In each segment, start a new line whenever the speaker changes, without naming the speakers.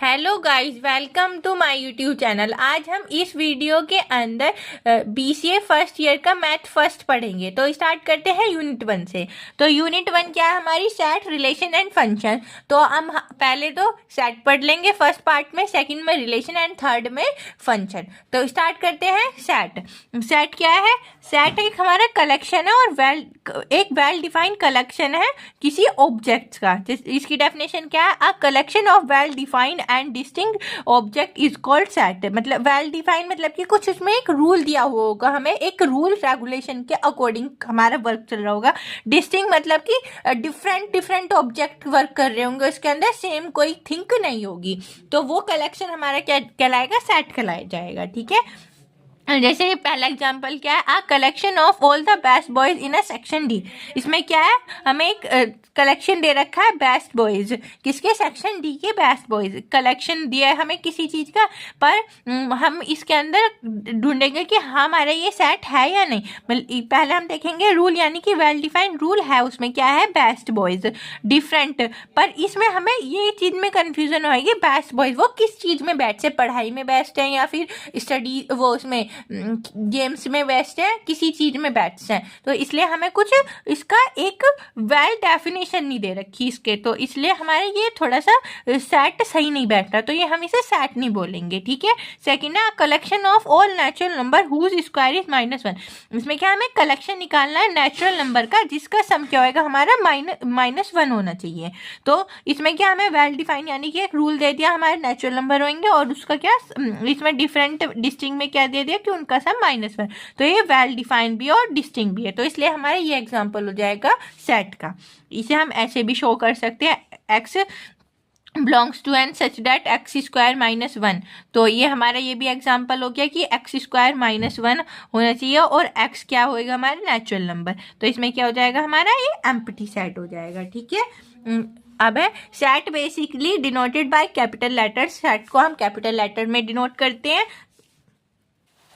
Hello guys, welcome to my YouTube channel. आज हम इस वीडियो के अंदर बीसीए फर्स्ट ईयर का मैथ फर्स्ट पढ़ेंगे। तो स्टार्ट करते हैं यूनिट 1 से। तो यूनिट 1 क्या है हमारी? Set, relation and function. तो हम पहले तो सेट पढ़ लेंगे फर्स्ट पार्ट में, सेकंड में रिलेशन एंड थर्ड में फंक्शन। तो स्टार्ट करते हैं सेट। सेट क्या है? सेट एक हमारा कलेक्शन है और एक वेल डिफाइंड कलेक्शन है किसी ऑब्जेक्ट्स का। इसकी डेफिनेशन क्या है? अ collection of well defined and distinct object is called set. मतलब वेल डिफाइंड मतलब कि कुछ उसमें एक रूल दिया हुआ होगा, हमें एक रूल रेगुलेशन के अकॉर्डिंग हमारा वर्क चल रहा होगा। डिस्टिंक्ट मतलब कि डिफरेंट ऑब्जेक्ट वर्क कर रहे होंगे, उसके अंदर सेम कोई थिंक नहीं होगी, तो वो कलेक्शन हमारा क्या कहलाएगा? सेट कहलाया जाएगा। ठीक है, जैसे पहला एग्जांपल क्या है? अ collection of all the best boys in a section D. इसमें क्या है? हमें एक कलेक्शन दे रखा है बेस्ट बॉयज, किसके? सेक्शन डी के बेस्ट बॉयज। कलेक्शन दिया है हमें किसी चीज का, पर हम इसके अंदर ढूंढेंगे कि हमारा ये सेट है या नहीं। पहले हम देखेंगे रूल, यानी कि वेल डिफाइंड रूल है, उसमें क्या है? Best boys. डिफरेंट, पर इसमें हमें ये चीज में कंफ्यूजन होगी, बेस्ट बॉयज वो किस चीज में बेस्ट है? पढ़ाई में बेस्ट है या फिर स्टडी वो उसमें गेम्स में बेस्ट है, किसी चीज में बेस्ट है? तो इसलिए हमें कुछ इसका एक वेल डेफिनेशन नहीं दे रखी इसके, तो इसलिए हमारे ये थोड़ा सा सेट सही नहीं बैठ रहा, तो ये हम इसे सेट नहीं बोलेंगे। ठीक है। सेकंड है collection of all natural number whose square is -1। इसमें क्या हमें कलेक्शन निकालना है नेचुरल नंबर का, जिसका सम क्या होगा? हमारा -1 होना चाहिए। तो इसमें क्या हमें वेल डिफाइन, यानी कि एक रूल दे दिया, हमारे नेचुरल नंबर होंगे और उसका क्या इसमें डिफरेंट डिस्टिंक्ट में क्या दे दिया कि उनका सम -1। तो ये वेल डिफाइंड भी है और डिस्टिंक्ट भी है, तो इसलिए हमारा ये एग्जांपल हो जाएगा सेट का। इसे हम ऐसे भी शो कर सकते हैं, x belongs to n such that x square -1। तो ये हमारा ये भी एग्जांपल हो गया कि x स्क्वायर -1 होना चाहिए और x क्या होएगा? हमारा नेचुरल नंबर। तो इसमें क्या हो जाएगा? हमारा ये एम्प्टी सेट हो जाएगा। ठीक है। अब है set basically denoted by capital letters. Set को हम कैपिटल लेटर में डिनोट करते हैं।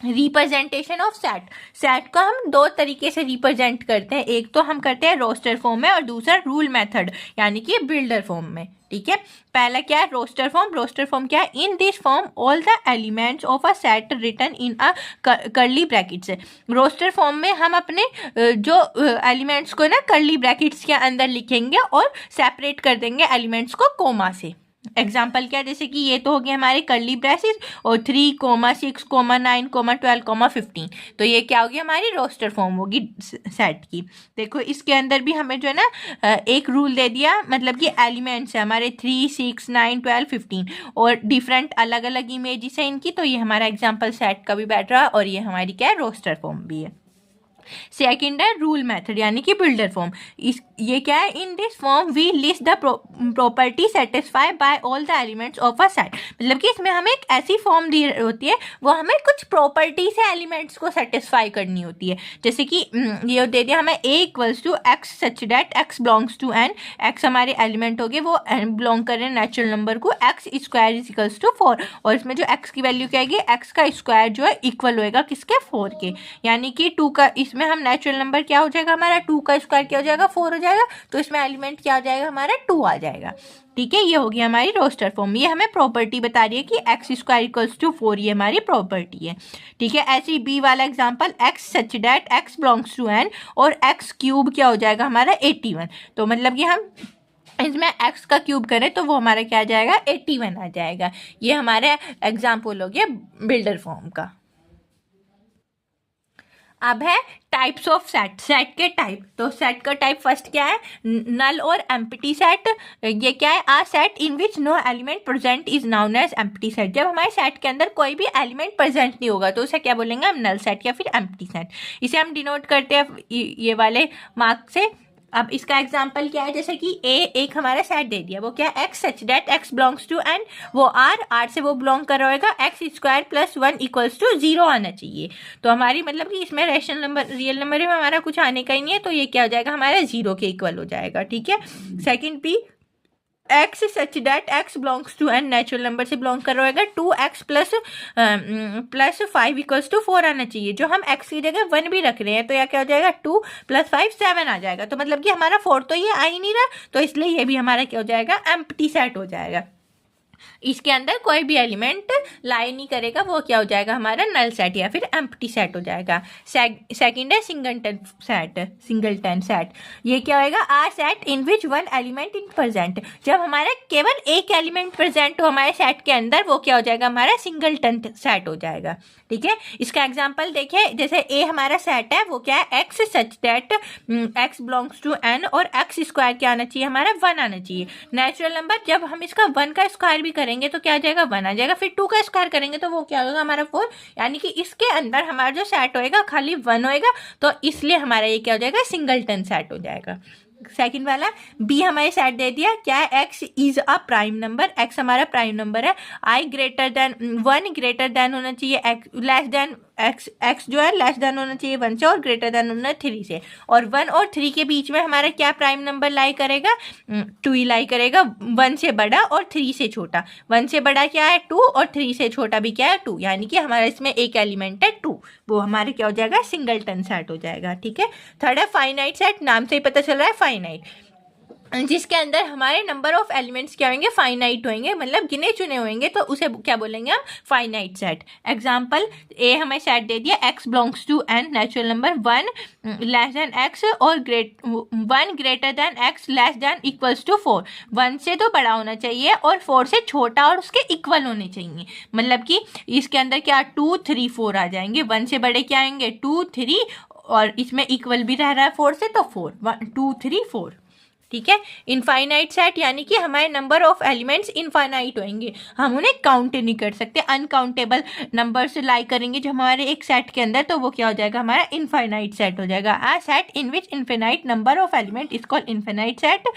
रिप्रेजेंटेशन ऑफ सेट, सेट को हम दो तरीके से रिप्रेजेंट करते हैं, एक तो हम करते हैं रोस्टर फॉर्म में और दूसरा रूल मेथड यानी कि बिल्डर फॉर्म में। ठीक है, पहला क्या है? Roster form. रोस्टर फॉर्म क्या है? In this form all the elements of a set written in a curly brackets. Roster form में हम अपने जो एलिमेंट्स को ना कर्ली ब्रैकेट्स के अंदर लिखेंगे और सेपरेट कर देंगे एलिमेंट्स को कोमा से। एग्जाम्पल क्या है? जैसे कि ये तो हो गया हमारे कर्ली ब्रेसेस और 3, 6, 9, 12, 15। तो ये क्या होगी? हमारी रोस्टर फॉर्म होगी सेट की। देखो इसके अंदर भी हमें जो है ना एक रूल दे दिया, मतलब कि एलिमेंट्स है हमारे 3, 6, 9, 12, 15 और डिफरेंट अलग अलग इमेजेस है इनकी। तो ये हमारा एग्जाम्पल सेट का भी बैठ रहा है और ये हमारी क्या है? रोस्टर फॉर्म भी है। सेकंड है रूल मेथड यानी कि बिल्डर फॉर्म। ये क्या है? In this form we list the property satisfy by all the elements of a set. मतलब कि इसमें हमें एक ऐसी फॉर्म दी होती है, वो हमें कुछ प्रॉपर्टी से एलिमेंट्स को सेटिस्फाई करनी होती है। जैसे कि ये दे दिया हमें a equals to x such that x belongs to n। x हमारे एलिमेंट हो गए, वो बिलोंग कर रहे हैं नेचुरल नंबर को। x square is equals to 4 और इसमें जो x की वैल्यू क्या आएगी? x का स्क्वायर जो है इक्वल होएगा किसके? 4 के, यानी कि 2 का इसमें हम नेचुरल नंबर क्या हो जाएगा? हमारा 2 का स्क्वायर क्या हो जाएगा? 4 हो जाएगा। तो इसमें एलिमेंट क्या हो जाएगा? हमारा 2 आ जाएगा। ठीक है, ये होगी हमारी रोस्टर फॉर्म। ये हमें प्रॉपर्टी बता रही है कि x स्क्वायर इक्वल्स टू 4 ये हमारी प्रॉपर्टी है। ठीक है, ऐसे ही बी वाला example x such that x belongs to n और x क्यूब क्या हो जाएगा? हमारा 81। तो मतलब कि हम इसमें x का क्यूब करें तो वो हमारा क्या आ जाएगा? 81 आ जाएगा। ये हमारे एग्जाम्पल हो गया बिल्डर फॉर्म का। अब है टाइप्स ऑफ सेट। सेट के टाइप। तो सेट का टाइप फर्स्ट क्या है? नल और एम्प्टी सेट। ये क्या है? A set in which no element present is known as empty set. जब हमारे सेट के अंदर कोई भी एलिमेंट प्रेजेंट नहीं होगा तो उसे क्या बोलेंगे हम? नल सेट या फिर एम्प्टी सेट। इसे हम डिनोट करते हैं ये वाले मार्क से। अब इसका एग्जाम्पल क्या है? जैसे कि एक हमारा सेट दे दिया, वो क्या है? x such that x belongs to n, वो r से वो बिलोंग कर रहा होगा, x square plus 1 equals to 0 आना चाहिए। तो हमारी मतलब कि इसमें रैशनल नंबर रियल नंबर में हमारा कुछ आने का ही नहीं है, तो ये क्या हो जाएगा? हमारा 0 के इक्वल हो जाएगा। ठीक है। Second p x such that x belongs to n, natural number से बिलोंग कर रहा होगा, 2x प्लस 5 इक्वल्स टू 4 आना चाहिए। जो हम x की जगह 1 भी रख रहे हैं तो यह क्या हो जाएगा? 2 + 5 7 आ जाएगा। तो मतलब कि हमारा 4 तो ये आ ही नहीं रहा, तो इसलिए ये भी हमारा क्या हो जाएगा? एम्प्टी सेट हो जाएगा। इसके अंदर कोई भी एलिमेंट लाई नहीं करेगा, वो क्या हो जाएगा हमारा नल सेट या फिर एम्प्टी सेट हो जाएगा। सेकंड है सिंगलटन सेट। ये क्या होएगा, are set in which one element in present. जब हमारा केवल एक एलिमेंट प्रेजेंट हो हमारे सेट के अंदर, वो क्या हो जाएगा हमारा सिंगलटन सेट हो जाएगा। ठीक है, इसका एग्जाम्पल देखिए, जैसे ए हमारा सेट है, वो क्या है, x such that x belongs to n, और एक्स स्क्वायर क्या आना चाहिए हमारा 1 आना चाहिए। नेचुरल नंबर, जब हम इसका 1 का स्क्वायर भी करेंगे तो क्या आ जाएगा 1 आ जाएगा, फिर 2 का स्क्वायर करेंगे तो वो क्या होगा हमारा 4, यानी कि इसके अंदर हमारा जो सेट होएगा खाली 1 होएगा, तो इसलिए हमारा ये क्या हो जाएगा सिंगलटन सेट हो जाएगा। सेकंड वाला बी हमारे सेट दे दिया, क्या है, x is a prime number, x हमारा प्राइम नंबर है, आई ग्रेटर देन 1 ग्रेटर देन होना चाहिए एक्स, लेस देन एक्स जो है लेस देन होना चाहिए 1 से, और ग्रेटर देन होना 3 से, और 1 और 3 के बीच में हमारा क्या प्राइम नंबर लाई करेगा, 2 ही लाई करेगा, 1 से बड़ा और 3 से छोटा। 1 से बड़ा क्या है 2, और 3 से छोटा भी क्या है 2, यानी कि हमारा इसमें एक एलिमेंट है 2, वो हमारे क्या हो जाएगा सिंगलटन सेट हो जाएगा। ठीक है, थर्ड है फाइनाइट सेट, नाम से ही पता चल रहा है फाइनाइट, जिसके अंदर हमारे नंबर ऑफ एलिमेंट्स क्या होंगे फाइनाइट होंगे, मतलब गिने चुने होंगे, तो उसे क्या बोलेंगे हम फाइनाइट सेट। एग्जांपल, ए हमें सेट दे दिया, x belongs to n, natural number 1 less than x, और 1 greater than x less than equals to 4। 1 से तो बड़ा होना चाहिए और 4 से छोटा और उसके इक्वल होने चाहिए, मतलब कि इसके अंदर क्या 2 3 4 आ जाएंगे। 1 से बड़े क्या आएंगे 2 3, और इसमें इक्वल भी रह रहा है 4 से, तो 4 1 2 3 4। ठीक है, इनफाइनाइट सेट यानी कि हमारे नंबर ऑफ एलिमेंट्स इनफाइनाइट होंगे, हम उन्हें काउंट नहीं कर सकते, अनकाउंटेबल नंबर से लाई करेंगे जो हमारे एक सेट के अंदर, तो वो क्या हो जाएगा हमारा इनफाइनाइट सेट हो जाएगा। A set in which infinite number of element is called infinite set.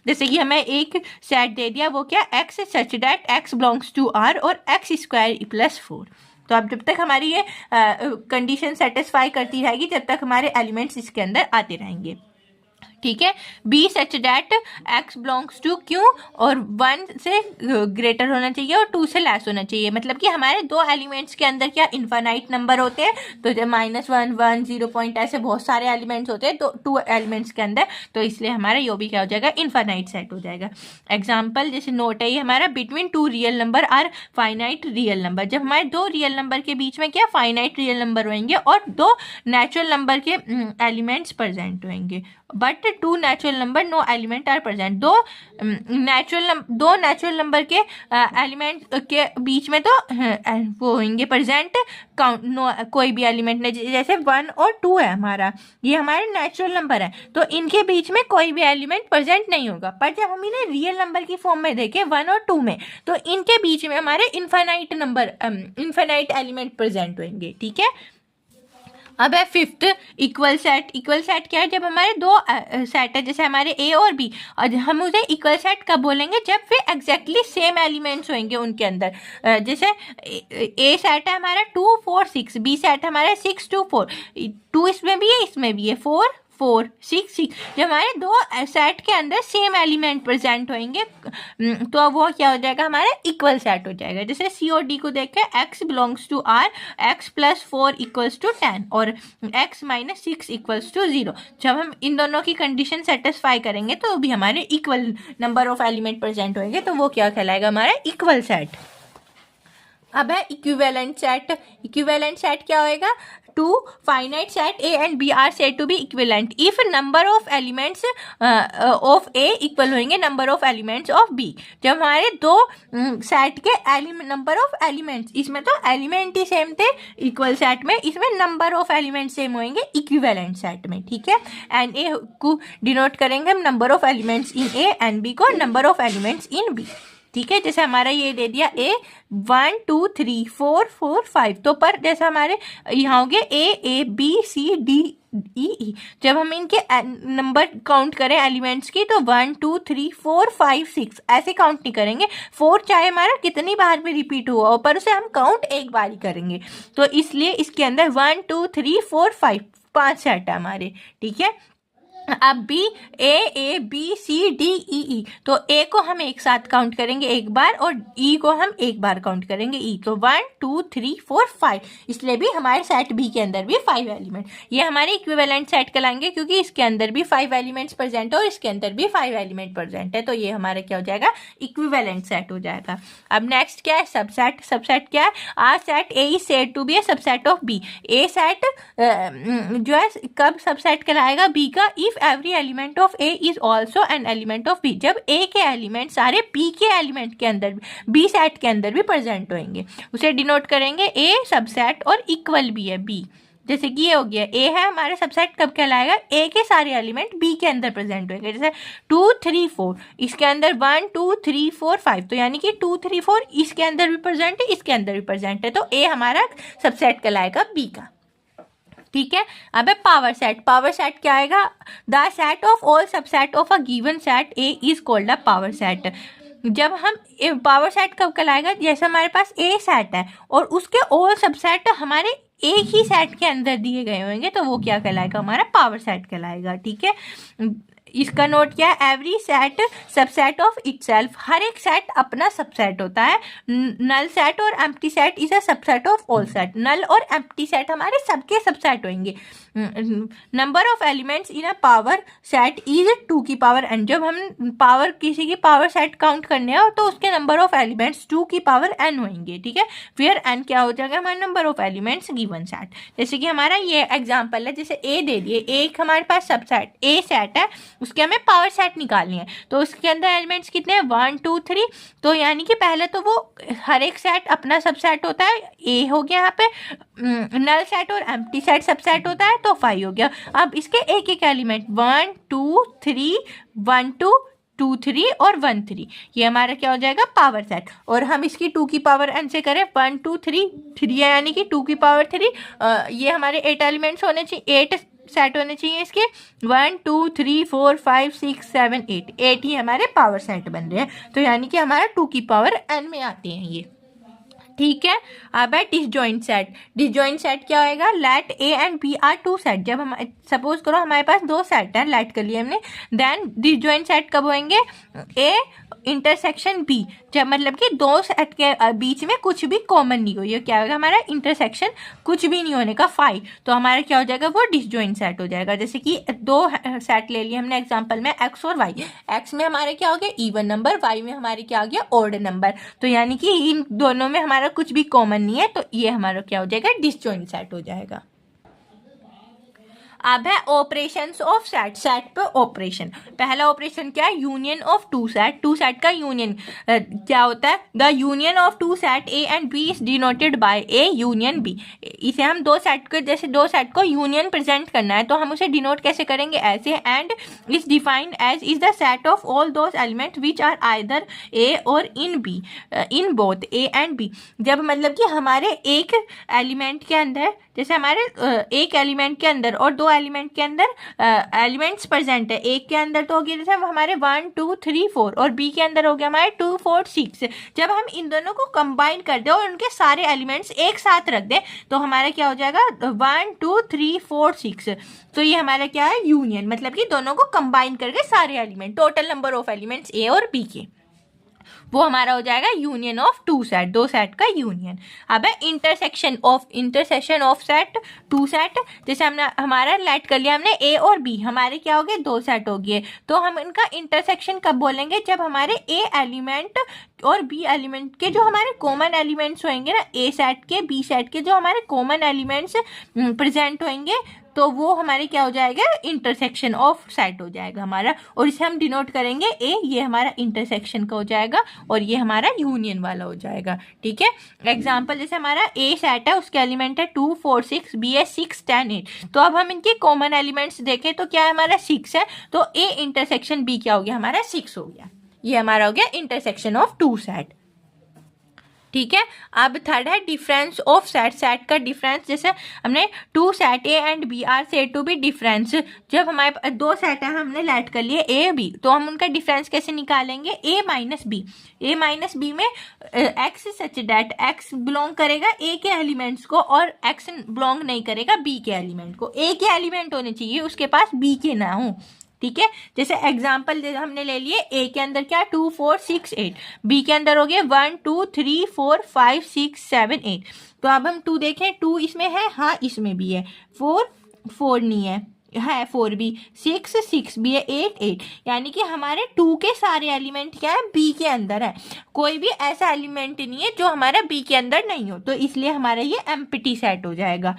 जैसे कि हमें एक सेट दे दिया, वो क्या, x such that x belongs to R, और एक्स स्क्वायर प्लस 4। तो अब जब तक हमारी ये कंडीशन सेटिस्फाई करती रहेगी, जब तक हमारे एलिमेंट्स इसके अंदर आते रहेंगे। ठीक है, B such that X belongs to Q, और 1 से ग्रेटर होना चाहिए और 2 से लेस होना चाहिए, मतलब कि हमारे दो एलिमेंट्स के अंदर क्या इनफाइनाइट नंबर होते हैं, तो जब -1 1 0 पॉइंट ऐसे बहुत सारे एलिमेंट्स होते हैं, तो 2 एलिमेंट्स के अंदर, तो इसलिए हमारा यो भी क्या हो जाएगा इनफाइनाइट सेट हो जाएगा। एग्जाम्पल, जैसे नोट है ये हमारा, between 2 real number are finite real number. जब हमारे 2 रियल नंबर के बीच में क्या फाइनाइट रियल नंबर होंगे और 2 नेचुरल नंबर के एलिमेंट्स प्रेजेंट होंगे, but 2 natural number no element are present. दो नेचुरल नंबर के एलिमेंट के बीच में तो वो होंगे प्रेजेंट, काउंट नो कोई भी एलिमेंट नहीं, जैसे 1 और 2 है हमारा, ये हमारे नेचुरल नंबर है, तो इनके बीच में कोई भी एलिमेंट प्रेजेंट नहीं होगा। पर जब हम इन्हें रियल नंबर की फॉर्म में देखें 1 और 2 में, तो इनके बीच में हमारे इनफाइनाइट एलिमेंट प्रेजेंट होंगे। ठीक है, अब है fifth equal set. Equal set क्या है, जब हमारे दो सेट है, जैसे हमारे ए और बी, और हम उसे इक्वल सेट कब बोलेंगे, जब वे एग्जैक्टली सेम एलिमेंट्स होंगे उनके अंदर। जैसे ए सेट है हमारा 2 4 6, बी सेट है हमारा 6 2 4, 2 इसमें भी है इसमें भी है, 4 4 6 6। जब हमारे दो सेट के अंदर सेम एलिमेंट प्रेजेंट होंगे, तो वो क्या हो जाएगा हमारा इक्वल सेट हो जाएगा। जैसे सी और डी को देखें, X belongs to R, X plus 4 equals to 10, और एक्स माइनस 6 इक्वल्स टू 0। जब हम इन दोनों की कंडीशन सेटिस्फाई करेंगे, तो भी हमारे equal number of element present होंगे, तो वो क्या कहलाएगा हमारा इक्वल सेट। अब है इक्विवेलेंट सेट। इक्विवेलेंट सेट क्या होएगा, 2 finite set A and B are said to be equivalent if number of elements of A equal होंगे number of elements of B। जब हमारे दो सेट के नंबर ऑफ एलिमेंट्स, इसमें तो एलिमेंट ही सेम थे इक्वल सेट में, इसमें नंबर ऑफ एलिमेंट सेम होंगे इक्विवेलेंट सेट में। ठीक है, एंड ए को डिनोट करेंगे हम number of elements in A, and B को number of elements in B. ठीक है, जैसे हमारा ये दे दिया ए 1 2 3 4 4 5, तो पर जैसे हमारे यहाँ हो गए ए बी सी डी ई। जब हम इनके नंबर काउंट करें एलिमेंट्स की, तो 1 2 3 4 5 6 ऐसे काउंट नहीं करेंगे। 4 चाहे हमारा कितनी बार भी रिपीट हुआ हो, पर उसे हम काउंट एक बार ही करेंगे, तो इसलिए इसके अंदर 1 2 3 4 5 सेट है हमारे। ठीक है, अब B, A B C D E E, तो ए को हम एक साथ काउंट करेंगे एक बार और ई को हम एक बार काउंट करेंगे ई, तो 1 2 3 4 5, इसलिए भी हमारे सेट बी के अंदर भी 5 एलिमेंट, ये हमारे इक्विवेलेंट सेट कहलाएंगे क्योंकि इसके अंदर भी 5 एलिमेंट्स प्रेजेंट है और इसके अंदर भी 5 एलिमेंट प्रेजेंट है, तो ये हमारा क्या हो जाएगा, इक्विवेलेंट सेट हो जाएगा। अब नेक्स्ट क्या है, सबसेट। सबसेट क्या है, are set A is said to B a subset of B, A set जो है कब सबसेट कहलाएगा बी का, if every element of A is also an element of B, जब ए के एलिमेंट सारे बी के एलिमेंट के अंदर, बी सेट के अंदर भी प्रेजेंट होंगे, उसे डिनोट करेंगे ए सबसेट और इक्वल भी है बी, जैसे कि ये हो गया ए है हमारे सबसेट कब कहलाएगा, ए के सारे एलिमेंट बी के अंदर प्रेजेंट होंगे, जैसे 2 3 4 इसके अंदर 1 2 3 4 5, तो यानी कि 2 3 4 इसके अंदर भी प्रेजेंट है इसके अंदर भी प्रेजेंट है, तो ए हमारा सबसेट कहलाएगा बी का। ठीक है, अब है पावर सेट। पावर सेट क्या आएगा, the set of all subset of a given set A is called a power set. जब हम पावर सेट कब कहलाएगा, जैसे हमारे पास ए सेट है और उसके ऑल सबसेट हमारे एक ही सेट के अंदर दिए गए होंगे, तो वो क्या कहलाएगा, हमारा पावर सेट कहलाएगा। ठीक है, इसका नोट क्या है, every set subset of itself, हर एक सेट अपना सबसेट होता है। नल सेट और empty set is a subset of all set, null और एम्प्टी सेट हमारे सबके सबसेट होंगे। Number of elements in a power set is 2 की पावर n, जब हम पावर किसी की पावर सेट काउंट करने हैं तो उसके नंबर ऑफ एलिमेंट्स 2 की पावर n होंगे। ठीक है, फिर n क्या हो जाएगा, हमारा number of elements given set. जैसे कि हमारा ये एग्जांपल है, जैसे ए दे दिए, एक हमारे पास सबसेट ए सेट है, उसके हमें पावर सेट निकालनी है, तो उसके अंदर एलिमेंट्स कितने हैं, 1 2 3, तो यानी कि पहले तो वो हर एक सेट अपना सबसेट होता है, ए हो गया यहाँ पे, नल सेट और एम्प्टी सेट सबसेट होता है तो 5 हो गया। अब इसके एक एक एलिमेंट 1 2 3 1 2 2 3 और 1 3, ये हमारा क्या हो जाएगा, पावर सेट। और हम इसकी 2 की पावर n से करें, 1 2 3 3 यानी कि 2 की पावर 3, ये हमारे 8 एलिमेंट्स होने चाहिए, 8 सेट होने चाहिए इसके, 1 2 3 4 5 6 7 8 ही हमारे पावर सेट बन रहे हैं, तो यानी कि हमारा 2 की पावर n में आते हैं ये। ठीक है, अब है डिसजॉइंट सेट। डिसजॉइंट सेट क्या होएगा, let A and B are 2 set, जब हम सपोज करो हमारे पास 2 सेट है, लेट कर लिया हमने, देन डिसजॉइंट सेट कब होंगे, ए इंटरसेक्शन बी, जब मतलब कि 2 सेट के बीच में कुछ भी कॉमन नहीं हो, ये क्या होगा हमारा इंटरसेक्शन, कुछ भी नहीं होने का 5, तो हमारा क्या हो जाएगा, वो डिसजॉइंट सेट हो जाएगा। जैसे कि 2 सेट ले लिए हमने एग्जांपल में, एक्स और वाई, एक्स में हमारे क्या हो गया इवन नंबर, वाई में हमारे क्या हो गया ऑड नंबर, तो यानी कि इन दोनों में हमारा कुछ भी कॉमन नहीं है, तो ये हमारा क्या हो जाएगा, डिसजॉइंट सेट हो जाएगा। अब है ऑपरेशंस ऑफ सेट। सेट पे ऑपरेशन, पहला ऑपरेशन क्या है, यूनियन ऑफ 2 सेट। 2 सेट का यूनियन क्या होता है, the union of 2 set A and B is denoted by A union B. इसे हम 2 सेट को, जैसे 2 सेट को यूनियन प्रेजेंट करना है तो हम उसे डिनोट कैसे करेंगे, ऐसे, and is defined as is the set of all those element which are either A or in B, in both A and B. जब मतलब कि हमारे एक एलिमेंट के अंदर, जैसे हमारे एक एलिमेंट के अंदर और 2 एलिमेंट के अंदर एलिमेंट्स प्रेजेंट है, एक के अंदर तो हो गया जैसे हमारे 1 2 3 4 और बी के अंदर हो गया हमारे 2 4 6। जब हम इन दोनों को कंबाइन कर दें और उनके सारे एलिमेंट्स एक साथ रख दें तो हमारा क्या हो जाएगा, 1 2 3 4 6, तो ये हमारा क्या है, यूनियन, मतलब कि दोनों को कंबाइन करके सारे element, total number of elements A और बी के, वो हमारा हो जाएगा यूनियन ऑफ 2 सेट, 2 सेट का यूनियन। अब है इंटरसेक्शन ऑफ सेट 2 सेट, जैसे हमने हमारा लेट कर लिया हमने ए और बी, हमारे क्या हो गए 2 सेट हो गए, तो हम इनका इंटरसेक्शन कब बोलेंगे, जब हमारे ए एलिमेंट और बी एलिमेंट के जो हमारे कॉमन एलिमेंट्स होंगे ना, ए सेट के बी सेट के जो हमारे कॉमन एलिमेंट्स प्रेजेंट होंगे, तो वो हमारे क्या हो जाएगा, इंटरसेक्शन ऑफ सेट हो जाएगा हमारा, और इसे हम डिनोट करेंगे ए, ये हमारा इंटरसेक्शन का हो जाएगा और ये हमारा यूनियन वाला हो जाएगा। ठीक है, एग्जांपल जैसे हमारा ए सेट है, उसके एलिमेंट है 2 4 6, बी है 6 10 8, तो अब हम इनके कॉमन एलिमेंट्स देखें तो क्या है, हमारा 6 है, तो ए इंटरसेक्शन बी क्या हो गया, हमारा 6 हो गया, ये हमारा हो गया इंटरसेक्शन ऑफ 2 सेट। ठीक है। अब थर्ड है डिफरेंस ऑफ सेट। सेट का डिफरेंस, जैसे हमने two set A and B are said to be difference. जब हमारे दो सेट है हमने लेट कर लिए ए बी, तो हम उनका डिफरेंस कैसे निकालेंगे? ए minus B. A minus B में x such that X belong करेगा ए के एलिमेंट्स को और एक्स बिलोंग नहीं करेगा बी के एलिमेंट को। ए के एलिमेंट होने चाहिए उसके पास, बी के ना हो। ठीक है, जैसे एग्जाम्पल हमने ले लिए, ए के अंदर क्या 2 4 6 8, बी के अंदर हो गया 1 2 3 4 5 6 7 8। तो अब हम 2 देखें, 2 इसमें है, हाँ इसमें भी है, 4 नहीं है 4 भी, 6 भी है, 8 यानी कि हमारे 2 के सारे एलिमेंट क्या है? बी के अंदर है। कोई भी ऐसा एलिमेंट नहीं है जो हमारा बी के अंदर नहीं हो, तो इसलिए हमारा ये एम्प्टी सेट हो जाएगा।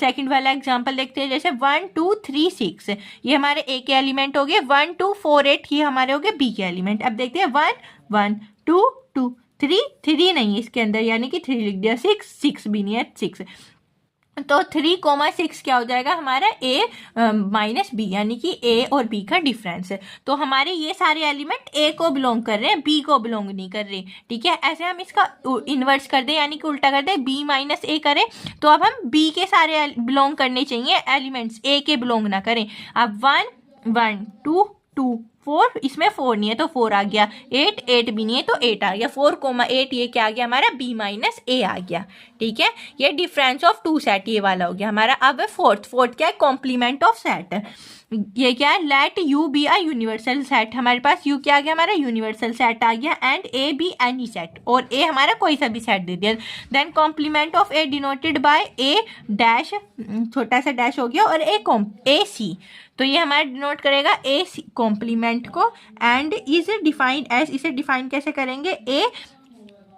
सेकंड वाला एग्जांपल देखते हैं, जैसे 1 2 3 6, ये हमारे ए के एलिमेंट हो गए, 1 2 4 8 ये हमारे हो गए बी के एलिमेंट। अब देखते हैं 1 1 2 2 3 नहीं है इसके अंदर, यानी कि 3 लिख दिया, 6 भी नहीं है 6, तो 3,6 क्या हो जाएगा हमारा? ए माइनस बी, यानी कि ए और बी का डिफरेंस है। तो हमारे ये सारे एलिमेंट ए को बिलोंग कर रहे हैं, बी को बिलोंग नहीं कर रहे। ठीक है, ऐसे हम इसका इन्वर्स कर दें, यानी कि उल्टा कर दें, बी माइनस ए करें, तो अब हम बी के सारे बिलोंग करने चाहिए एलिमेंट्स, ए के बिलोंग ना करें। अब 1 1 2 2 4, इसमें 4 नहीं है तो 4 आ गया, 8 भी नहीं है तो 8 आ गया, 4,8 ये क्या आ गया हमारा? बी माइनस ए आ गया। ठीक है, ये डिफरेंस ऑफ टू सेट ये वाला हो गया हमारा। अब फोर्थ क्या है? Complement of set. ये क्या है? Let U be a universal set. हमारे पास यू क्या आ गया हमारा? यूनिवर्सल सेट आ गया, and A be any set, और ए हमारा कोई सा भी सेट दे दिया। Then complement of A denoted by A dash, छोटा सा डैश हो गया, और ए सी, तो ये हमारा डिनोट करेगा ए सी कॉम्प्लीमेंट को, एंड इज डिफाइंड एज, इसे डिफाइन कैसे करेंगे?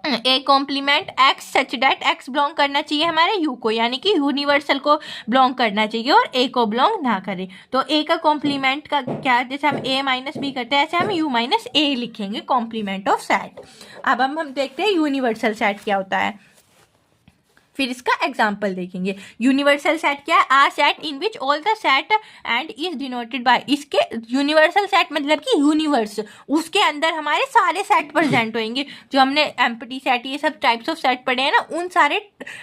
A complement X such that X belong करना चाहिए हमारे यू को, यानी कि यूनिवर्सल को बिलोंग करना चाहिए और ए को बिलोंग ना करे। तो ए का कॉम्प्लीमेंट का क्या, जैसे हम ए माइनस बी करते हैं ऐसे हम यू माइनस ए लिखेंगे, कॉम्प्लीमेंट ऑफ सेट। अब हम देखते हैं यूनिवर्सल सेट क्या होता है, फिर इसका एग्जाम्पल देखेंगे। यूनिवर्सल सेट क्या है? A set in which all the set and is denoted by, इसके यूनिवर्सल सेट मतलब कि यूनिवर्स, उसके अंदर हमारे सारे सेट प्रेजेंट होंगे। जो हमने एम्प्टी सेट ये सब टाइप्स ऑफ सेट पढ़े हैं ना, उन सारे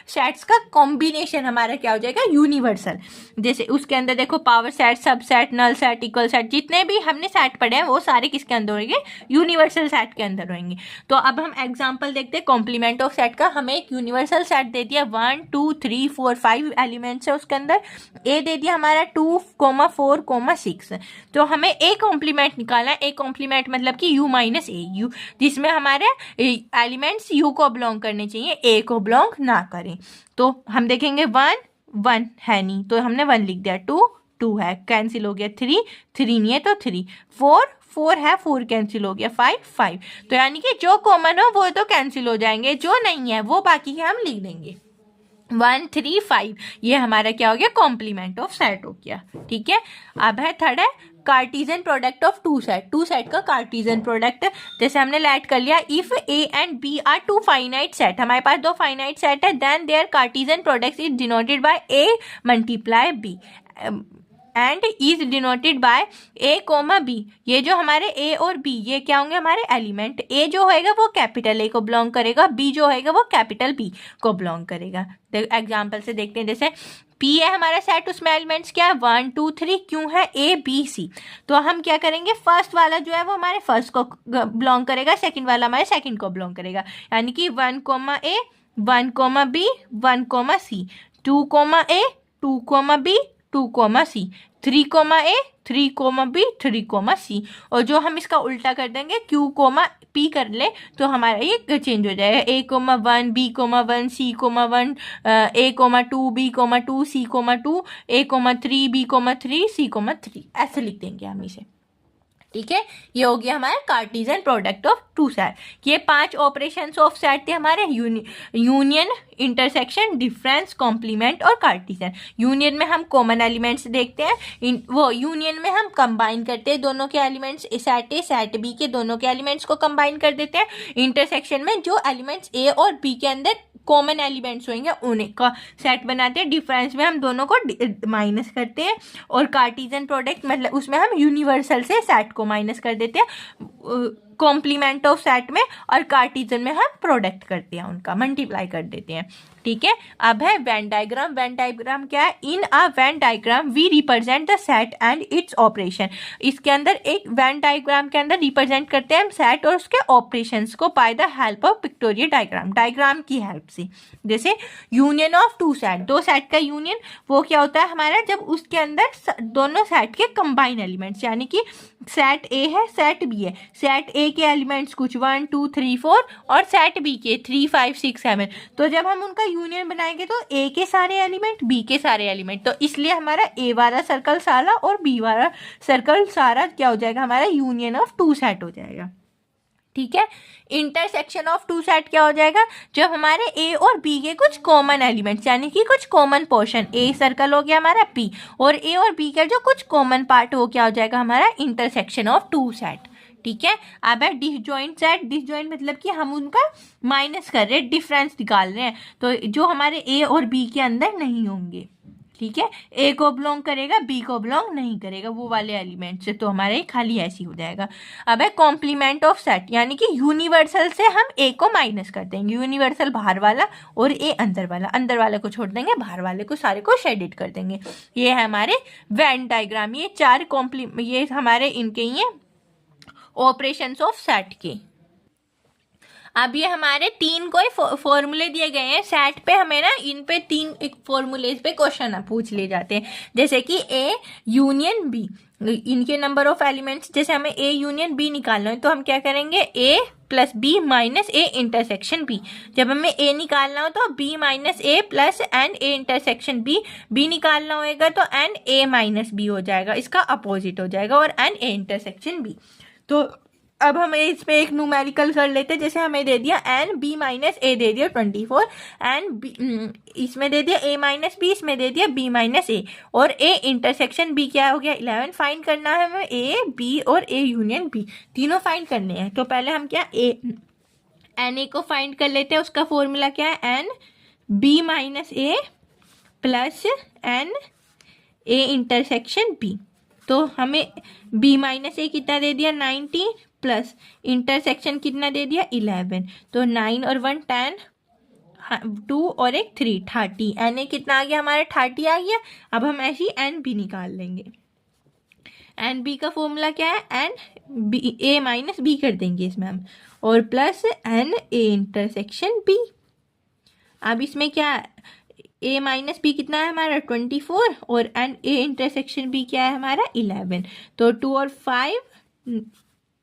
सेट्स का कॉम्बिनेशन हमारा क्या हो जाएगा? यूनिवर्सल। जैसे उसके अंदर देखो power set, subset, null set, equal set, जितने भी हमने सेट पढ़े हैं वो सारे किसके अंदर होंगे? यूनिवर्सल सेट के अंदर होंगे। तो अब हम एग्जाम्पल देखते हैं कॉम्प्लीमेंट ऑफ सेट का। हमें एक यूनिवर्सल सेट दे दिया 1 2 3 4 5 एलिमेंट्स है उसके अंदर, ए दे दिया हमारा 2, 4, 6, तो हमें ए कॉम्प्लीमेंट निकालना है। ए कॉम्प्लीमेंट मतलब कि यू माइनस ए यू, जिसमें हमारे एलिमेंट्स यू को बिलोंग करने चाहिए, ए को बिलोंग ना करें। तो हम देखेंगे 1 1 है नहीं तो हमने 1 लिख दिया, 2 है, कैंसिल हो गया, 3 नहीं है तो 3, 4 है, 4 कैंसिल हो गया, 5, तो यानी कि जो कॉमन हो वो तो कैंसिल हो जाएंगे, जो नहीं है वो बाकी के हम लिख देंगे। 1 3 5 ये हमारा क्या हो गया? कॉम्प्लीमेंट ऑफ सेट हो गया। ठीक है, अब है थर्ड है Cartesian product of two set का कार्टीजन प्रोडक्ट। जैसे हमने लेट कर लिया, if A and B are two finite set, हमारे पास दो फाइनाइट सेट है, then their Cartesian product is denoted by A multiply B and is denoted by A comma B. ये जो हमारे ए और बी ये क्या होंगे? हमारे एलिमेंट। ए जो होएगा वो कैपिटल ए को बिलोंग करेगा, बी जो होएगा वो कैपिटल बी को बिलोंग करेगा। एग्जाम्पल से देखते हैं, जैसे पी है हमारा सेट, उसमें एलिमेंट्स क्या है? 1 2 3, क्यों है? A B C. तो हम क्या करेंगे? फर्स्ट वाला जो है वो हमारे फर्स्ट को बिलोंग करेगा, सेकंड वाला हमारे सेकंड को बिलोंग करेगा, यानी कि 1 ए 1 बी 1 सी, 2 ए 2 बी 2 सी, 3 ए 3 बी 3 सी। और जो हम इसका उल्टा कर देंगे क्यू पी कर ले तो हमारा ये चेंज हो जाएगा, A,1 B,1 C,1 A,2 B,2 C,2 A,3 B,3 C,3, ऐसे लिख देंगे हम इसे। ठीक है, ये हो गया हमारा Cartesian product of two set. ये 5 ऑपरेशंस ऑफ सेट थे हमारे, यूनियन, इंटरसेक्शन, डिफरेंस, कॉम्प्लीमेंट और कार्टीजन। यूनियन में हम कॉमन एलिमेंट्स देखते हैं, वो यूनियन में हम कंबाइन करते हैं दोनों के elements, set A set B के दोनों के एलिमेंट्स को कंबाइन कर देते हैं। इंटरसेक्शन में जो एलिमेंट्स ए और बी के अंदर कॉमन एलिमेंट्स होंगे उन्हीं का सेट बनाते हैं। डिफरेंस में हम दोनों को माइनस करते हैं, और कार्टीजन प्रोडक्ट मतलब उसमें हम यूनिवर्सल से सेट को माइनस कर देते हैं। कॉम्प्लीमेंट ऑफ सेट में, और कार्टेशियन में हम प्रोडक्ट करते हैं, उनका मल्टीप्लाई कर देते हैं। ठीक है, अब है वेन डायग्राम। वेन डायग्राम क्या है? In a Venn diagram we represent the set and its operation. इसके अंदर एक वेन डायग्राम के अंदर रिप्रेजेंट करते हैं हम सेट और उसके ऑपरेशंस को by the help of pictorial diagram, diagram की हेल्प से। जैसे यूनियन ऑफ टू सेट, दो सेट का यूनियन वो क्या होता है हमारा? जब उसके अंदर दोनों सेट के कंबाइन एलिमेंट्स, यानी कि सेट ए है, सेट बी है, सेट ए के एलिमेंट्स कुछ 1 2 3 4 और सेट बी के 3 5 6 7, तो जब हम उनका यूनियन बनाएंगे तो ए के सारे एलिमेंट, बी के सारे एलिमेंट, तो इसलिए हमारा ए वाला सर्कल सारा और बी वाला सर्कल सारा क्या हो जाएगा? हमारा यूनियन ऑफ टू सेट हो जाएगा। ठीक है, इंटरसेक्शन ऑफ टू सेट क्या हो जाएगा? जब हमारे ए और बी के कुछ कॉमन एलिमेंट्स, यानी कि कुछ कॉमन पोर्शन, ए सर्कल हो गया हमारा बी, और ए और बी का जो कुछ कॉमन पार्ट वो क्या हो जाएगा? हमारा इंटरसेक्शन ऑफ टू सेट। ठीक है, अब है डिसजॉइंट सेट। डिसजॉइंट मतलब कि हम उनका माइनस कर रहे हैं, डिफरेंस निकाल रहे हैं, तो जो हमारे ए और बी के अंदर नहीं होंगे। ठीक है, ए को बिलोंग करेगा, बी को बिलोंग नहीं करेगा, वो वाले एलिमेंट से, तो हमारे खाली ऐसे ही हो जाएगा। अब है कॉम्प्लीमेंट ऑफ सेट, यानी कि यूनिवर्सल से हम ए को माइनस कर देंगे, यूनिवर्सल बाहर वाला और ए अंदर वाला, अंदर वाले को छोड़ देंगे, बाहर वाले को सारे को शेडिड कर देंगे। ये है हमारे वेन डायग्राम। ये चार ये हमारे इनके ही हैं ऑपरेशंस ऑफ सेट के। अब ये हमारे तीन कोई फॉर्मूले दिए गए हैं सेट पे, हमें ना इन पे तीन एक फॉर्मूले पे क्वेश्चन पूछ ले जाते हैं, जैसे कि ए यूनियन बी, इनके नंबर ऑफ एलिमेंट्स, जैसे हमें ए यूनियन बी निकालना है तो हम क्या करेंगे? A plus B minus A intersection B. जब हमें ए निकालना हो तो B minus A plus N A intersection B, B निकालना होगा तो एन ए माइनस बी हो जाएगा, इसका अपोजिट हो जाएगा, और एन ए इंटरसेक्शन बी। तो अब हम इसमें एक न्यूमेरिकल कर लेते हैं, जैसे हमें दे दिया एन बी माइनस ए दे दिया 24, एन बी इसमें दे दिया ए माइनस बी, इसमें दे दिया बी माइनस ए, और ए इंटरसेक्शन बी क्या हो गया? 11। फाइंड करना है हमें ए बी और ए यूनियन बी, तीनों फाइंड करने हैं। तो पहले हम क्या एन ए को फाइंड कर लेते हैं, उसका फॉर्मूला क्या है? N B minus A plus N A intersection B. तो हमें b माइनस ए कितना दे दिया? 90 प्लस इंटरसेक्शन कितना दे दिया? 11। तो 9 और 1 10, 2 और 1 3, 30। एन ए कितना आ गया हमारा? 30 आ गया। अब हम ऐसी एन बी निकाल लेंगे। एन बी का फॉर्मूला क्या है? N B A minus B कर देंगे इसमें हम, और plus N A intersection B. अब इसमें क्या ए माइनस बी कितना है हमारा? 24, और एन ए इंटरसेक्शन बी क्या है हमारा? 11। तो 2 और 5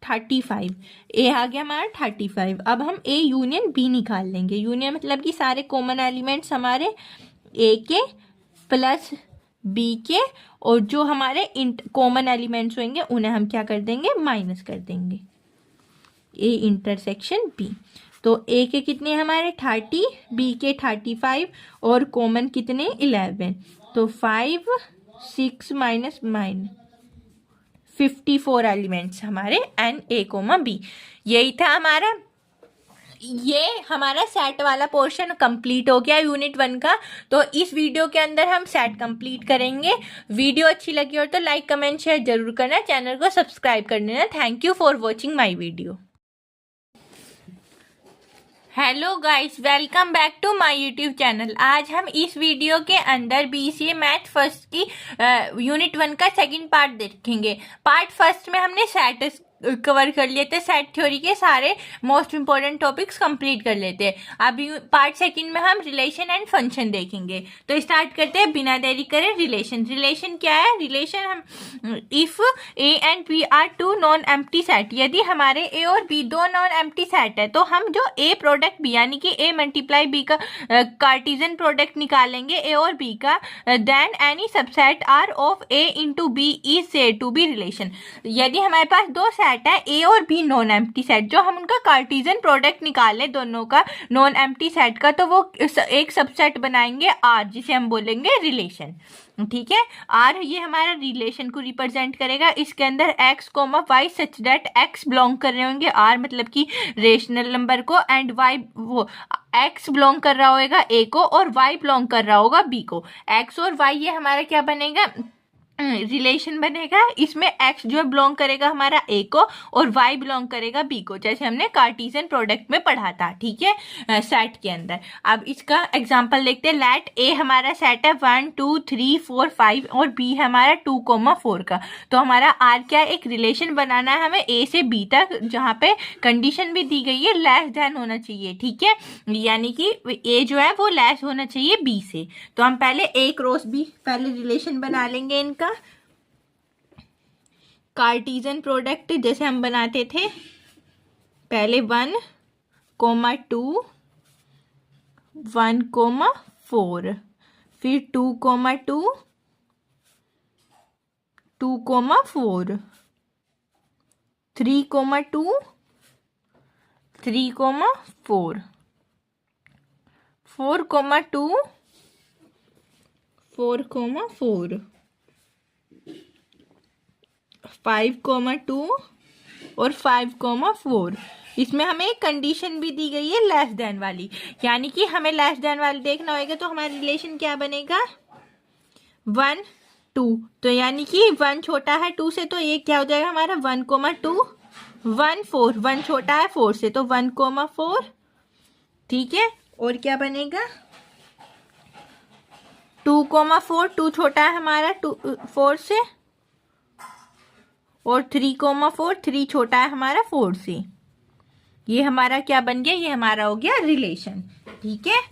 35, ए आ गया हमारा 35। अब हम ए यूनियन बी निकाल लेंगे। यूनियन मतलब कि सारे कॉमन एलिमेंट्स हमारे ए के प्लस बी के, और जो हमारे कॉमन एलिमेंट्स होंगे उन्हें हम क्या कर देंगे? माइनस कर देंगे, ए इंटरसेक्शन बी। तो ए के कितने हमारे? 30, बी के 35, और कॉमन कितने? 11। तो 5 6 माइनस 54 एलिमेंट्स हमारे एन ए कोमा बी। यही था हमारा, ये हमारा सेट वाला पोर्शन कंप्लीट हो गया यूनिट 1 का। तो इस वीडियो के अंदर हम सेट कंप्लीट करेंगे। वीडियो अच्छी लगी हो तो लाइक कमेंट शेयर जरूर करना, चैनल को सब्सक्राइब कर लेना। Thank you for watching my video. Hello guys, welcome back to my YouTube channel. आज हम इस वीडियो के अंदर बीसीए मैथ फर्स्ट की यूनिट 1 का सेकंड पार्ट देखेंगे। पार्ट फर्स्ट में हमने सेट कवर कर लिए थे, सेट थ्योरी के सारे मोस्ट इंपॉर्टेंट टॉपिक्स कंप्लीट कर लेते हैं। अब पार्ट सेकंड में हम रिलेशन एंड फंक्शन देखेंगे। तो स्टार्ट करते हैं बिना देरी करे। रिलेशन क्या है? रिलेशन हम if A and B are two non empty set, यदि हमारे ए और बी दो नॉन एम्प्टी सेट है तो हम जो ए प्रोडक्ट बी यानी कि ए मल्टीप्लाई बी का कार्टेशियन प्रोडक्ट निकालेंगे ए और बी का, then any subset R of A into B is said to be relation. यदि हमारे पास दो सेट है ए और बी नॉन एम्प्टी सेट, जो हम उनका कार्टेशियन प्रोडक्ट निकालें दोनों का नॉन एम्प्टी सेट का, तो वो एक सबसेट बनाएंगे आर, जिसे हम बोलेंगे रिलेशन। ठीक है, आर ये हमारा रिलेशन को रिप्रेजेंट करेगा। इसके अंदर X comma Y such that X belong कर रहे होंगे आर मतलब कि रेशनल नंबर को, एंड वाई वो एक्स बिलोंग कर रहा होगा ए को और वाई बिलोंग कर रहा होगा बी को। एक्स और वाई ये हमारा क्या बनेगा? रिलेशन बनेगा, इसमें x जो बिलोंग करेगा हमारा a को और y बिलोंग करेगा b को, जैसे हमने कार्टेशियन प्रोडक्ट में पढ़ा था, ठीक है, सेट के अंदर। अब इसका एग्जांपल देखते हैं। लेट a हमारा सेट है 1 2 3 4 5 और b हमारा 2,4 का। तो हमारा r क्या, एक रिलेशन बनाना है हमें a से b तक, जहाँ पे कंडीशन भी दी गई है लेस देन होना चाहिए, ठीक है, यानी कि a जो है वो लेस होना चाहिए b से। तो हम पहले a क्रॉस b पहले रिलेशन बना लेंगे इनका। कार्टेशियन प्रोडक्ट जैसे हम बनाते थे पहले 1, 2, 1, 4, फिर 2, 2, 2, 4, 3, 2, 3, 4, 4, 2, 4, 4, 5, 2 और 5, 4। इसमें हमें एक कंडीशन भी दी गई है लेस देन वाली, यानी कि हमें लेस देन वाली देखना होगा। तो हमारा रिलेशन क्या बनेगा, 1 2, तो यानी कि 1 छोटा है 2 से, तो ये क्या हो जाएगा हमारा 1, 2, 1 4, 1 छोटा है 4 से, तो 1, 4, ठीक है। और क्या बनेगा 2, 4, 2 छोटा है हमारा 4 से, और 3, 4, 3 छोटा है हमारा 4 से। ये हमारा क्या बन गया, ये हमारा हो गया रिलेशन, ठीक है।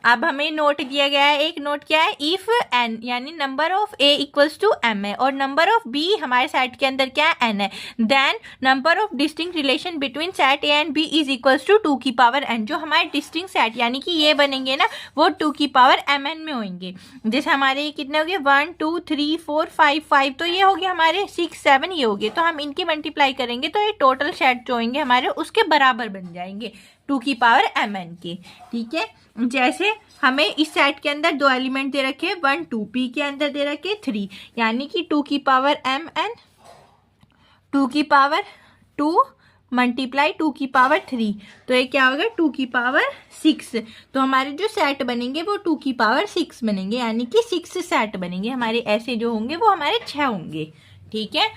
अब हमें नोट दिया गया है, एक नोट क्या है, इफ n यानी number of a equals to m है और नंबर ऑफ b हमारे सेट के अंदर क्या है, n है, then number of distinct relation between set a and b is equals to 2 की पावर n। जो हमारे डिस्टिंक्ट सेट यानी कि ये बनेंगे ना, वो 2 की पावर mn में होंगे। जैसे हमारे ये कितने हो गए 1 2 3 4 5 5, तो ये हो गया हमारे 6 7, ये हो गए। तो हम इनकी मल्टीप्लाई करेंगे तो ये टोटल सेट जो होंगे हमारे उसके बराबर बन जाएंगे 2 की पावर mn के, ठीक है। जैसे हमें इस सेट के अंदर 2 एलिमेंट दे रखे 1 2, p के अंदर दे रखे 3, यानी कि 2 की पावर mn, 2 की पावर 2 मल्टीप्लाई 2 की पावर 3, तो ये क्या होगा 2 की पावर 6। तो हमारे जो सेट बनेंगे वो 2 की पावर 6 बनेंगे, यानी कि 6 सेट बनेंगे हमारे। ऐसे जो होंगे वो हमारे 6 होंगे, ठीक है।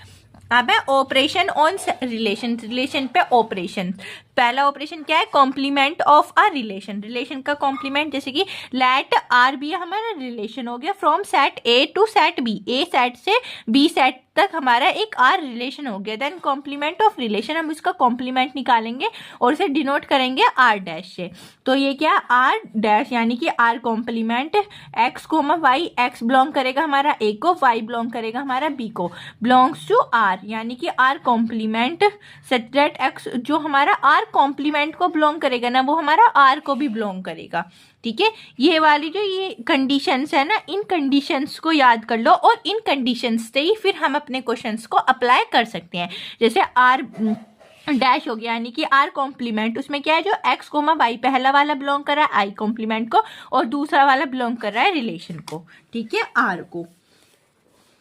अब है ऑपरेशन ऑन रिलेशन, रिलेशन पे ऑपरेशन। पहला ऑपरेशन क्या है, complement of a relation, relation का कॉम्प्लीमेंट। जैसे कि लेट आर बी हमारा रिलेशन हो गया from set A to set B, A set से बी सेट तक हमारा एक आर रिलेशन हो गया। देन कॉम्प्लीमेंट ऑफ रिलेशन, हम इसका कॉम्प्लीमेंट निकालेंगे और इसे डिनोट करेंगे आर डैश से। तो ये क्या आर डैश, यानी कि R complement X comma Y, X belong करेगा हमारा ए को, वाई बिलोंग करेगा हमारा बी को, बिलोंग्स टू आर, यानी कि R complement such that X जो हमारा आर कॉम्प्लीमेंट को बिलोंग करेगा ना, वो हमारा आर को भी बिलोंग करेगा, ठीक है। ये वाली जो ये कंडीशंस है ना, इन कंडीशंस को याद कर लो और इन कंडीशंस से ही फिर हम अपने क्वेश्चंस को अप्लाई कर सकते हैं। जैसे आर डैश हो गया, यानी कि आर कॉम्प्लीमेंट, उसमें क्या है जो एक्स कोमा वाई पहला वाला बिलोंग कर रहा है आई कॉम्प्लीमेंट को और दूसरा वाला बिलोंग कर रहा है रिलेशन को, ठीक है, आर को।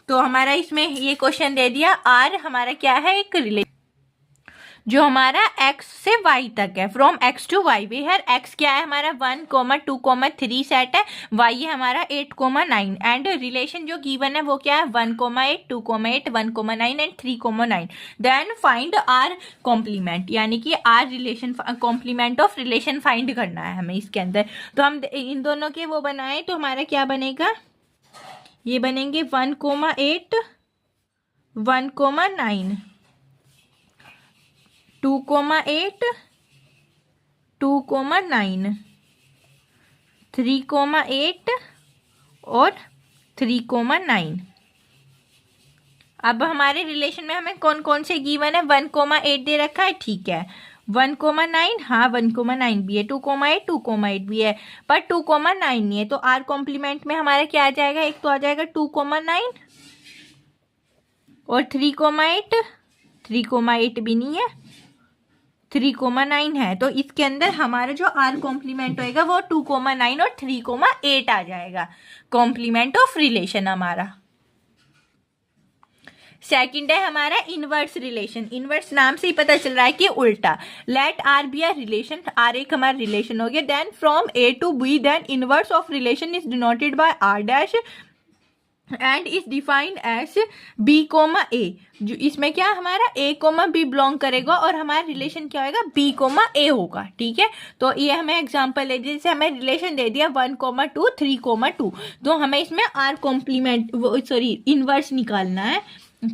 तो हमारा इसमें ये क्वेश्चन दे दिया, आर हमारा क्या है, एक रिलेशन जो हमारा x से y तक है, from x to y। Where x क्या है हमारा 1, 2, 3 सेट है, y है हमारा 8, 9, एंड रिलेशन जो गिवन है वो क्या है 1, 8, 2, 8, 1, 9 and 3, 9। Then find R complement, यानी कि R relation complement of relation find करना है हमें इसके अंदर। तो हम इन दोनों के वो बनाए तो हमारा क्या बनेगा, ये बनेंगे 1, 8, 1, 9, 2, 8, 2, 9, 3, 8 और 3, 9। अब हमारे रिलेशन में हमें कौन कौन से गिवन है, 1, 8 दे रखा है, ठीक है, 1, 9, हाँ 1, 9 भी है, 2, 8, 2, 8 भी है, पर 2, 9 नहीं है। तो आर कॉम्प्लीमेंट में हमारा क्या आ जाएगा, एक तो आ जाएगा 2, 9 और 3, 8, 3, 8 भी नहीं है, 3, 9 है। तो इसके अंदर हमारा जो आर कॉम्प्लीमेंट होएगा वो 2, 9 और 3, 8 आ जाएगा, कॉम्प्लीमेंट ऑफ रिलेशन हमारा। सेकंड है हमारा इनवर्स रिलेशन। इनवर्स नाम से ही पता चल रहा है कि उल्टा। Let R B R relation, R एक हमारा रिलेशन हो गया, then from A to B, then inverse of relation is denoted by R dash and is defined as B comma A, जो इसमें क्या हमारा ए कोमा बी बिलोंग करेगा और हमारा रिलेशन क्या होगा, बी कोमा ए होगा। ठीक है, तो ये हमें एग्जांपल है, जैसे हमें रिलेशन दे दिया 1,2 3,2, तो हमें इसमें आर कॉम्प्लीमेंट इनवर्स निकालना है।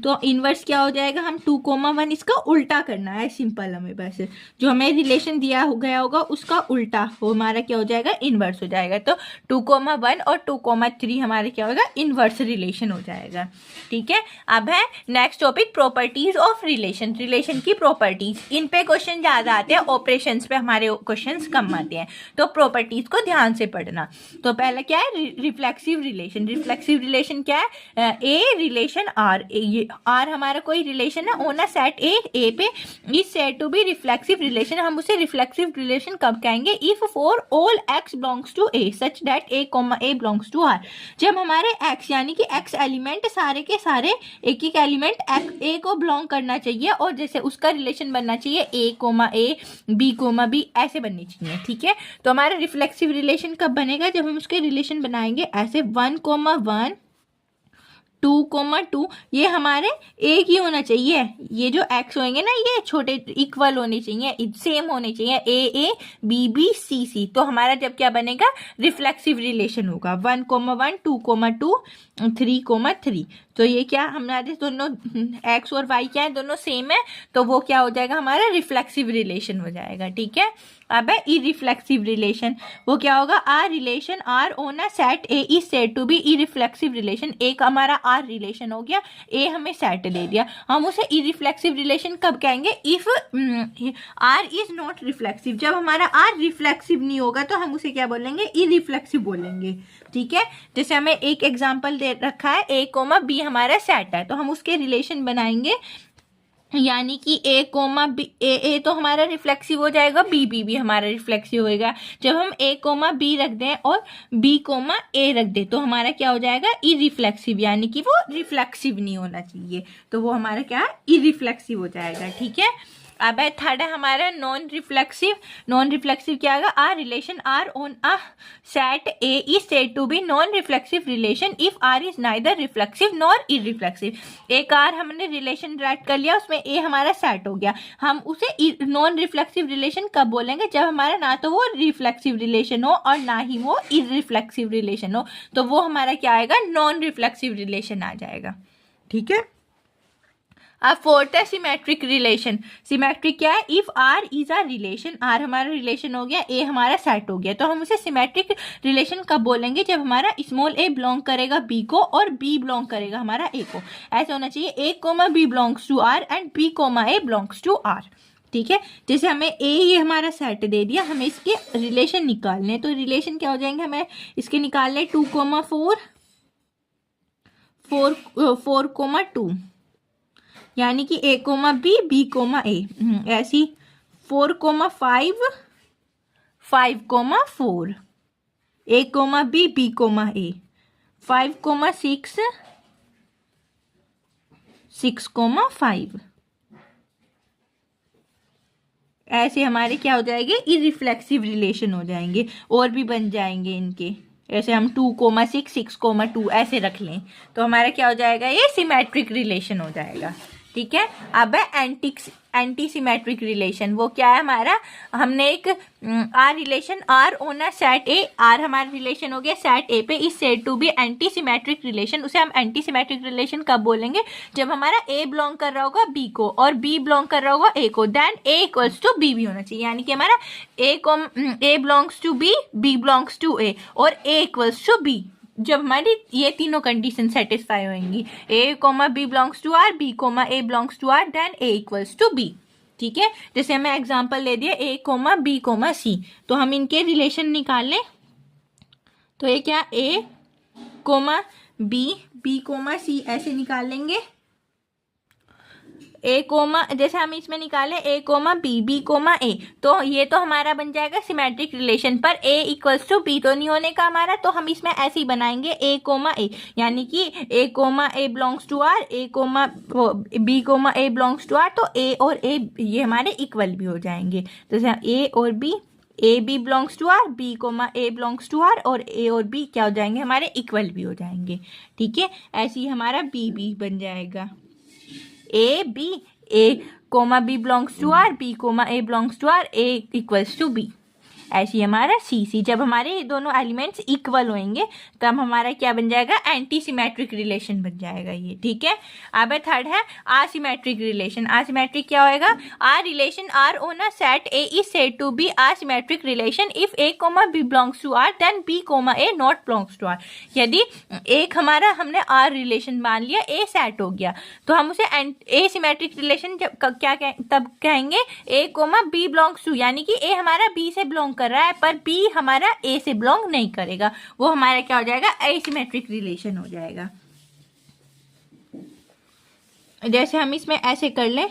तो इनवर्स क्या हो जाएगा, हम 2,1 इसका उल्टा करना है, सिंपल हमें बस जो हमें रिलेशन दिया हो गया होगा उसका उल्टा वो हमारा क्या हो जाएगा, इनवर्स हो जाएगा। तो 2,1 और 2,3 हमारा क्या होगा, इनवर्स रिलेशन हो जाएगा। ठीक है, अब है next topic properties of relation, relation की प्रॉपर्टीज। इन पे क्वेश्चन ज्यादा आते हैं, ऑपरेशंस पे हमारे क्वेश्चंस कम आते हैं, तो प्रॉपर्टीज को ध्यान से पढ़ना। तो पहला क्या है, रिफ्लेक्सिव रिलेशन। रिफ्लेक्सिव रिलेशन क्या है, ए रिलेशन आर, आर हमारा कोई रिलेशन है ओना सेट ए पे, इस set to be reflexive relation. हम उसे रिफ्लेक्सिव रिलेशन कब कहेंगे, if for all X belongs to A such that A comma A belongs to R. जब हमारे एक्स यानी कि एक्स एलिमेंट सारे के सारे एक एक एलिमेंट ए को बिलोंग करना चाहिए और जैसे उसका रिलेशन बनना चाहिए A comma A, B comma B, ऐसे बननी चाहिए। ठीक है, तो हमारा रिफ्लेक्सिव रिलेशन कब बनेगा, जब हम उसके रिलेशन बनाएंगे ऐसे 1,1 2,2, ये हमारे एक ही होना चाहिए। ये जो एक्स होंगे ना ये छोटे इक्वल होने चाहिए, सेम होने चाहिए, ए बी बी सी सी। तो हमारा जब क्या बनेगा, रिफ्लेक्सिव रिलेशन होगा 1,1 2,2 3,3। तो ये क्या हमारे दोनों एक्स और वाई क्या है, दोनों सेम है, तो वो क्या हो जाएगा, हमारा रिफ्लेक्सिव रिलेशन हो जाएगा। ठीक है, अब है इरिफ्लेक्सिव रिलेशन। वो क्या होगा, R relation R on a set A is said to be irreflexive relation. एक हमारा आर रिलेशन हो गया, ए हमें सेट दे दिया, हम उसे इरिफ्लेक्सिव रिलेशन कब कहेंगे, if R is not reflexive. जब हमारा आर रिफ्लेक्सिव नहीं होगा तो हम उसे क्या बोलेंगे, इरिफ्लेक्सिव बोलेंगे। ठीक है, जैसे हमें एक एग्जांपल दे रखा है, ए कोमा बी हमारा सेट है, तो हम उसके रिलेशन बनाएंगे, यानी कि ए कोमा बी, ए तो हमारा रिफ्लेक्सिव हो जाएगा, बी बी भी हमारा रिफ्लेक्सिव होएगा। जब हम ए कोमा बी रख दें और बी कोमा ए रख दें तो हमारा क्या हो जाएगा, इरिफ्लेक्सिव, यानी कि वो रिफ्लेक्सिव नहीं होना चाहिए, तो वो हमारा क्या है, इरिफ्लेक्सिव हो जाएगा। ठीक है, अब है थर्ड है हमारा नॉन रिफ्लेक्सिव। नॉन रिफ्लेक्सिव क्या होगा, R relation R on a set A is said to be non reflexive relation if R is neither reflexive nor irreflexive. एक आर हमने रिलेशन राइट कर लिया, उसमें ए हमारा सेट हो गया, हम उसे नॉन रिफ्लेक्सिव रिलेशन कब बोलेंगे, जब हमारा ना तो वो रिफ्लेक्सिव रिलेशन हो और ना ही वो इरिफ्लेक्सिव रिलेशन हो, तो वो हमारा क्या आएगा, नॉन रिफ्लेक्सिव रिलेशन आ जाएगा। ठीक है, अब फोर्थ है सिमेट्रिक रिलेशन। सिमेट्रिक क्या है, if R is a relation, R हमारा रिलेशन हो गया, ए हमारा सेट हो गया, तो हम उसे सिमेट्रिक रिलेशन कब बोलेंगे, जब हमारा स्मॉल ए बिलोंग करेगा बी को और बी बिलोंग करेगा हमारा ए को। ऐसा होना चाहिए, A comma B belongs to R and B comma A belongs to R. ठीक है, जैसे हमें ए ये हमारा सेट दे दिया, हमें इसके रिलेशन निकालने, तो रिलेशन क्या हो जाएंगे, हमें इसके निकालने 2,4 4,2, यानी कि A comma B B comma ए, ऐसी 4,5 5,4, ए कोमा बी बी कोमा ए, 5,6 6,5, ऐसे हमारे क्या हो जाएंगे, इरिफ्लेक्सिव रिलेशन हो जाएंगे। और भी बन जाएंगे इनके, ऐसे हम 2,6 6,2 ऐसे रख लें, तो हमारा क्या हो जाएगा, ये सिमेट्रिक रिलेशन हो जाएगा। ठीक है, अब है एंटी सिमेट्रिक रिलेशन। वो क्या है हमारा, हमने एक R relation R on a set A, R हमारा रिलेशन हो गया सेट ए पे, इस set to be anti symmetric relation. उसे हम एंटी सिमेट्रिक रिलेशन कब बोलेंगे, जब हमारा ए बिलोंग कर रहा होगा बी को और बी बिलोंग कर रहा होगा ए को, then A equals to B भी होना चाहिए, यानी कि हमारा A belongs to B belongs to A और ए इक्वल्स टू बी। जब हमारी ये तीनों कंडीशन सेटिस्फाई होंगी, A comma B belongs to R, B comma A belongs to R, then A equals to B. ठीक है, जैसे हमें एग्जांपल दे दिया A comma B comma C, तो हम इनके रिलेशन निकाल लें, तो ये क्या, A comma B B comma C ऐसे निकाल लेंगे। ए कोमा, जैसे हम इसमें निकाले A comma B B comma A, तो ये तो हमारा बन जाएगा सिमेट्रिक रिलेशन, पर ए इक्वल्स टू बी तो नहीं होने का हमारा, तो हम इसमें ऐसे ही बनाएंगे ए कोमा ए, यानी कि A comma A belongs to R, A comma B comma A belongs to R, तो ए और ए ये हमारे इक्वल भी हो जाएंगे, तो ए और B A B belongs to R, B comma A belongs to R, और ए और बी क्या हो जाएंगे हमारे इक्वल भी हो जाएंगे। ठीक है, ऐसे ही हमारा बी बी बन जाएगा A B, A comma B belongs to R, B comma A belongs to R, A equals to B. ऐसे ही हमारा सी सी, जब हमारे ये दोनों एलिमेंट्स इक्वल होंगे तब हमारा क्या बन जाएगा, एंटी सिमेट्रिक रिलेशन बन जाएगा ये। ठीक है, अब थर्ड है आसिमेट्रिक रिलेशन। आसिमेट्रिक क्या होएगा, R relation R on a set A is said to be asymmetric relation if A comma B belongs to R then B comma A not belongs to R. यदि एक हमारा हमने are relation मान लिया, ए set हो गया, तो हम उसे ए सिमेट्रिक रिलेशन तब कहेंगे ए कोमा बी बिलोंग्स टू, यानी कि ए हमारा बी से बिलोंग कर रहा है पर बी हमारा ए से बिलोंग नहीं करेगा, वो हमारा क्या हो जाएगा, एसिमेट्रिक रिलेशन हो जाएगा। जैसे हम इसमें ऐसे कर लें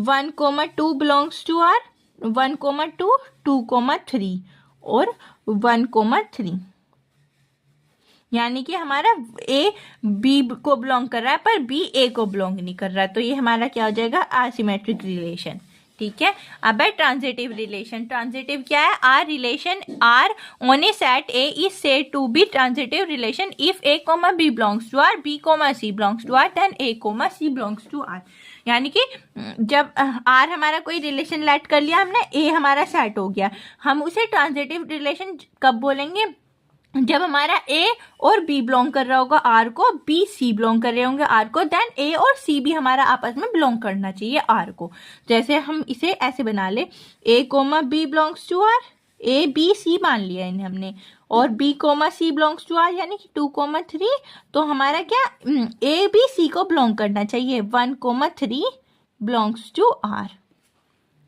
1,2 बिलोंग्स टू आर, 1,2, 2,3 और 1,3, यानी कि हमारा ए बी को बिलोंग कर रहा है पर बी ए को बिलोंग नहीं कर रहा है, तो ये हमारा क्या हो जाएगा, असिमेट्रिक रिलेशन। ठीक है, अब है ट्रांजिटिव रिलेशन। ट्रांजिटिव क्या है, R relation R on a set A is said to be transitive relation if A comma B belongs to R, B comma C belongs to R, then A comma C belongs to R. यानी कि जब are हमारा कोई relation let कर लिया हमने, ए हमारा set हो गया, हम उसे ट्रांजिटिव रिलेशन कब बोलेंगे, जब हमारा ए और बी बिलोंग कर रहा होगा आर को, बी सी बिलोंग कर रहे होंगे आर को, देन ए और सी भी हमारा आपस में बिलोंग करना चाहिए आर को। जैसे हम इसे ऐसे बना ले, A comma B belongs to R, A B C मान लिया इन्हें हमने, और B comma C belongs to R यानी कि 2,3, तो हमारा क्या ए बी सी को बिलोंग करना चाहिए, 1,3 बिलोंग्स टू आर।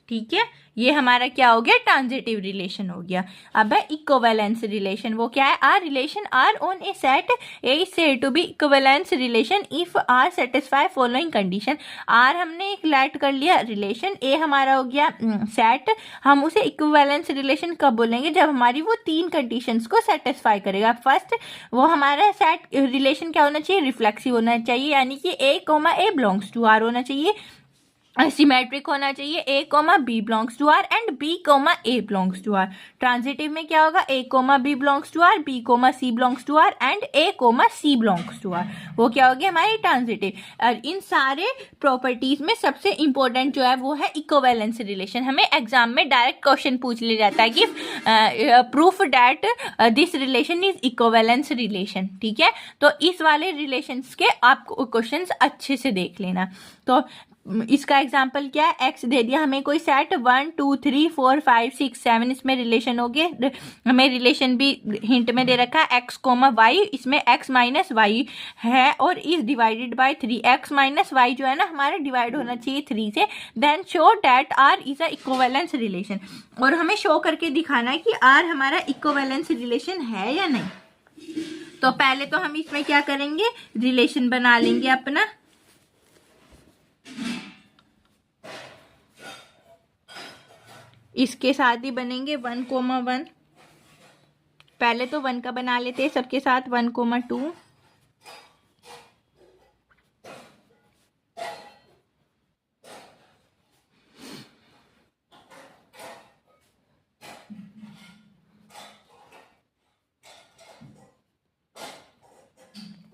ठीक है, ये हमारा क्या हो गया, ट्रांजिटिव रिलेशन हो गया। अब है इक्विवेलेंस रिलेशन। वो क्या है, R relation R on a set A is said to be equivalence relation if R satisfy following condition. R हमने एक लेट कर लिया रिलेशन, ए हमारा हो गया सेट, हम उसे इक्विवेलेंस रिलेशन कब बोलेंगे, जब हमारी वो 3 कंडीशंस को सेटिस्फाई करेगा। फर्स्ट, वो हमारा सेट रिलेशन क्या होना चाहिए, रिफ्लेक्सिव होना चाहिए, यानी कि A comma A belongs to R होना चाहिए, सिमेट्रिक होना चाहिए, A comma B belongs to R and B comma A belongs to R. Transitive में क्या होगा, A comma B belongs to R, B comma C belongs to R and A comma C belongs to R. वो क्या हो गया हमारी transitive. और इन सारे प्रॉपर्टीज में सबसे इंपॉर्टेंट जो है वो है इक्विवेलेंस रिलेशन। हमें एग्जाम में डायरेक्ट क्वेश्चन पूछ लिया जाता है कि proof that this relation is equivalence relation. ठीक है, तो इस वाले रिलेशंस के आप क्वेश्चन अच्छे से देख लेना। तो इसका एग्जाम्पल क्या है, एक्स दे दिया हमें कोई सेट 1 2 3 4 5 6 7, इसमें रिलेशन हो गए, हमें रिलेशन भी हिंट में दे रखा है एक्स कोमा वाई, इसमें एक्स माइनस वाई है और is divided by 3। X minus Y जो है ना हमारा डिवाइड होना चाहिए 3 से, then show that R is a equivalence relation. और हमें शो करके दिखाना है कि आर हमारा इक्विवेलेंस रिलेशन है या नहीं। तो पहले तो हम इसमें क्या करेंगे, रिलेशन बना लेंगे अपना। इसके साथ ही बनेंगे 1,1, पहले तो 1 का बना लेते हैं सबके साथ, 1,2,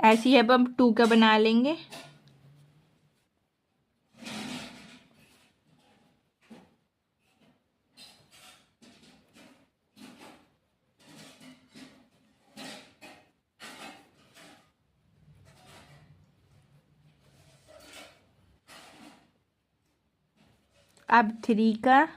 ऐसी है, अब हम 2 का बना लेंगे। अब 3 का,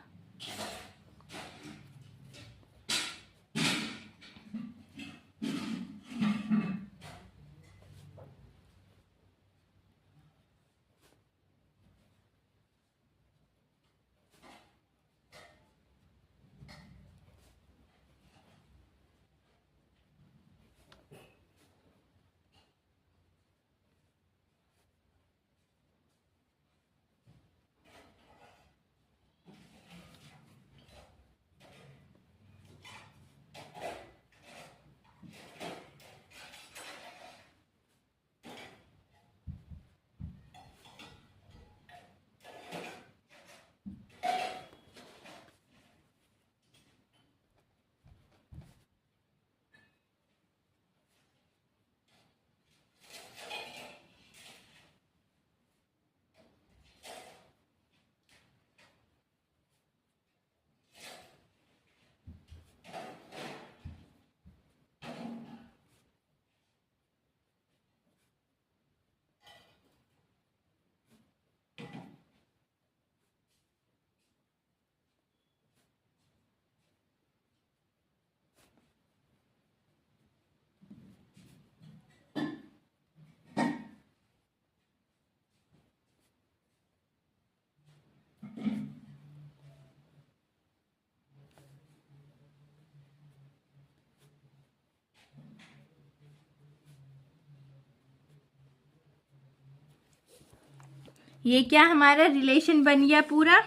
ये क्या हमारा रिलेशन बन गया पूरा,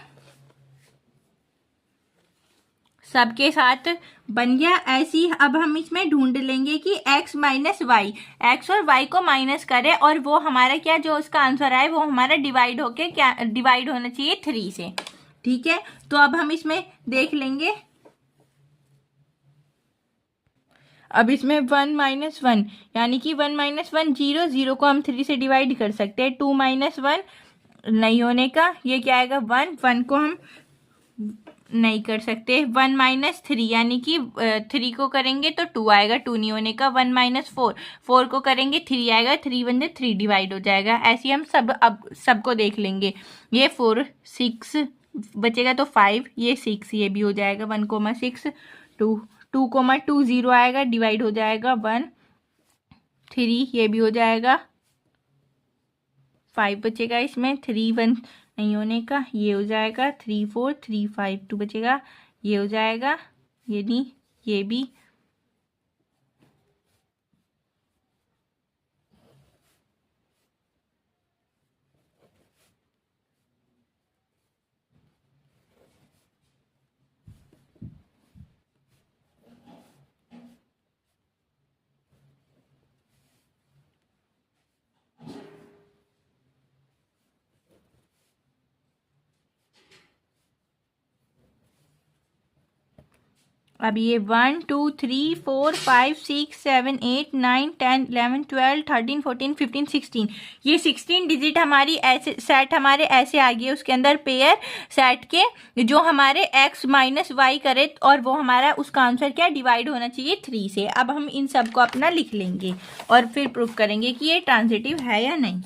सबके साथ बन गया। ऐसे ही अब हम इसमें ढूंढ लेंगे कि x माइनस वाई, एक्स और y को माइनस करें और वो हमारा क्या, जो उसका आंसर आए वो हमारा डिवाइड होके क्या डिवाइड होना चाहिए 3 से। ठीक है, तो अब हम इसमें देख लेंगे। अब इसमें 1 माइनस 1 यानी कि 1 माइनस 1 0, 0 को हम 3 से डिवाइड कर सकते हैं। 2 माइनस 1 नहीं होने का, ये क्या आएगा 1, 1 को हम नहीं कर सकते। 1 माइनस 3 यानी कि 3 को करेंगे तो 2 आएगा, 2 नहीं होने का। 1 माइनस 4, 4 को करेंगे 3 आएगा, 3 1 3 डिवाइड हो जाएगा। ऐसे हम अब सबको देख लेंगे। ये 4 6 बचेगा तो 5, ये 6, ये भी हो जाएगा 1,6। 2 2,2 0 आएगा, डिवाइड हो जाएगा 1 3, ये भी हो जाएगा। 5 बचेगा इसमें, 3 1 नहीं होने का, ये हो जाएगा। 3 4 3 5 2 बचेगा, ये हो जाएगा। ये नहीं, ये भी। अब ये 1 2 3 4 5 6 7 8 9 10 11 12 13 14 15 16, ये 16 डिजिट हमारी ऐसे सेट हमारे ऐसे आ गए। उसके अंदर पेयर सेट के जो हमारे x माइनस वाई करे और वो हमारा उसका आंसर क्या डिवाइड होना चाहिए 3 से। अब हम इन सबको अपना लिख लेंगे और फिर प्रूफ करेंगे कि ये ट्रांजिटिव है या नहीं।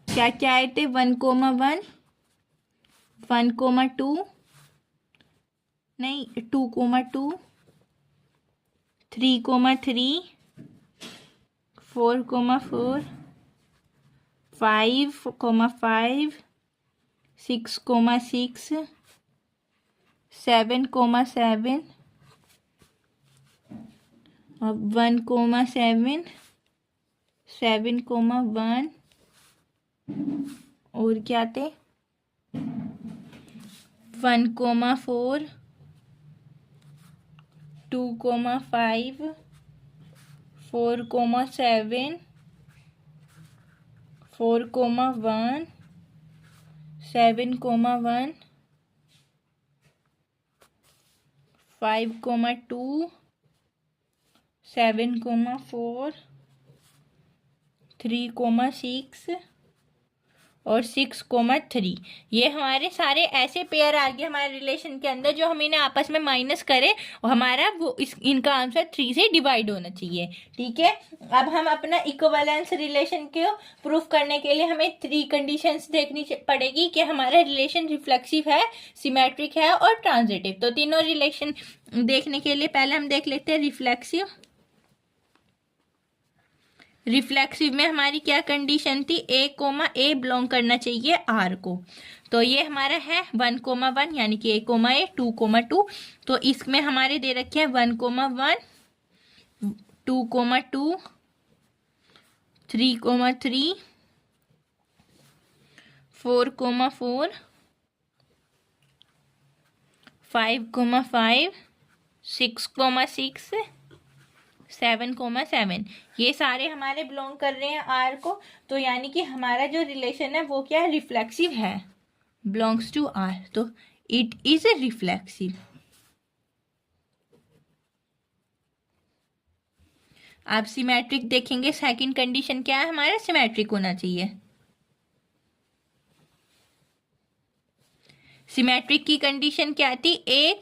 क्या क्या आए थे, 1,1 1,2 नहीं 2,2 3,3 4,4 5,5 6,6 7,7 अब 1,7 7,1 और क्या थे 1,4 2,5 4,7 4,1 7,1 5,2 7,4 3,6 और 6,3, ये हमारे सारे ऐसे पेयर आ गए हमारे रिलेशन के अंदर जो हम इन्हें आपस में माइनस करें और हमारा वो इनका आंसर 3 से डिवाइड होना चाहिए। ठीक है, अब हम अपना इक्विवेलेंस रिलेशन को प्रूफ करने के लिए हमें 3 कंडीशंस देखनी पड़ेगी कि हमारा रिलेशन रिफ्लेक्सिव है, सिमेट्रिक है और ट्रांजिटिव। तो तीनों रिलेशन देखने के लिए पहले हम देख लेते हैं रिफ्लेक्सिव। रिफ्लेक्सिव में हमारी क्या कंडीशन थी, a बिलोंग करना चाहिए r को। तो ये हमारा है 1,1 यानी कि a 2,2। तो इसमें हमारे दे रखे हैं 1,1 2,2 3,3 4,4 5,5 6,6 7,7, ये सारे हमारे बिलोंग कर रहे हैं आर को। तो यानी कि हमारा जो रिलेशन है वो क्या है, रिफ्लेक्सिव है, बिलोंग्स टू आर। तो इट इज रिफ्लेक्सिव। आप सिमेट्रिक देखेंगे, सेकंड कंडीशन क्या है हमारा, सिमेट्रिक होना चाहिए। सिमेट्रिक की कंडीशन क्या थी, a,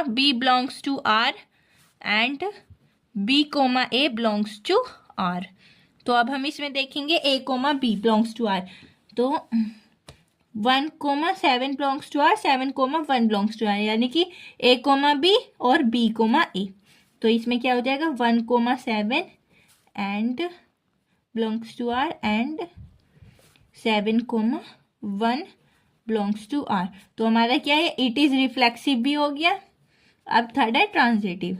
b belongs to R and b, a belongs to r। तो अब हम इसमें देखेंगे a, b belongs to r। तो 1,7 belongs to r 7,1 belongs to r, यानी कि a, b और b, a। तो इसमें क्या हो जाएगा 1,7 and belongs to r and 7,1 belongs to r। तो हमारा क्या है, इट इज रिफ्लेक्सिव भी हो गया अब थर्ड है ट्रांजिटिव।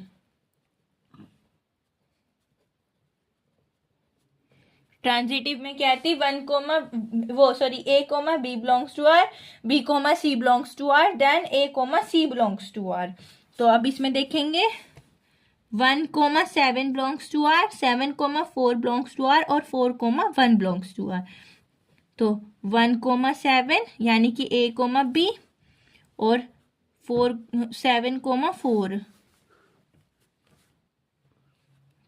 ट्रांजिटिव में क्या आती है, A comma B belongs to R, B comma C belongs to R, then A comma C belongs to R. तो अब इसमें देखेंगे 1,7 belongs to R, 7,4 belongs to R और 4,1 बिलोंग्स टू आर। तो 1,7 यानी कि ए कोमा बी और 7,4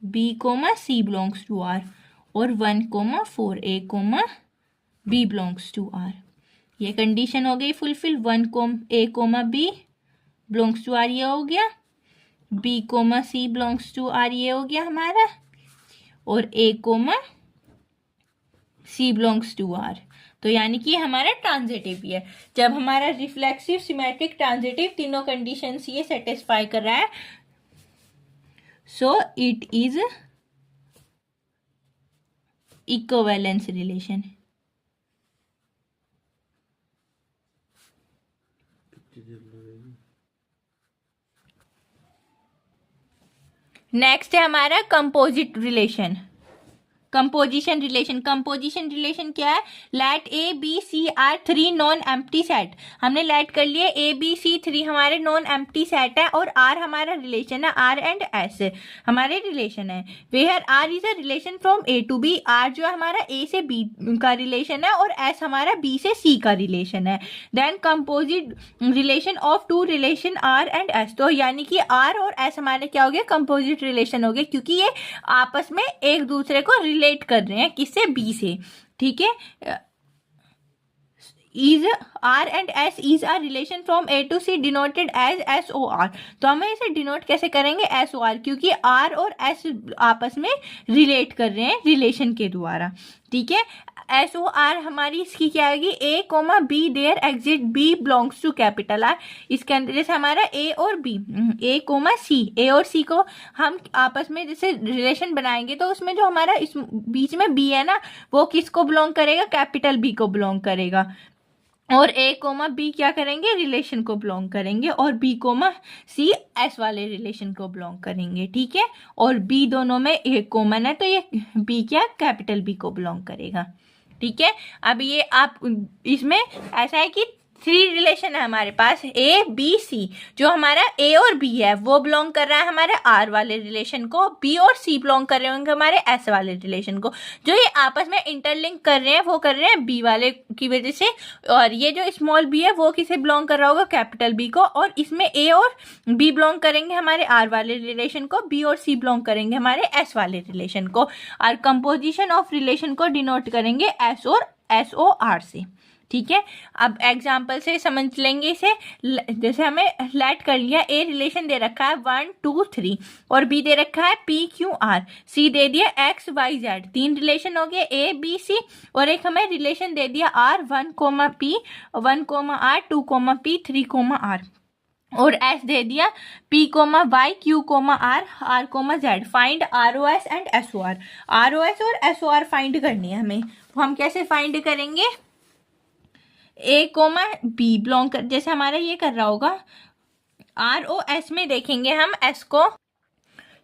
B comma C belongs to R और 1,4 A comma B belongs to R. ये कंडीशन हो गई fulfil. A comma B belongs to R ये हो गया, B comma C belongs to R ये हो गया हमारा, और A comma C belongs to R. तो यानी कि हमारा ट्रांजिटिव भी है। जब हमारा रिफ्लेक्सिव, सिमेट्रिक, ट्रांजिटिव तीनों कंडीशंस ये सेटिस्फाई कर रहा है, so it is equivalence relation. Next है हमारा composite relation, composition relation. Composition relation क्या है, let A B C are 3 non empty set. हमने लेट कर लिए ए बी सी 3 हमारे नॉन एम्प्टी सेट है और आर हमारा रिलेशन है, आर एंड एस हमारे रिलेशन है। Where R is a relation from A to B, R जो है हमारा ए से बी का रिलेशन है और एस हमारा बी से सी का रिलेशन है। Then composite relation of two relation R and S. तो यानी कि आर और एस हमारे क्या हो गए, कंपोजिट रिलेशन हो गए, क्योंकि ये आपस में एक दूसरे को रिलेट कर रहे हैं, किससे, बी से। ठीक है, is R and S is a relation from A to C denoted as S O R. तो हम इसे डिनोट कैसे करेंगे, एस ओ आर, क्योंकि आर और एस आपस में रिलेट कर रहे हैं रिलेशन के द्वारा। ठीक है, एस ओ आर हमारी इसकी क्या आएगी, A comma B there exit B belongs to capital R. इसके अंदर जैसे हमारा ए और बी, ए कोमा सी, ए और सी को हम आपस में जैसे रिलेशन बनाएंगे तो उसमें जो हमारा इस बीच में बी है ना, वो किसको बिलोंग करेगा, कैपिटल बी को बिलोंग करेगा। और ए कोमा बी क्या करेंगे, रिलेशन को बिलोंग करेंगे, और बी कोमा सी एस वाले रिलेशन को बिलोंग करेंगे। ठीक है, और बी दोनों में ए कॉमन है तो ये बी क्या, कैपिटल बी को बिलोंग करेगा। ठीक है, अब ये आप इसमें ऐसा है कि 3 रिलेशन है हमारे पास, ए बी सी। जो हमारा ए और बी है वो बिलोंग कर रहा है हमारे आर वाले रिलेशन को, बी और सी बिलोंग कर रहे होंगे हमारे एस वाले रिलेशन को। जो ये आपस में इंटरलिंक कर रहे हैं वो कर रहे हैं बी वाले की वजह से, और ये जो स्मॉल बी है वो किसे बिलोंग कर रहा होगा, कैपिटल बी को। और इसमें ए और बी बिलोंग करेंगे हमारे आर वाले रिलेशन को, बी और सी बिलोंग करेंगे हमारे एस वाले रिलेशन को, और कंपोजिशन ऑफ रिलेशन को डिनोट करेंगे एस और एस ओ आर से। ठीक है, अब एग्जाम्पल से समझ लेंगे इसे। जैसे हमें लेट कर लिया, ए रिलेशन दे रखा है 1 2 3 और बी दे रखा है पी क्यू आर, सी दे दिया एक्स वाई जेड। 3 रिलेशन हो गए ए बी सी, और एक हमें रिलेशन दे दिया R 1 comma P, 1 comma R, 2 comma P, 3 comma R, और एस दे दिया P comma Y, Q comma R comma Z. Find R O S and S O R O S और एस ओ आर फाइंड करनी है हमें। तो हम कैसे फाइंड करेंगे, ए कोमा बी बिलोंग कर, जैसे हमारा ये कर रहा होगा आर ओ एस में देखेंगे हम एस को,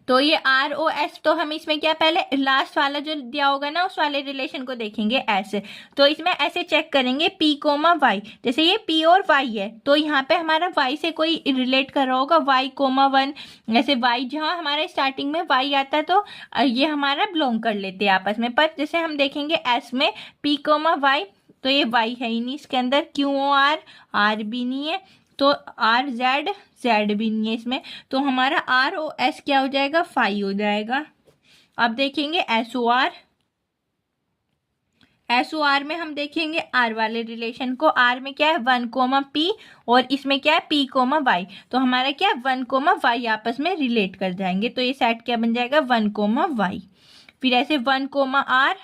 तो ये आर ओ एस, तो हम इसमें क्या पहले लास्ट वाला जो दिया होगा ना उस वाले रिलेशन को देखेंगे एस। तो इसमें ऐसे चेक करेंगे पी कोमा वाई, जैसे ये पी और वाई है तो यहाँ पे हमारा वाई से कोई रिलेट कर रहा होगा, वाई कोमा 1, जैसे वाई जहाँ हमारा स्टार्टिंग में वाई आता है तो ये हमारा बिलोंग कर लेते हैं आपस में। पर जैसे हम देखेंगे एस में पी कोमा वाई, तो ये वाई है ही नहीं इसके अंदर, क्यू ओ आर भी नहीं है, तो आर जेड भी नहीं है इसमें, तो हमारा आर ओ एस क्या हो जाएगा, फाई हो जाएगा। अब देखेंगे एस ओ आर में हम देखेंगे आर वाले रिलेशन को, आर में क्या है 1 कोमा पी और इसमें क्या है पी कोमा वाई, तो हमारा क्या है 1 कोमा वाई आपस में रिलेट कर जाएंगे, तो ये सेट क्या बन जाएगा 1 कोमा वाई। फिर ऐसे 1 कोमा आर,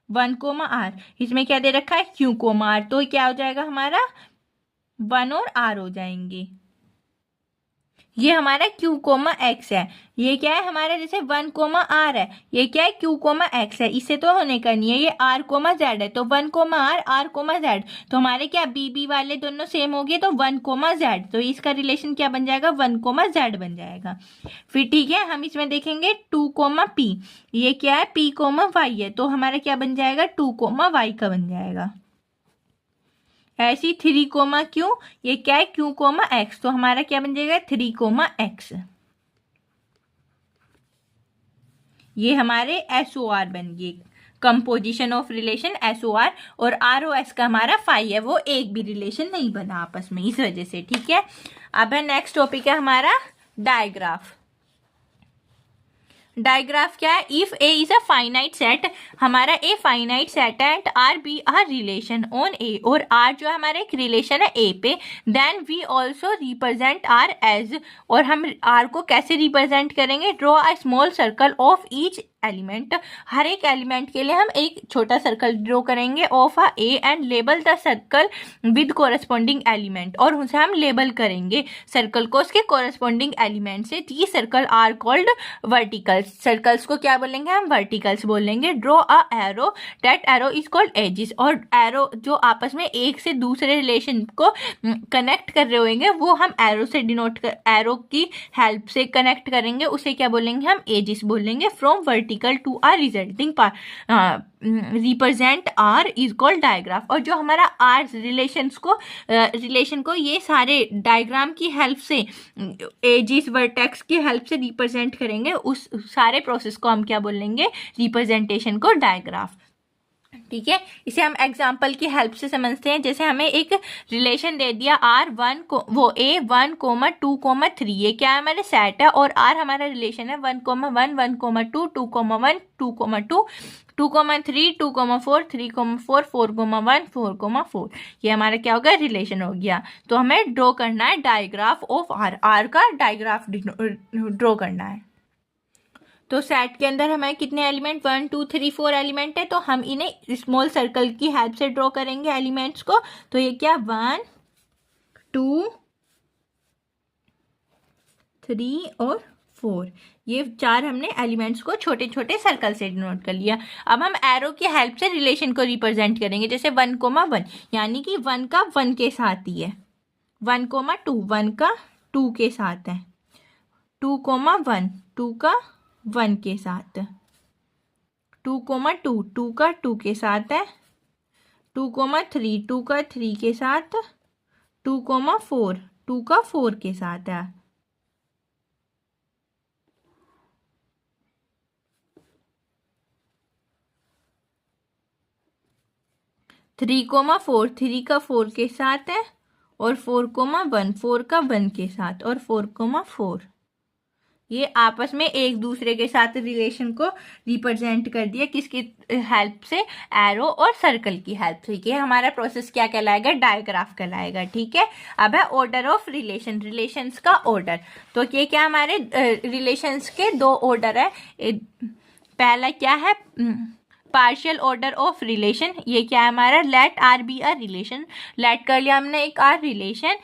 1 कोमा आर, इसमें क्या दे रखा है क्यू कोमा आर, तो क्या हो जाएगा हमारा 1 और आर हो जाएंगे। ये हमारा Q कोमा एक्स है, ये क्या है हमारा जैसे 1 कोमा आर है, ये क्या है Q कोमा एक्स है, इससे तो होने का नहीं है। ये R कोमा जेड है तो 1 comma R, R comma Z, तो हमारे क्या बी वाले दोनों सेम हो गए तो 1 कोमा जेड, तो इसका रिलेशन क्या बन जाएगा 1 कोमा जेड बन जाएगा। फिर ठीक है, हम इसमें देखेंगे 2 कोमा पी, ये क्या है P कोमा वाई है, तो हमारा क्या बन जाएगा 2 कोमा वाई का बन जाएगा। ऐसी 3 कोमा क्यू, ये क्या है Q कोमा एक्स, तो हमारा क्या बन जाएगा 3 कोमा एक्स। ये हमारे SOR बन गए, कंपोजिशन ऑफ रिलेशन SOR, और ROS का हमारा फाई है, वो एक भी रिलेशन नहीं बना आपस में इस वजह से। ठीक है, अब है नेक्स्ट टॉपिक है हमारा डायग्राफ। डायग्राफ क्या है, if A is a finite set, हमारा ए फाइनाइट सेट है and R B R relation on A, और आर जो है हमारा एक रिलेशन है ए पे, then we also represent R as, और हम आर को कैसे रिप्रेजेंट करेंगे, draw a small circle of each element, हर एक एलिमेंट के लिए हम एक छोटा सर्कल ड्रॉ करेंगे of a A and label the circle with corresponding element, और उसे हम लेबल करेंगे सर्कल को उसके कोरस्पॉन्डिंग एलिमेंट से। The circle are called verticals, circles को क्या बोलेंगे हम वर्टिकल्स बोलेंगे। Draw a arrow, that arrow is called edges, और एरो जो आपस में एक से दूसरे रिलेशन को कनेक्ट कर रहे होंगे वो हम एरो से डिनोट कर, एरो की हेल्प से कनेक्ट करेंगे, उसे क्या बोलेंगे हम एजिस बोलेंगे। From vertical to R resulting represent R is called digraph, और जो हमारा आर रिलेशन को ये सारे डायग्राम की हेल्प से, एजिस वर्टेक्स की हेल्प से रिप्रेजेंट करेंगे, उस सारे प्रोसेस को हम क्या बोलेंगे रिप्रेजेंटेशन को डायग्राफ। ठीक है, इसे हम एग्जाम्पल की हेल्प से समझते हैं। जैसे हमें एक रिलेशन दे दिया R1 को, वो A 1,2,3, ये क्या है हमारे सेट है, और R हमारा रिलेशन है 1,1 1,2 2,1 2,2 2,3 2,4 3,4 4,1 4,4, ये हमारा क्या होगा रिलेशन हो गया। तो हमें ड्रॉ करना है डायग्राफ ऑफ R का डायग्राफ ड्रॉ करना है। तो सेट के अंदर हमें कितने एलिमेंट 1 2 3 4 एलिमेंट है, तो हम इन्हें स्मॉल सर्कल की हेल्प से ड्रॉ करेंगे एलिमेंट्स को। तो ये क्या 1 2 3 और 4, ये 4 हमने एलिमेंट्स को छोटे छोटे सर्कल से डिनोट कर लिया। अब हम एरो की हेल्प से रिलेशन को रिप्रेजेंट करेंगे, जैसे 1,1 यानी कि 1 का 1 के साथ ही है, 1,2 1 का 2 के साथ है, 2,1 2 का 1 के साथ, 2,2 2 का 2 के साथ है, 2,3 2 का 3 के साथ, 2,4 2 का 4 के साथ है। थ्री कोमा 4 3 का 4 के साथ है, और 4,1 4 का 1 के साथ, और 4,4, ये आपस में एक दूसरे के साथ रिलेशन को रिप्रेजेंट कर दिया, किसकी हेल्प से, एरो और सर्कल की हेल्प से। ये हमारा प्रोसेस क्या कहलाएगा डायग्राफ कहलाएगा। ठीक है, अब है ऑर्डर ऑफ रिलेशन, रिलेशंस का ऑर्डर। तो ये क्या हमारे रिलेशंस के 2 ऑर्डर है। पहला क्या है पार्शियल ऑर्डर ऑफ रिलेशन, ये क्या है हमारा let R be a relation, let कर लिया हमने एक R relation,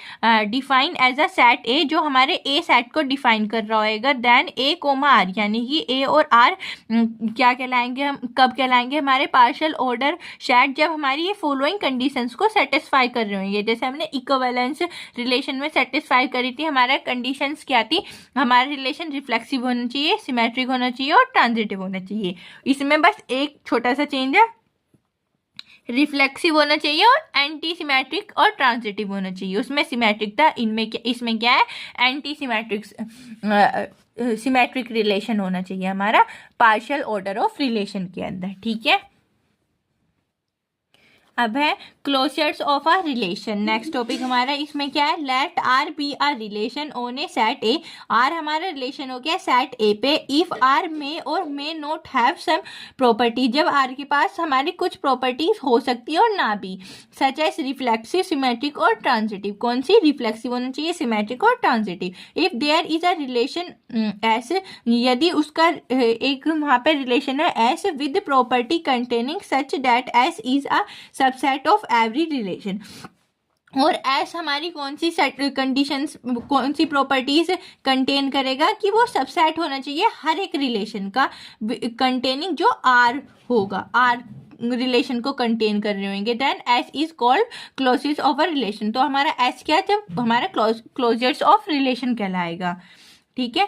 define as a set A, जो हमारे ए सेट को डिफाइन कर रहा होगा। देन ए कोमा आर, यानी कि ए और आर क्या कहलाएंगे हम, कब कहलाएंगे हमारे पार्शियल ऑर्डर सेट, जब हमारी ये फॉलोइंग कंडीशंस को सेटिस्फाई कर रहे होंगे। जैसे हमने इक्विवेलेंस रिलेशन में सेटिस्फाई करी थी, हमारा कंडीशंस क्या थी, हमारा रिलेशन रिफ्लेक्सिव होना चाहिए, सिमेट्रिक होना चाहिए और ट्रांजिटिव होना चाहिए। इसमें बस एक छोटा सा चेंज है, रिफ्लेक्सिव होना चाहिए और एंटी सिमेट्रिक और ट्रांजिटिव होना चाहिए। उसमें सिमेट्रिक था, इसमें क्या है एंटी सिमेट्रिक रिलेशन होना चाहिए हमारा पार्शियल ऑर्डर ऑफ रिलेशन के अंदर। ठीक है, अब है closures of a relation. Next topic हमारा इसमें क्या है, let R be a relation on a set A, R हमारा रिलेशन हो गया सेट ए पे। If R may or may not have some property, जब आर के पास हमारी कुछ प्रॉपर्टीज हो सकती है और ना भी, सच एज रिफ्लेक्सिव सिमेट्रिक और ट्रांजिटिव। कौन सी, रिफ्लेक्सिव होना चाहिए, सिमेट्रिक और transitive. If there is a relation S, यदि उसका एक वहाँ पे रिलेशन है S with property containing such that S is a subset of every relation, और एस हमारी कौन सी कंडीशंस, कौन सी प्रॉपर्टीज कंटेन करेगा कि वो सबसेट होना चाहिए हर एक रिलेशन का कंटेनिंग जो आर होगा, आर रिलेशन को कंटेन कर रहे होंगे, then S is called closures of a relation. तो हमारा एस क्या, जब हमारा क्लोजर्स ऑफ रिलेशन कहलाएगा। ठीक है,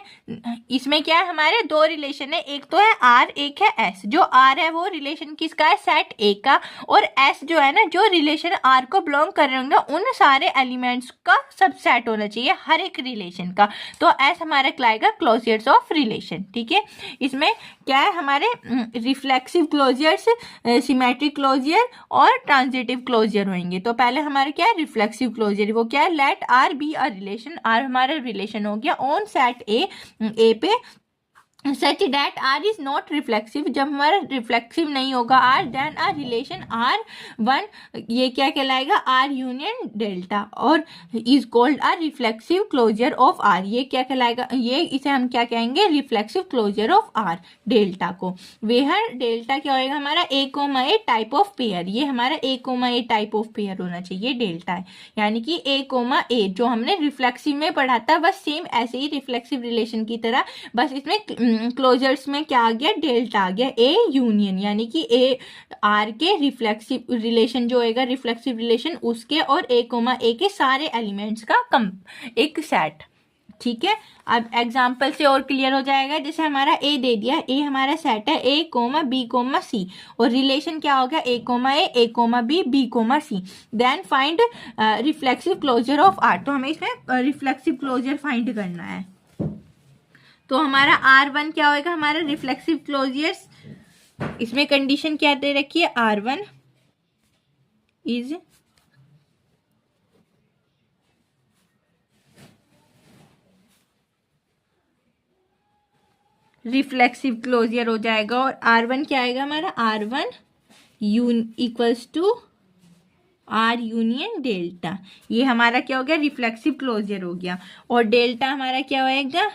इसमें क्या है, हमारे दो रिलेशन है, एक तो है आर, एक है एस। जो आर है वो रिलेशन किसका है, सेट ए का, और एस जो है ना, जो रिलेशन आर को बिलोंग कर रहे होंगे उन सारे एलिमेंट्स का सबसेट होना चाहिए हर एक रिलेशन का। तो एस हमारा कहलाएगा क्लोजर्स ऑफ रिलेशन। ठीक है, इसमें क्या है, हमारे रिफ्लेक्सिव क्लोजर्स, सिमेट्रिक क्लोजर और ट्रांजिटिव क्लोजर होंगे। तो पहले हमारे क्या है, रिफ्लेक्सिव क्लोजर, वो क्या है, let R be a relation, R हमारा रिलेशन हो गया ऑन सेट ए पे, such that R is not reflexive, जब हमारा रिफ्लेक्सिव नहीं होगा R, then R relation R one, ये क्या कहलाएगा, आर यूनियन डेल्टा, और is called R reflexive closure of R, ये क्या कहलाएगा, ये इसे हम क्या कहेंगे, reflexive closure of R delta को। वेयर डेल्टा क्या होएगा हमारा, A comma A type of pair, ये हमारा A comma A type of pair होना चाहिए डेल्टा है, यानी कि ए कोमा ए जो हमने रिफ्लेक्सिव में पढ़ा था, बस सेम ऐसे ही रिफ्लेक्सिव रिलेशन की तरह, बस इसमें क्लोजर्स में क्या आ गया, डेल्टा आ गया, ए यूनियन, यानी कि ए आर के रिफ्लेक्सिव रिलेशन जो होएगा, रिफ्लेक्सिव रिलेशन उसके और ए कोमा ए के सारे एलिमेंट्स का एक सेट। ठीक है, अब एग्जाम्पल से और क्लियर हो जाएगा। जैसे हमारा ए दे दिया, ए हमारा सेट है A comma B comma C, और रिलेशन क्या हो गया, A comma B, B comma C, then find reflexive closure of R. तो हमें इसमें रिफ्लेक्सिव क्लोजर फाइंड करना है। तो हमारा R1 क्या होएगा, हमारा रिफ्लेक्सिव क्लोजर्स, इसमें कंडीशन क्या दे रखी है, R1 इज रिफ्लेक्सिव क्लोजर हो जाएगा, और R1 क्या आएगा हमारा, R1 equals to R union delta, ये हमारा क्या हो गया, रिफ्लेक्सिव क्लोजर हो गया। और डेल्टा हमारा क्या होएगा,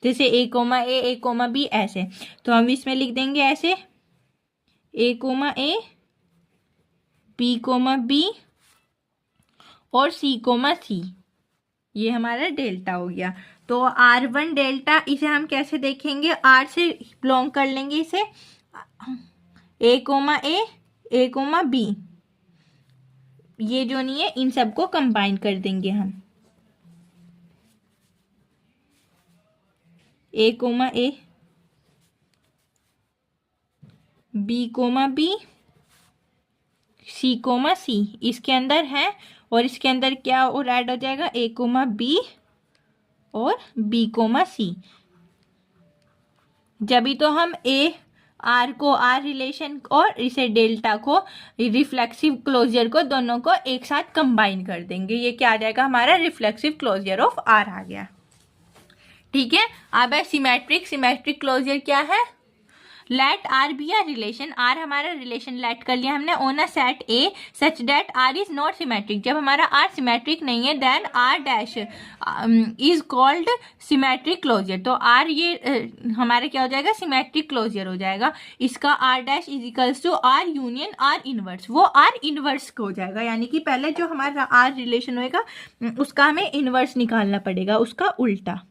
जैसे ए कोमा बी ऐसे, तो हम इसमें लिख देंगे ऐसे, ए कोमा ए, बी कोमा बी और सी कोमा सी, ये हमारा डेल्टा हो गया। तो R1 डेल्टा, इसे हम कैसे देखेंगे, आर से बिलोंग कर लेंगे इसे, ए कोमा बी, ये जो नहीं है इन सबको कंबाइन कर देंगे हम, ए कोमा ए, B comma B, C comma C, इसके अंदर है, और इसके अंदर क्या और ऐड हो जाएगा, ए कोमा बी और बी कोमा सी। जब भी तो हम ए आर को, आर रिलेशन और इसे डेल्टा को, रिफ्लेक्सिव क्लोजर को, दोनों को एक साथ कंबाइन कर देंगे, ये क्या आ जाएगा हमारा, रिफ्लेक्सिव क्लोजर ऑफ आर आ गया। ठीक है, अब है सिमेट्रिक क्लोजर क्या है, let R be a relation, R हमारा रिलेशन लेट कर लिया हमने on a set A such that R is not symmetric, जब हमारा आर सिमेट्रिक नहीं है, then R dash is called symmetric closure. तो आर ये हमारा क्या हो जाएगा, सिमेट्रिक क्लोजर हो जाएगा, इसका R dash is equals to R union R inverse, वो आर इनवर्स हो जाएगा, यानी कि पहले जो हमारा आर रिलेशन होएगा उसका हमें इनवर्स निकालना पड़ेगा, उसका उल्टा।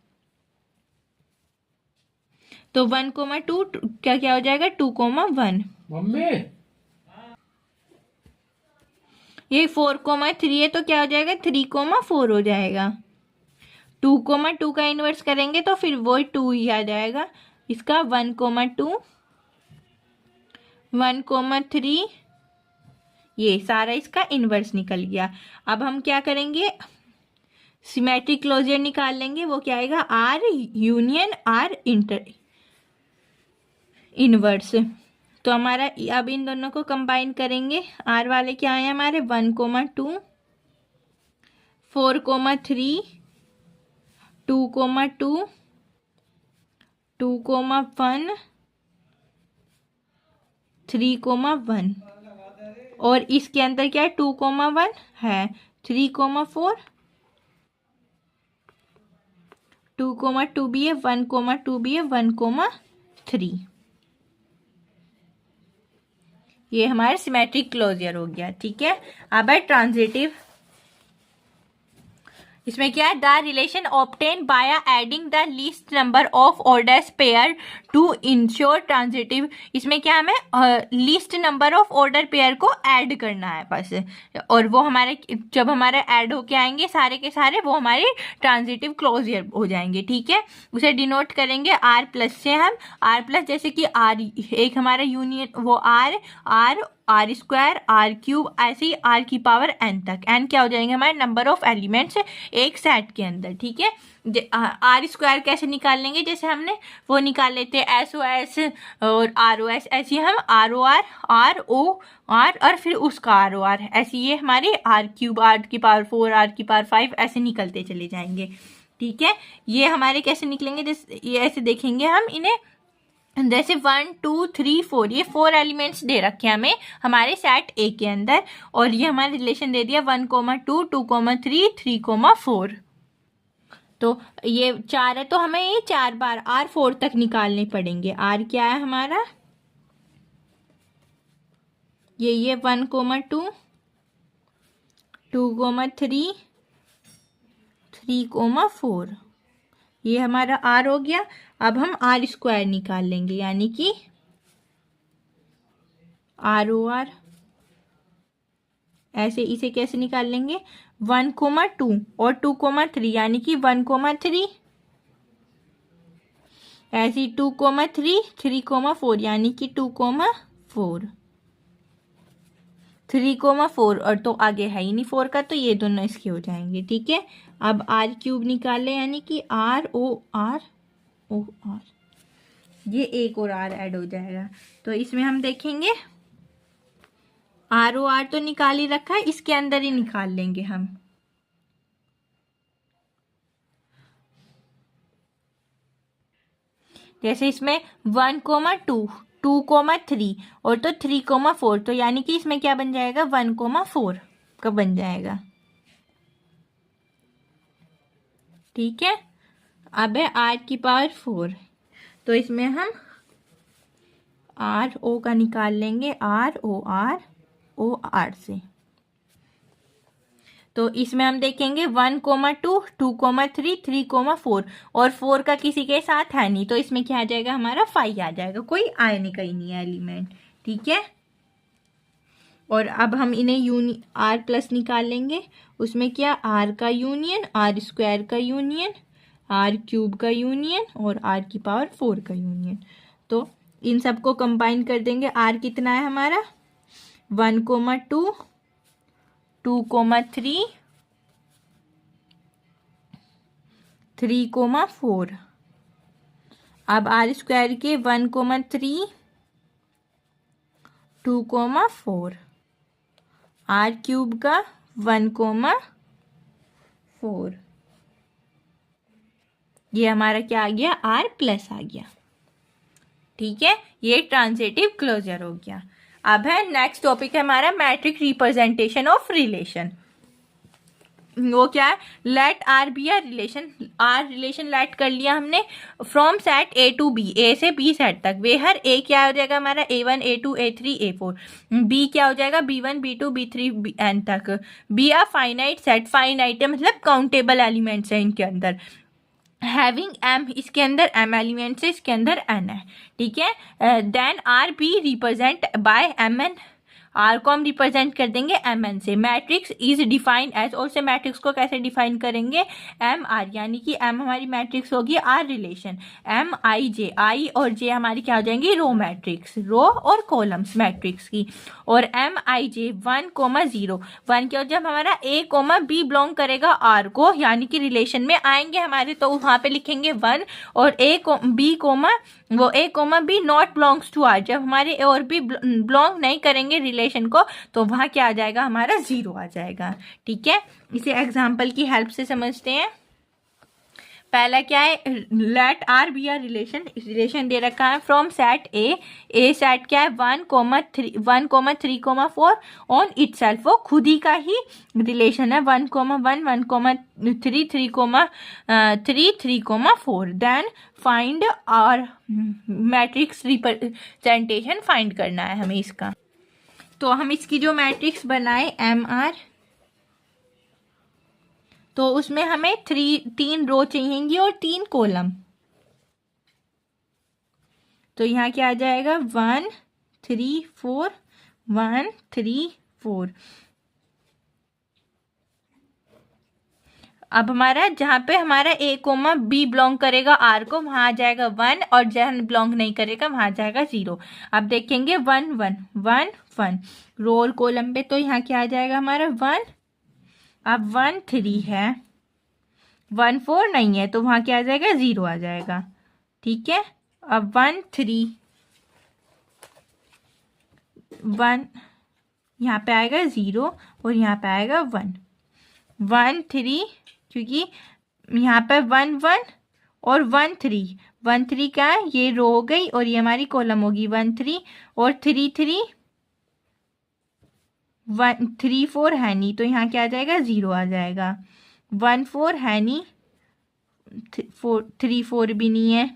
तो 1,2 क्या क्या हो जाएगा, 2,1,
मम्मी
ये 4,3 है, तो क्या हो जाएगा, 3,4 हो जाएगा। 2,2 का इन्वर्स करेंगे तो फिर वो 2 ही आ जाएगा, इसका 1,2, 1,3, ये सारा इसका इन्वर्स निकल गया। अब हम क्या करेंगे, सिमेट्रिक क्लोजर निकाल लेंगे, वो क्या आएगा, आर यूनियन आर इनवर्स। तो हमारा अब इन दोनों को कंबाइन करेंगे, आर वाले क्या आए हमारे, 1,2, 4,3, 2,2, 2,1, 3,1, और इसके अंदर क्या है, 2,1 है, 3,4, 2,2 भी है, 1,2 भी है, 1,3, ये हमारा सिमेट्रिक क्लोजर हो गया। ठीक है, अब है ट्रांजिटिव इसमें क्या है, the relation obtain by adding the least number of orders pair to ensure transitive. इसमें क्या हमें least number of order pair को ऐड करना है बस, और वो हमारे जब हमारे ऐड होके आएंगे सारे के सारे वो हमारे ट्रांजिटिव क्लोजर हो जाएंगे। ठीक है, उसे डिनोट करेंगे आर प्लस से। हम आर प्लस जैसे कि आर एक हमारा यूनियन वो R R R square R cube, ऐसे ही आर की पावर एन तक। एन क्या हो जाएंगे हमारे नंबर ऑफ एलिमेंट्स एक सेट के अंदर। ठीक है, आर स्क्वायर कैसे निकाल लेंगे, जैसे हमने वो निकाल लेते हैं एस ओ एस और आर ओ एस, ऐसे ही हम R O R O R और फिर उसका आर ओ आर, ऐसे ये हमारे आर क्यूब आर की पावर 4 आर की पावर 5 ऐसे निकलते चले जाएंगे। ठीक है, ये हमारे कैसे निकलेंगे, जैसे ये ऐसे देखेंगे हम इन्हें, जैसे 1 2 3 4 ये 4 एलिमेंट्स दे रखे हैं हमें हमारे सेट ए के अंदर, और ये हमारा रिलेशन दे दिया 1 2 2 3 3 4। तो ये 4 है तो हमें ये 4 बार R4 तक निकालने पड़ेंगे। R क्या है हमारा, ये 1 2 2 3 3 4, ये हमारा R हो गया। अब हम आर स्क्वायर निकाल लेंगे, यानी कि आर ओ आर, ऐसे इसे कैसे निकाल लेंगे 1 2 और 2 3, यानी कि 1 3, ऐसे 2 3 3 4, यानी कि 2 4 3 4, और तो आगे है ही नहीं 4 का, तो ये दोनों इसके हो जाएंगे। ठीक है, अब आर क्यूब निकाल ले, यानी कि आर ओ आर, ये एक और आर ऐड हो जाएगा। तो इसमें हम देखेंगे आर ओ आर तो निकाल ही रखा है, इसके अंदर ही निकाल लेंगे हम। जैसे इसमें 1 2 2 3 और तो 3 4, तो यानी कि इसमें क्या बन जाएगा 1 4 का बन जाएगा। ठीक है, अब है आर की पावर 4, तो इसमें हम आर ओ का निकाल लेंगे आर ओ आर से। तो इसमें हम देखेंगे 1 2 2 3 3 4, और 4 का किसी के साथ है नहीं, तो इसमें क्या आ जाएगा हमारा 5 आ जाएगा, कोई आने का ही नहीं है एलिमेंट। ठीक है, और अब हम इन्हें आर प्लस निकाल लेंगे, उसमें क्या आर का यूनियन आर स्क्वायर का यूनियन आर क्यूब का यूनियन और आर की पावर 4 का यूनियन। तो इन सबको कंबाइन कर देंगे। आर कितना है हमारा 1 2 2 3 3 4। अब आर स्क्वायर के 1 3 2 4, आर क्यूब का 1 4, ये हमारा क्या आ गया आर प्लस आ गया। ठीक है, ये ट्रांजिटिव क्लोजर हो गया। अब है नेक्स्ट टॉपिक है हमारा मैट्रिक रिप्रेजेंटेशन ऑफ रिलेशन। वो क्या है, let R B R relation. R relation let कर लिया हमने from set A to B, A से बी सेट तक। वेहर ए क्या हो जाएगा हमारा A1 A2 A3 A4, B क्या हो जाएगा B1 B2 B3 N तक। B a finite set, finite है मतलब काउंटेबल एलिमेंट्स है इनके अंदर। हैविंग एम, इसके अंदर एम एलिमेंट्स है, इसके अंदर एन है। ठीक है, then R be represent by M N, R को हम रिप्रेजेंट कर देंगे एम एन से। मैट्रिक्स इज डिफाइंड एज, और से मैट्रिक्स को कैसे डिफाइन करेंगे एम आर, यानी कि एम हमारी मैट्रिक्स होगी आर रिलेशन, एम आई जे, आई और जे हमारी क्या हो जाएंगी रो मैट्रिक्स, रो और कॉलम्स मैट्रिक्स की। और एम आई जे 1 0 1 क्या, जब हमारा ए कोमा बी बिलोंग करेगा आर को, यानी कि रिलेशन में आएंगे हमारे, तो वहां पे लिखेंगे 1, और ए को बी कोमा वो A comma B not belongs to R, जब हमारे ए और बी बिलोंग नहीं करेंगे रिलेशन को, तो वहां क्या आ जाएगा हमारा 0 आ जाएगा। ठीक है, इसे एग्जांपल की हेल्प से समझते हैं। पहला क्या है, let R B R relation, relation दे रखा है फ्रॉम सेट ए सेट क्या है 1 3 4 ऑन इटसेल्फ, वो खुद ही का ही रिलेशन है 1 1 1 3 3 4। Then find R matrix representation, find करना है हमें इसका। तो हम इसकी जो मैट्रिक्स बनाए एम आर, तो उसमें हमें 3 रो चाहिएंगी और 3 कॉलम। तो यहाँ क्या आ जाएगा 1 3 4 1 3 4। अब हमारा जहाँ पे हमारा ए कोमा बी बिलोंग करेगा आर को, वहां आ जाएगा 1, और जहाँ बिलोंग नहीं करेगा वहां आ जाएगा 0। अब देखेंगे 1 1 1 1 रो और कॉलम पे, तो यहाँ क्या आ जाएगा हमारा 1। अब 1 3 है, 1 4 नहीं है, तो वहां क्या आ जाएगा 0 आ जाएगा। ठीक है। अब 1 3 1 यहाँ पे आएगा 0 और यहाँ पे आएगा 1 1 3, क्योंकि यहाँ पे 1 1 और 1 3 1 3 क्या है, ये रो हो गई और ये हमारी कॉलम होगी 1 3 और 3 3 1 3 4 है नहीं, तो यहाँ क्या आ जाएगा 0 आ जाएगा। 1 4 है नहीं, 3 4 भी नहीं है,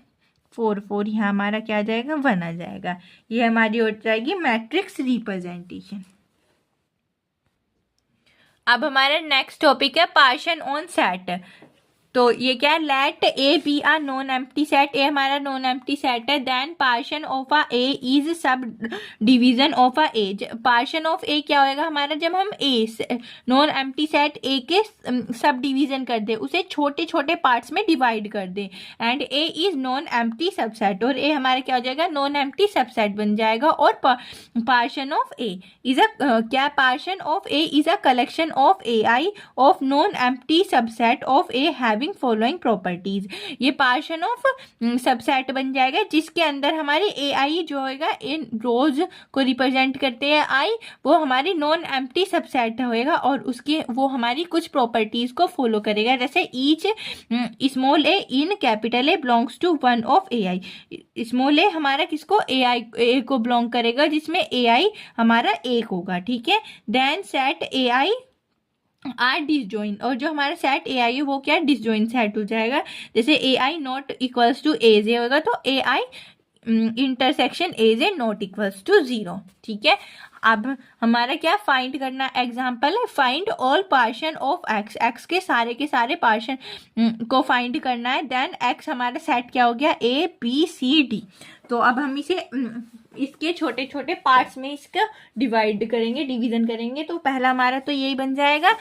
4 4 यहाँ हमारा क्या आ जाएगा 1 आ जाएगा। ये हमारी हो जाएगी मैट्रिक्स रिप्रेजेंटेशन। अब हमारा नेक्स्ट टॉपिक है पार्शन ऑन सेट। तो ये क्या है, let A be a non empty set. A हमारा नॉन एम्प्टी सेट है, then partition of a A is subdivision of a A. Partition of A क्या होएगा हमारा, जब हम A non empty set A के सब डिवीजन कर दे, उसे छोटे छोटे पार्ट्स में डिवाइड कर दे, and A is non empty subset, और ए हमारा क्या हो जाएगा नॉन एम्प्टी सबसेट बन जाएगा। और partition of A is a क्या, partition of A is a collection of A i of non empty subset of A having following properties. ये पार्शन ऑफ सबसेट बन जाएगा जिसके अंदर हमारी ए आई जो होएगा इन रोज को रिप्रेजेंट करते हैं आई, वो हमारी नॉन एम्प्टी सबसेट होएगा और उसके वो हमारी कुछ प्रॉपर्टीज को फॉलो करेगा, जैसे each small A in capital A belongs to one of A i. Small A हमारा किसको, ए आई ए को बिलोंग करेगा, जिसमें ए आई हमारा एक होगा। ठीक है। Then set A I R disjoint, और जो हमारा सेट ए आई है वो क्या डिसजॉइन सेट हो जाएगा। जैसे A i not equals to A j होगा, तो A i intersection A j not equals to 0। ठीक है। अब हमारा क्या फाइंड करना एग्जाम्पल है, find all partition of X. X के सारे पार्शन को फाइंड करना है। देन एक्स हमारा सेट क्या हो गया, ए बी सी डी। तो अब हम इसे इसके छोटे छोटे पार्ट्स में इसका डिवाइड करेंगे, डिवीजन करेंगे। तो पहला हमारा तो यही बन जाएगा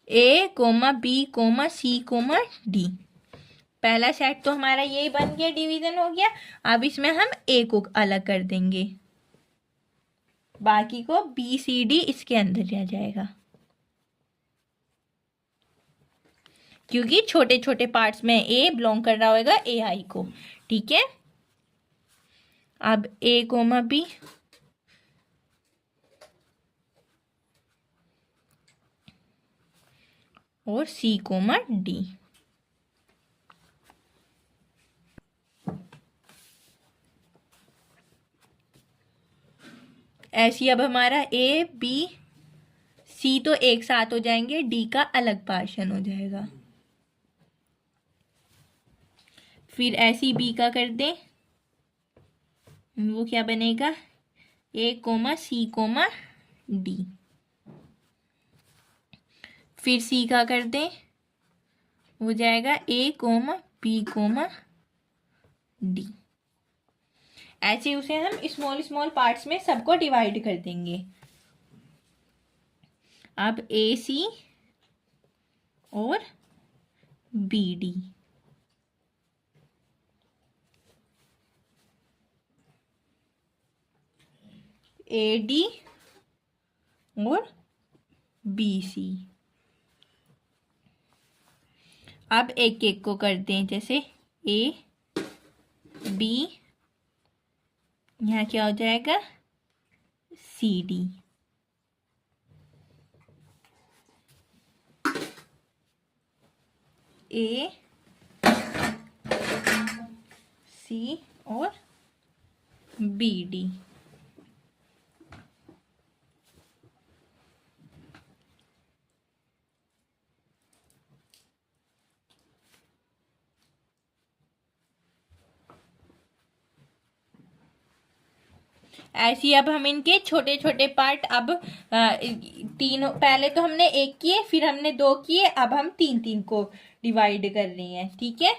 A comma B comma C comma D. पहला सेट तो हमारा यही बन गया, डिवीजन हो गया। अब इसमें हम ए को अलग कर देंगे, बाकी को बी सी डी इसके अंदर आ जाएगा, क्योंकि छोटे छोटे पार्ट्स में ए बिलोंग कर रहा होगा ए आई को। ठीक है। अब ए कोमा बी और सी कोमा डी। ऐसी अब हमारा ए बी सी तो एक साथ हो जाएंगे, डी का अलग पार्शन हो जाएगा। फिर ऐसी बी का कर दें, वो क्या बनेगा, ए कोमा सी कोमा डी। फिर सी का कर दें, हो जाएगा A comma B comma D. ऐसे उसे हम स्मॉल स्मॉल पार्ट्स में सबको डिवाइड कर देंगे। अब ए सी और बी डी, ए डी और बी सी। अब एक एक को करते हैं, जैसे ए बी, यहाँ क्या हो जाएगा सी डी। ए सी और बी डी। ऐसे ही अब हम इनके छोटे छोटे पार्ट अब तीनों, पहले तो हमने एक किए, फिर हमने दो किए, अब हम तीन तीन को डिवाइड कर रहे हैं। ठीक है,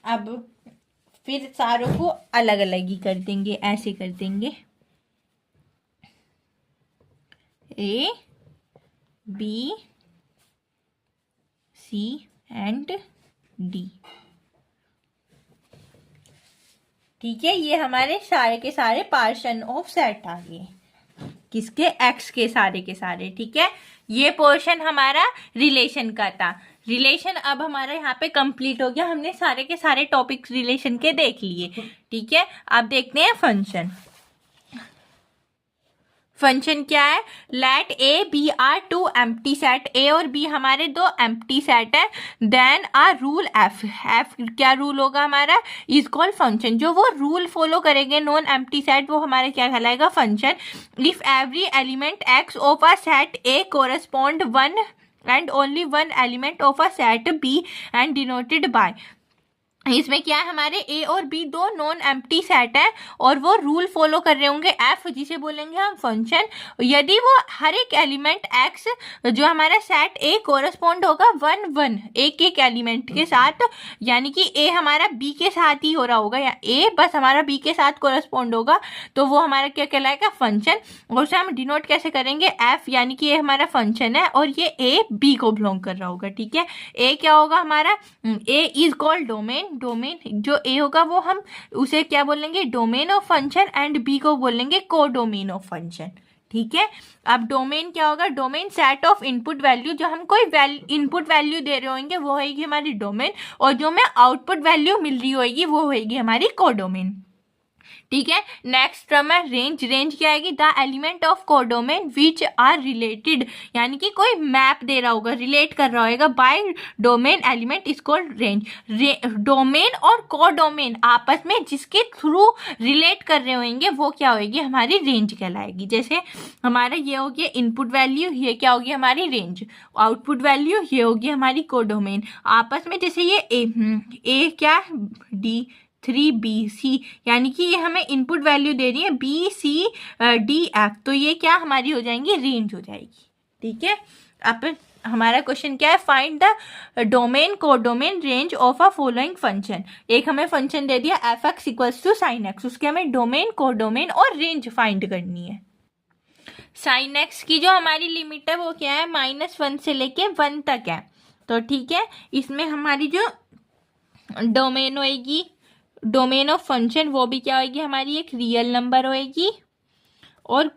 अब फिर सारों को अलग अलग ही कर देंगे, ऐसे कर देंगे A, B, C and D। ठीक है, ये हमारे सारे के सारे पार्शन ऑफ सेट आ गए, किसके, एक्स के सारे के सारे। ठीक है, ये पोर्शन हमारा रिलेशन का था। रिलेशन अब हमारा यहाँ पे कंप्लीट हो गया, हमने सारे के सारे टॉपिक्स रिलेशन के देख लिए। ठीक है, अब देखते हैं फंक्शन। फंक्शन क्या है, let A B are two empty set, A और बी हमारे दो एम्प्टी सेट है, then a rule F, F क्या रूल होगा हमारा, इज कॉल्ड फंक्शन। जो वो रूल फॉलो करेंगे नॉन एम्प्टी सेट, वो हमारा क्या कहलाएगा, function. If every element X of a set A correspond one and only one element of a set B and denoted by, इसमें क्या है, हमारे ए और बी दो नॉन एम्प्टी सेट है और वो रूल फॉलो कर रहे होंगे, एफ जिसे बोलेंगे हम फंक्शन। यदि वो हर एक एलिमेंट एक्स जो हमारा सेट ए कोरस्पॉन्ड होगा वन वन, एक एक एलिमेंट के साथ, यानी कि ए हमारा बी के साथ ही हो रहा होगा, या ए बस हमारा बी के साथ कोरस्पॉन्ड होगा, तो वो हमारा क्या कहलाएगा, फंक्शन। और उसे हम डिनोट कैसे करेंगे, एफ, यानी कि ये हमारा फंक्शन है और ये ए बी को बिलोंग कर रहा होगा। ठीक है, ए क्या होगा हमारा, A is called domain, domain जो ए होगा वो हम उसे क्या बोलेंगे, domain of function, and B को बोलेंगे को डोमेन ऑफ फंक्शन। ठीक है, अब डोमेन क्या होगा, domain set of input value, जो हम कोई इनपुट वैल्यू दे रहे होंगे वो होगी हमारी डोमेन, और जो हमें आउटपुट वैल्यू मिल रही होगी वो होगी हमारी कोडोमेन। ठीक है, नेक्स्ट टर्म है रेंज। रेंज क्या आएगी, the element of codomain which are related, यानी कि कोई मैप दे रहा होगा, रिलेट कर रहा होगा by domain element is called range. Domain और कोडोमेन आपस में जिसके थ्रू रिलेट कर रहे होंगे वो क्या होगी, हमारी रेंज कहलाएगी। जैसे हमारा ये हो गया इनपुट वैल्यू, ये क्या होगी हमारी रेंज, आउटपुट वैल्यू ये होगी हमारी कोडोमेन। आपस में जैसे ये ए क्या डी 3BC, यानी कि ये हमें इनपुट वैल्यू दे रही है BCDF, तो ये क्या हमारी हो जाएंगी, रेंज हो जाएगी। ठीक है, अब हमारा क्वेश्चन क्या है, find the domain codomain range of a following function. एक हमें फंक्शन दे दिया f(x = sin x), उसके हमें डोमेन कोडोमेन और रेंज फाइंड करनी है। sin x की जो हमारी लिमिट है वो क्या है, -1 से लेके 1 तक है। तो ठीक है, इसमें हमारी जो डोमेन होएगी, डोमेन ऑफ फंक्शन, वो भी क्या होगी हमारी, एक रियल नंबर होएगी, और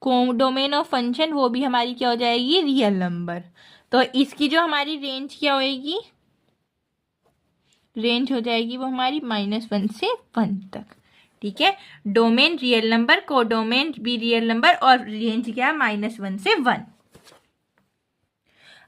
कोडोमेन ऑफ फंक्शन वो भी हमारी क्या हो जाएगी, रियल नंबर। तो इसकी जो हमारी रेंज क्या होएगी, रेंज हो जाएगी वो हमारी -1 से 1 तक। ठीक है, डोमेन रियल नंबर, कोडोमेन भी रियल नंबर, और रेंज क्या है, -1 से 1।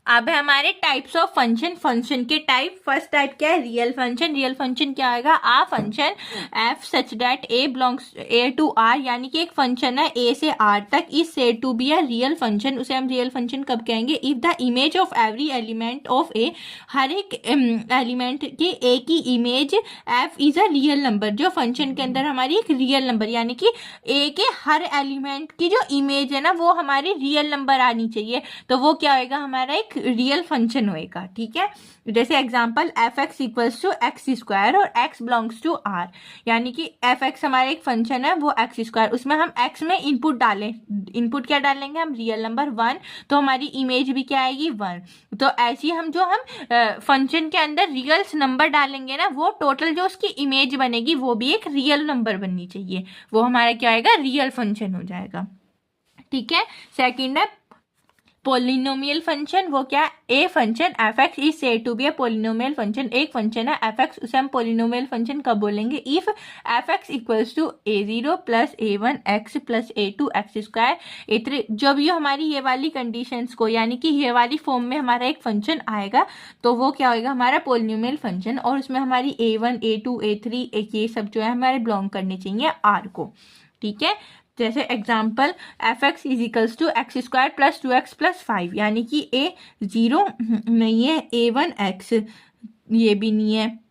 अब है हमारे टाइप्स ऑफ फंक्शन। फंक्शन के टाइप, फर्स्ट टाइप क्या है, रियल फंक्शन। रियल फंक्शन क्या आएगा, a function F such that A belongs A to R, यानी कि एक फंक्शन है ए से आर तक, इस से to be a real function. उसे हम रियल फंक्शन कब कहेंगे, if the image of every element of A, हर एक एलिमेंट के ए की image F is a real number, जो फंक्शन के अंदर हमारी एक रियल नंबर, यानी कि ए के हर एलिमेंट की जो इमेज है ना वो हमारी रियल नंबर आनी चाहिए, तो वो क्या होएगा, हमारा एक रियल फंक्शन होएगा। ठीक है, जैसे एग्जांपल f(x = x²) और x बिलोंग्स टू r, यानी कि f(x) हमारा एक फंक्शन है, वो x², उसमें हम x में इनपुट डालें, इनपुट क्या डालेंगे हम, रियल नंबर 1, तो हमारी इमेज भी क्या आएगी, 1। तो ऐसी हम फंक्शन के अंदर रियल नंबर डालेंगे ना, वो टोटल जो उसकी इमेज बनेगी वो भी एक रियल नंबर बननी चाहिए, वो हमारा क्या आएगा, रियल फंक्शन हो जाएगा। ठीक है, सेकंड है पोलिनोमियल फंक्शन वो क्या, a function F X is said to B a polynomial function, एक फंक्शन है एफ एक्स, उसे हम पोलिनोमियल फंक्शन कब बोलेंगे, if F x equals to a0 plus a1 x plus a2 x square a3। जब ये हमारी ये वाली कंडीशंस को यानी कि ये वाली फॉर्म में हमारा एक फंक्शन आएगा तो वो क्या होगा, हमारा पोलिनोमियल फंक्शन, और उसमें हमारी a1 a2 a3 ये सब जो है हमारे बिलोंग करने चाहिए आर को। ठीक है, जैसे example F X is equals to X square plus 2x plus 5, यानी कि ए 0 नहीं है, a1 x ये भी नहीं है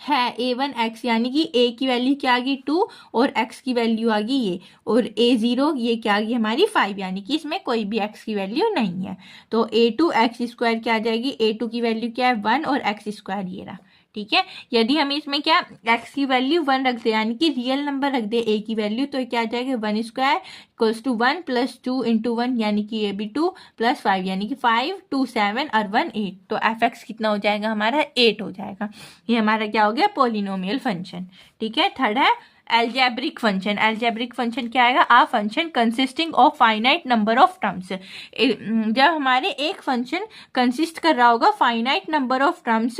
a1 x, यानी कि a की वैल्यू क्या आ गई 2 और x की वैल्यू आ गई ये, और a0 ये क्या आ गई हमारी 5, यानी कि इसमें कोई भी x की वैल्यू नहीं है। तो a2 x स्क्वायर क्या आ जाएगी, a2 की वैल्यू क्या है 1 और x स्क्वायर ये रहा। ठीक है, यदि हम इसमें क्या x की वैल्यू 1 रख दे यानी कि रियल नंबर रख दे a की वैल्यू, तो क्या आ जाएगा 1 square equals to 1 plus 2 into 1 यानी कि ये भी 2 प्लस 5 यानी कि 5 2 7 और 1 8, तो एफ एक्स कितना हो जाएगा हमारा 8 हो जाएगा। ये हमारा क्या हो गया, पोलिनोमियल फंक्शन। ठीक है, थर्ड है एल्जेब्रिक फंक्शन। एल्जेब्रिक फंक्शन क्या आएगा, a function consisting of finite number of terms. जब हमारे एक फंक्शन कंसिस्ट कर रहा होगा finite number of terms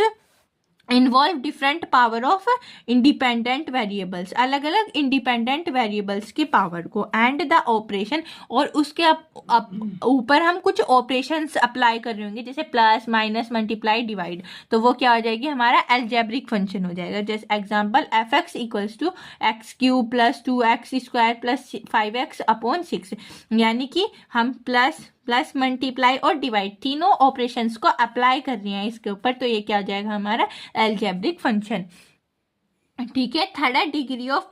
involve different power of independent variables, अलग अलग इंडिपेंडेंट वेरिएबल्स की पावर को, एंड द ऑपरेशन, और उसके ऊपर हम कुछ ऑपरेशंस अप्लाई कर रहे होंगे जैसे प्लस माइनस मल्टीप्लाई डिवाइड, तो वो क्या हो जाएगी हमारा एल्जेब्रिक फंक्शन हो जाएगा। जैसे example F x equals to X cube plus 2x square plus 5x upon 6, यानी कि हम प्लस मल्टीप्लाई और डिवाइड तीनों ऑपरेशंस को अप्लाई कर रहे हैं इसके ऊपर, तो ये क्या हो जाएगा हमारा एल्जेब्रिक फंक्शन। ठीक है, थर्ड है डिग्री ऑफ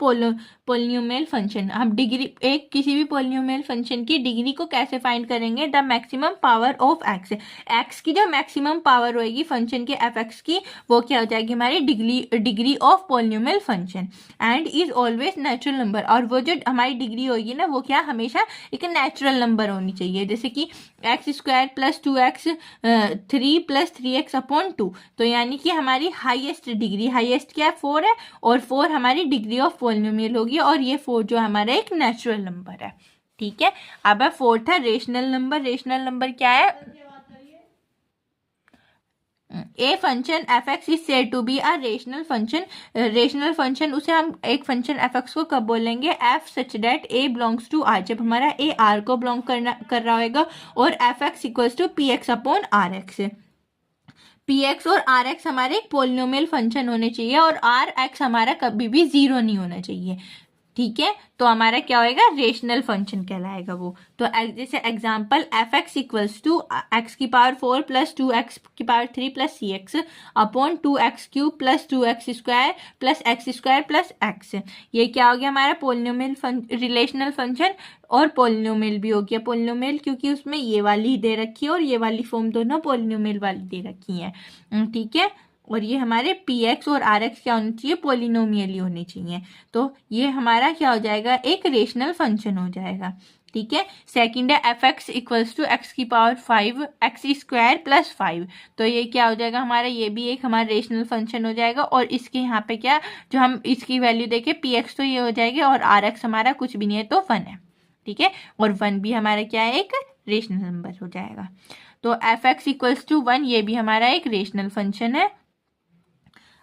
पोलिनोमियल फंक्शन। हम डिग्री एक किसी भी पोलिनोमियल फंक्शन की डिग्री को कैसे फाइंड करेंगे, the maximum power of X, X की जो मैक्सिमम पावर होएगी फंक्शन के एफ एक्स की, वो क्या हो जाएगी हमारी degree of polynomial function, and is always natural number, और वो जो हमारी डिग्री होगी ना वो क्या हमेशा एक नेचुरल नंबर होनी चाहिए, जैसे कि x square plus 2x 3 plus 3x upon 2, तो यानी कि हमारी हाईएस्ट डिग्री, हाईएस्ट क्या है 4 है, और 4 हमारी डिग्री ऑफ पोलिनोमियल होगी, और ये 4 जो हमारा एक नेचुरल नंबर है। ठीक है, अब है फोर्थ है रेशनल नंबर। रेशनल नंबर क्या है, a function F X is said to be a rational function. Rational function उसे हम एक फंक्शन एफ एक्स को कब बोलेंगे, F such that A belongs to R, जब हमारा ए आर को बिलोंग कर रहा होगा, और F x equals to P X upon R X. P X और आर एक्स हमारे एक पोलिनोमियल फंक्शन होने चाहिए, और आर एक्स हमारा कभी भी 0 नहीं होना चाहिए। ठीक है, तो हमारा क्या होएगा, रेशनल फंक्शन कहलाएगा वो। तो जैसे example F x equals to x की पावर 4 प्लस 2x की power 3 plus cx upon 2x cube plus 2x square plus x square plus x, ये क्या हो गया हमारा पोलिनोमियल रिलेशनल फंक्शन, और पोलिनोमियल भी हो गया पोलिनोमियल, क्योंकि उसमें ये वाली दे रखी है और ये वाली फॉर्म दोनों पोलिनोमियल वाली दे रखी है। ठीक है, और ये हमारे पी एक्स और आर एक्स क्या होनी चाहिए, पोलिनोमियल ही होने चाहिए, तो ये हमारा क्या हो जाएगा, एक रेशनल फंक्शन हो जाएगा। ठीक है, सेकंड है F x equals to x की पावर 5 एक्स स्क्वायर प्लस 5, तो ये क्या हो जाएगा हमारा, ये भी एक हमारा रेशनल फंक्शन हो जाएगा, और इसके यहाँ पे क्या जो हम इसकी वैल्यू देखें पी एक्स तो ये हो जाएगी, और आर एक्स हमारा कुछ भी नहीं है तो 1 है। ठीक है, और 1 भी हमारा क्या है, एक रेशनल नंबर हो जाएगा। तो एफ एक्स इक्वल्स टू 1 ये भी हमारा एक रेशनल फंक्शन है।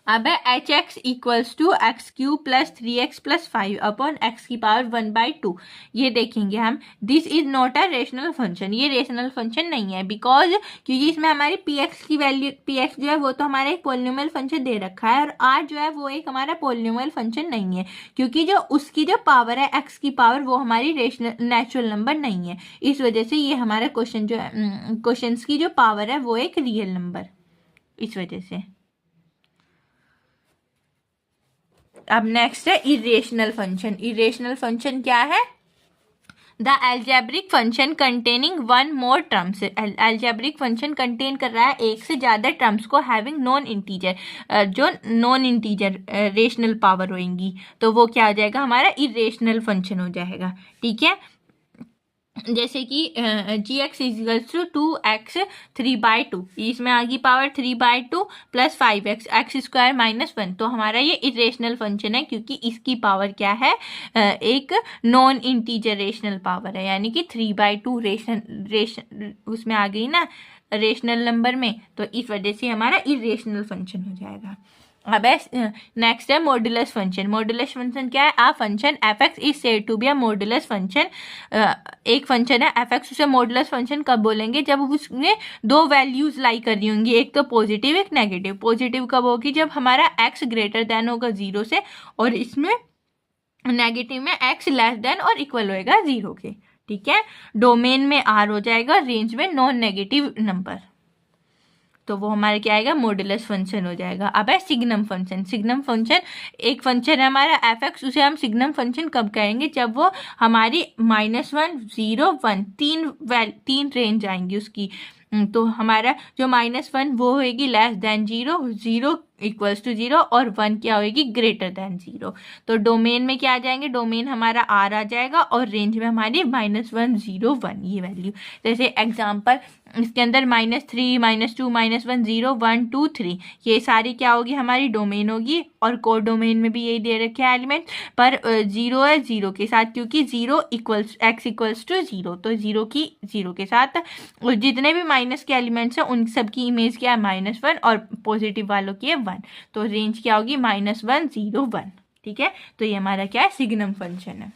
अब है H X equals to X cube plus 3x plus 5 upon X की पावर 1/2, ये देखेंगे हम, this is not a rational function, ये रेशनल फंक्शन नहीं है, बिकॉज क्योंकि इसमें हमारी पी एक्स की वैल्यू, पी एक्स जो है वो तो हमारा एक पोलिनोमियल फंक्शन दे रखा है, और आर जो है वो एक हमारा पोलिनोमियल फंक्शन नहीं है, क्योंकि जो उसकी जो पावर है एक्स की पावर वो हमारी रेशनल नेचुरल नंबर नहीं है, इस वजह से ये हमारा क्वेश्चन जो है क्वेश्चन की जो पावर है वो एक रियल नंबर, इस वजह से। अब नेक्स्ट है इरेशनल फंक्शन। इरेशनल फंक्शन क्या है, the algebraic function containing one more terms, algebraic function contain कर रहा है एक से ज्यादा टर्म्स को, हैविंग नॉन इंटीजर, जो नॉन इंटीजर रेशनल पावर होंगी, तो वो क्या हो जाएगा हमारा इरेशनल फंक्शन हो जाएगा। ठीक है, जैसे कि gx इजिकल्स टू 2x 3/2, इसमें आगे power 3/2 plus 5x x square -1। तो हमारा ये इरेशनल फंक्शन है क्योंकि इसकी पावर क्या है, एक नॉन इंटीजर रेशनल पावर है, यानी कि 3/2 रेशन उसमें आ गई ना रेशनल नंबर में, तो इस वजह से हमारा इरेशनल फंक्शन हो जाएगा। अब नेक्स्ट है मॉड्यूलस फंक्शन। मॉड्यूलस फंक्शन क्या है, a function F X is said to be a modulus function. एक फंक्शन है एफ एक्स, उसे मॉड्यूलस फंक्शन कब बोलेंगे, जब उसमें दो वैल्यूज लाई कर रही होंगी, एक तो पॉजिटिव एक नेगेटिव। पॉजिटिव कब होगी, जब हमारा एक्स ग्रेटर देन होगा 0 से, और इसमें नेगेटिव में एक्स लेस देन और इक्वल होएगा 0 के। ठीक है, डोमेन में आर हो जाएगा, रेंज में नॉन नेगेटिव नंबर, तो वो हमारा क्या आएगा, मॉड्यूलस फंक्शन हो जाएगा। अब है सिग्नम फंक्शन। सिग्नम फंक्शन एक फंक्शन है हमारा एफ एक्स, उसे हम सिग्नम फंक्शन कब कहेंगे, जब वो हमारी -1 0 1 तीन रेंज आएंगी उसकी। तो हमारा जो -1 वो होएगी लेस देन 0, 0 इक्वल्स टू 0, और 1 क्या होएगी, ग्रेटर देन 0। तो डोमेन में क्या आ जाएंगे, डोमेन हमारा आर आ जाएगा, और रेंज में हमारी -1 0 1 ये वैल्यू। जैसे एग्जांपल इसके अंदर -3 -2 -1 0 1 2 3 ये सारी क्या होगी, हमारी डोमेन होगी, और कोड डोमेन में भी यही दे रखे हैं एलिमेंट, पर 0 है 0 के साथ, क्योंकि 0 इक्वल्स x इक्वल्स टू 0, तो 0 की 0 के साथ, और जितने भी माइनस के एलिमेंट्स हैं उन सब की इमेज क्या है, -1, और पॉजिटिव वालों की है 1, तो रेंज क्या होगी, -1 0 1। ठीक है, तो ये हमारा क्या है, सिग्नम फंक्शन है।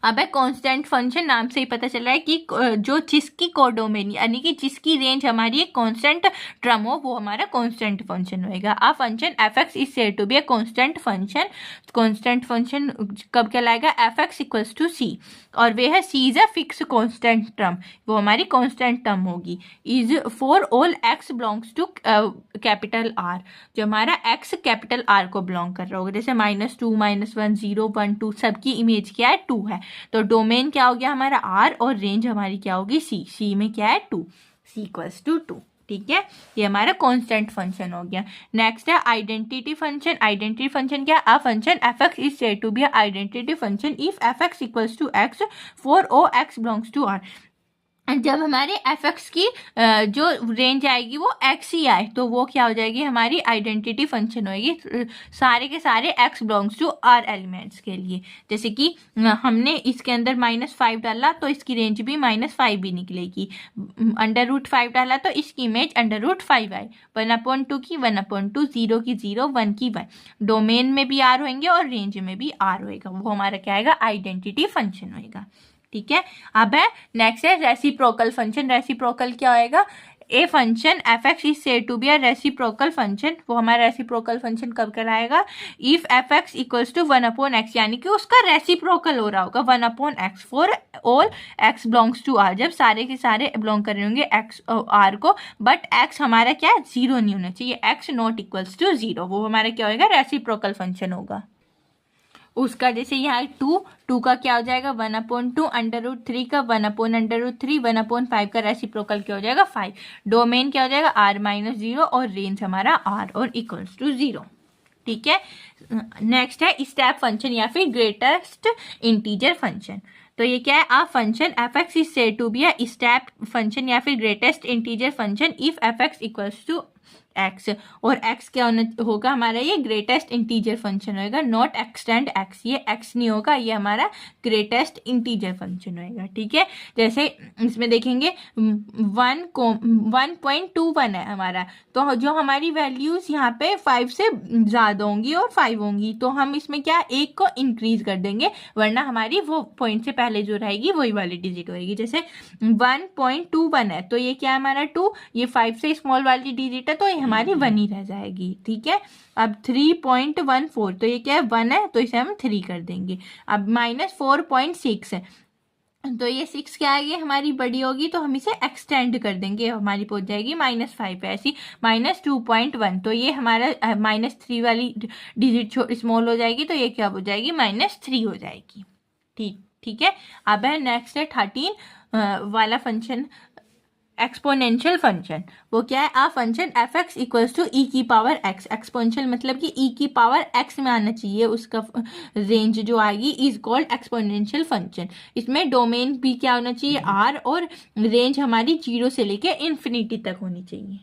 अब है कांस्टेंट फंक्शन, नाम से ही पता चल रहा है कि जो जिसकी कोडोमेन यानी कि जिसकी रेंज हमारी एक कांस्टेंट टर्म हो, वो हमारा कांस्टेंट फंक्शन होएगा। A function F X is said to be a constant function. Constant function कब कहलाएगा, F x equals to C, और वे है C is a fix constant term, वो हमारी कांस्टेंट टर्म होगी। Is for all X belongs to capital R, जो हमारा एक्स कैपिटल आर को बिलोंग कर रहा होगा, जैसे -2 -1 0 1 2 सबकी इमेज क्या है, 2 है, तो डोमेन क्या हो गया हमारा आर, और रेंज हमारी क्या होगी, सी। सी में क्या है, 2, सी इक्वल्स टू 2। ठीक है, ये हमारा कांस्टेंट फंक्शन हो गया। नेक्स्ट है आइडेंटिटी फंक्शन। आइडेंटिटी फंक्शन क्या है, a function F X is said to be identity function if F x equals to X for all X belongs to R. जब हमारे एफ एक्स की जो range आएगी वो एक्स ही आए, तो वो क्या हो जाएगी, हमारी आइडेंटिटी फंक्शन होएगी सारे के सारे X belongs to R elements के लिए। जैसे कि हमने इसके अंदर -5 डाला, तो इसकी रेंज भी -5 भी निकलेगी। √5 डाला, तो इसकी इमेज √5 आई। 1/2 की 1/2, 0 की 0 1 की 1। डोमेन में भी आर होंगे और रेंज में भी आर होएगा, वो हमारा क्या आएगा, आइडेंटिटी फंक्शन होएगा। ठीक है, अब है नेक्स्ट है रेसिप्रोकल फंक्शन। रेसिप्रोकल क्या होएगा, a function F X is said to be a reciprocal function, वो हमारा रेसिप्रोकल फंक्शन कब कराएगा, if F x equals to 1/x, यानी कि उसका रेसिप्रोकल हो रहा होगा 1/x for all X belongs to R, जब सारे के सारे बिलोंग कर रहे होंगे एक्स आर को, बट एक्स हमारा क्या है, 0 नहीं होना चाहिए, एक्स नॉट इक्वल्स टू 0, वो हमारा क्या होगा, रेसिप्रोकल फंक्शन होगा उसका। जैसे यहाँ 2 का क्या हो जाएगा, 1/2, √3 का 1/√3, 1/5 का रेसिप्रोकल क्या हो जाएगा, 5। डोमेन क्या हो जाएगा, r-0, और रेंज हमारा r और इक्वल्स टू 0। ठीक है, नेक्स्ट है स्टेप फंक्शन या फिर ग्रेटेस्ट इंटीजर फंक्शन। तो ये क्या है, a function F X is said to be a step function या फिर greatest integer function if F x equals to X, और एक्स क्या होगा हमारा, ये ग्रेटेस्ट इंटीजर फंक्शन होएगा, नॉट एक्सटेंड एक्स, ये एक्स नहीं होगा, ये हमारा ग्रेटेस्ट इंटीजर फंक्शन होएगा। ठीक है, जैसे इसमें देखेंगे 1.21 है हमारा, तो जो हमारी वैल्यूज यहाँ पे 5 से ज़्यादा होंगी और 5 होंगी, तो हम इसमें क्या एक को इंक्रीज कर देंगे, वरना हमारी वो पॉइंट से पहले जो रहेगी वही वाली डिजिट होएगी। जैसे 1.21 है, तो ये क्या है हमारा 2, ये 5 से स्मॉल वाली डिजिट है, तो ये हमारी 1 ही रह जाएगी। ठीक है, अब 3.14, तो ये क्या है 1 है, तो इसे हम 3 कर देंगे। अब -4.6 है, तो ये 6 क्या आएगी हमारी बड़ी होगी, तो हम इसे एक्सटेंड कर देंगे, हमारी पहुंच जाएगी -5 पे। ऐसी -2.1, तो ये हमारा -3 वाली डिजिट स्मॉल हो जाएगी, तो ये क्या हो जाएगी, -3 हो जाएगी। ठीक है, अब है नेक्स्ट है 13 वाला फंक्शन। एक्सपोनेंशियल फंक्शन वो क्या है, a function F x equals to E की पावर एक्स। एक्सपोनेंशियल मतलब कि ई की पावर एक्स में आना चाहिए, उसका रेंज जो आएगी इज कॉल्ड एक्सपोनेंशियल फंक्शन। इसमें डोमेन भी क्या होना चाहिए, आर, और रेंज हमारी 0 से लेके इन्फिनिटी तक होनी चाहिए।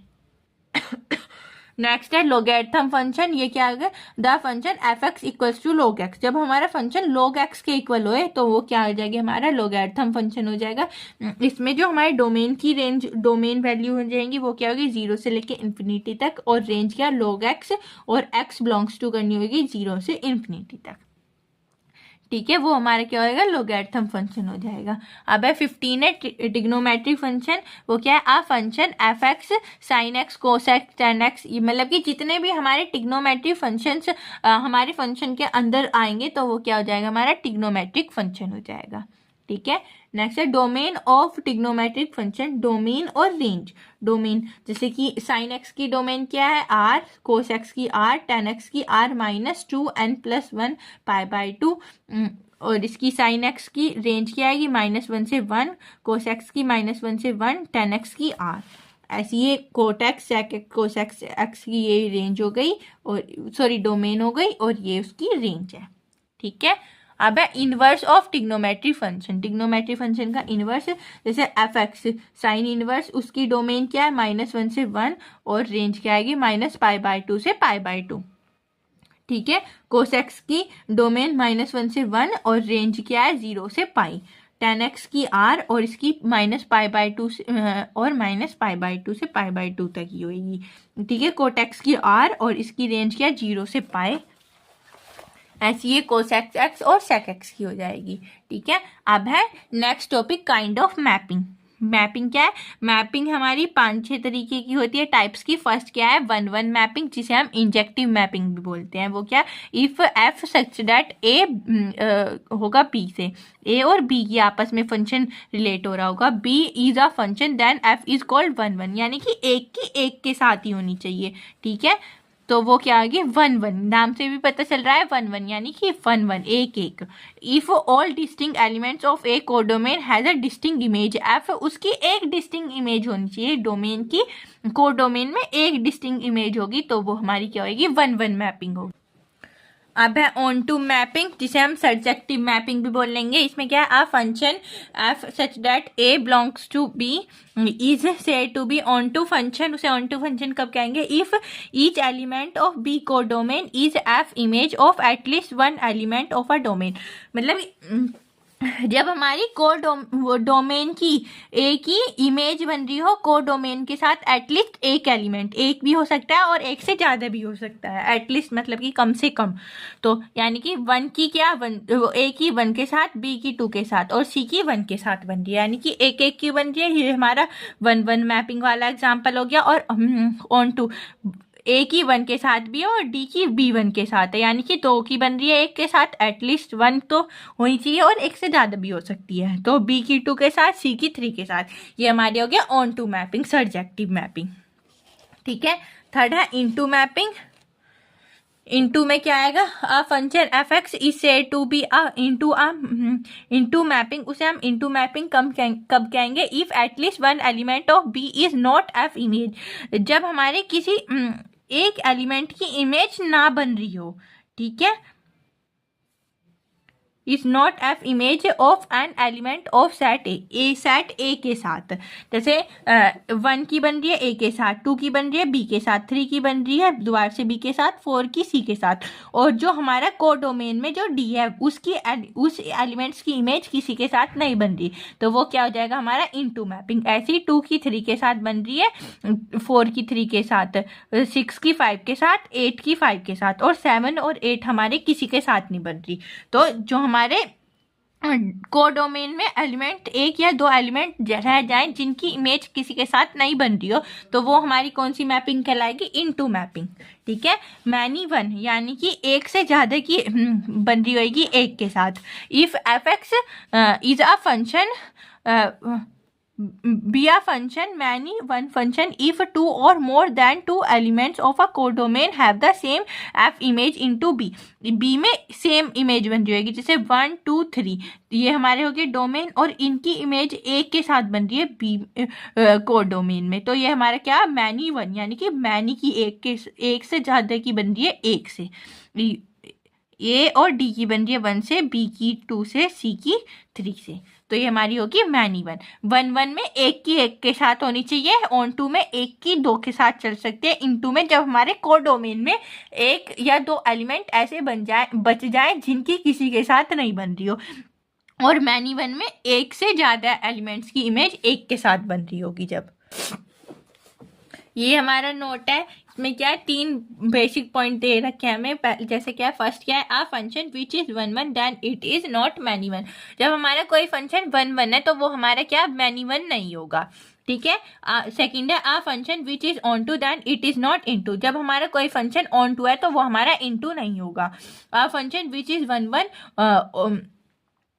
नेक्स्ट है लोगैरिथम फंक्शन। ये क्या है, the function F x equals to log X. जब हमारा फंक्शन लॉग एक्स के इक्वल होए तो वो क्या हो जाएगा, हमारा लोगैरिथम फंक्शन हो जाएगा। इसमें जो हमारे डोमेन की रेंज, डोमेन वैल्यू हो जाएंगी वो क्या होगी, 0 से लेके इन्फिनिटी तक, और रेंज क्या लॉग एक्स, और एक्स बिलोंग्स टू करनी होगी 0 से इन्फिनिटी तक। ठीक है, वो हमारा क्या होगा, लोगैरिथम फंक्शन हो जाएगा। अब है 15 है ट्रिग्नोमेट्रिक फंक्शन। वो क्या है, a function F X sine X cos X tan X. मतलब कि जितने भी हमारे ट्रिग्नोमेट्रिक फंक्शंस हमारे फंक्शन के अंदर आएंगे तो वो क्या हो जाएगा, हमारा ट्रिग्नोमेट्रिक फंक्शन हो जाएगा। ठीक है, नेक्स्ट है domain of trigonometric function. Domain और रेंज। डोमेन जैसे कि साइन एक्स की डोमेन क्या है, आर, कोस एक्स की आर, टेन एक्स की आर माइनस 2n+1 π/2, और इसकी साइन एक्स की रेंज क्या आएगी, -1 से 1, कोस एक्स की -1 से 1, टेन एक्स की आर। ऐसी ये cot X sec cos X X की ये रेंज हो गई, और सॉरी डोमेन हो गई, और ये उसकी रेंज है। ठीक है, अब है inverse of trigonometric function. Trigonometric function का इनवर्स, जैसे एफ एक्स साइन इनवर्स, उसकी डोमेन क्या है, -1 से 1, और रेंज क्या आएगी, -π/2 से π/2। ठीक है, कोस एक्स की डोमेन -1 से 1, और रेंज क्या है, 0 से पाई। टेन एक्स की आर, और इसकी -π/2 से और -π/2 से π/2 तक ही होगी। ठीक है, कोट एक्स की आर, और इसकी रेंज क्या है, 0 से पाई। ऐसी ये कोस एक्स एक्स और सेक एक्स की हो जाएगी। ठीक है, अब है next topic, kind of mapping. Mapping क्या है, मैपिंग हमारी 5-6 तरीके की होती है, टाइप्स की। फर्स्ट क्या है, 1-1 मैपिंग, जिसे हम इंजेक्टिव मैपिंग भी बोलते हैं। वो क्या, इफ एफ सच दैट ए होगा बी से, ए और बी की आपस में फंक्शन रिलेट हो रहा होगा, B is a function, then F is called 1-1, यानी कि एक की एक के साथ ही होनी चाहिए। ठीक है, तो वो क्या आ गया, 1-1, नाम से भी पता चल रहा है 1-1, यानी कि 1-1 एक एक। If all distinct elements of A codomain has a distinct image, F उसकी एक डिस्टिंक्ट इमेज होनी चाहिए, डोमेन की कोडोमेन में एक डिस्टिंक्ट इमेज होगी, तो वो हमारी क्या होगी, 1-1 मैपिंग होगी। अब है ऑन टू मैपिंग, जिसे हम सर्जेक्टिव मैपिंग भी बोल लेंगे। इसमें क्या है, a function F such that A belongs to B is said to be onto function. उसे ऑन टू फंक्शन कब कहेंगे, if each element of B को domain is F image of at least one element of a domain. मतलब जब हमारी domain की एक ही image बन रही हो को डोमेन के साथ एटलीस्ट एक एलिमेंट, एक भी हो सकता है और एक से ज़्यादा भी हो सकता है, एटलीस्ट मतलब कि कम से कम। तो यानी कि 1 की क्या, 1 ए की 1 के साथ, बी की 2 के साथ, और सी की 1 के साथ बन रही है, यानी कि एक एक की बन रही है। ये हमारा 1-1 मैपिंग वाला एग्जाम्पल हो गया। और ऑन टू ए की 1 के साथ भी है और डी की बी 1 के साथ है, यानी कि 2 की बन रही है एक के साथ, एटलीस्ट 1 तो होनी चाहिए और एक से ज़्यादा भी हो सकती है। तो बी की 2 के साथ, सी की 3 के साथ, ये हमारी हो गया onto mapping, surjective mapping. ठीक है, थर्ड है इनटू मैपिंग। इनटू में क्या आएगा, a function F X is said to be a into mapping. उसे हम इनटू मैपिंग कब कहेंगे, if at least one element of B is not F image. जब हमारे किसी एक एलिमेंट की इमेज ना बन रही हो। ठीक है, is not F image of N element of set A set A के साथ। जैसे 1 की बन रही है ए के साथ, 2 की बन रही है बी के साथ, 3 की बन रही है दोबारा से बी के साथ, 4 की सी के साथ, और जो हमारा कोडोमेन में जो डी है उसकी उस एलिमेंट्स की इमेज किसी के साथ नहीं बन रही, तो वो क्या हो जाएगा हमारा इनटू मैपिंग। ऐसी 2 की 3 के साथ बन रही है, 4 की 3 के साथ, 6 की 5 के साथ, 8 की 5 के साथ, और 7 और 8 हमारे किसी के साथ नहीं बन रही। तो जो हमारे कोडोमेन में एलिमेंट एक या दो एलिमेंट रह जाएं जिनकी इमेज किसी के साथ नहीं बन रही हो, तो वो हमारी कौन सी मैपिंग कहलाएगी, इनटू मैपिंग। ठीक है, मैनी वन यानी कि एक से ज़्यादा की बन रही होगी एक के साथ। If F X is a function be a function many one function if two or more than two elements of a codomain have the same f image into b. b में सेम इमेज बन जाएगी, जैसे 1 2 3 ये हमारे हो गए domain और इनकी इमेज एक के साथ बन रही है बी कोडोमेन में। तो ये हमारा क्या मैनी वन, यानी कि मैनी की एक से ज्यादा की बन रही है एक से, ए और डी की बन रही है 1 से, बी की 2 से, सी की 3 से। तो ये हमारी होगी मैनी वन। 1 1 में एक की एक के साथ होनी चाहिए, ऑन टू में एक की दो के साथ चल सकते हैं, इन टू में जब हमारे कोडोमेन में एक या दो एलिमेंट ऐसे बच जाए जिनकी किसी के साथ नहीं बन रही हो, और मैनी वन में एक से ज्यादा एलिमेंट्स की इमेज एक के साथ बन रही होगी जब। ये हमारा नोट है, इसमें क्या है 3 बेसिक पॉइंट दे रखे हैं हमें। जैसे क्या है, फर्स्ट क्या है, a function which is 1 1 then it is not many one. जब हमारा कोई फंक्शन 1 1 है तो वो हमारा क्या मैनी वन नहीं होगा, ठीक है। सेकंड है, a function which is onto then it is not into. जब हमारा कोई फंक्शन ऑन टू है तो वो हमारा इनटू नहीं होगा। A function which is 1 1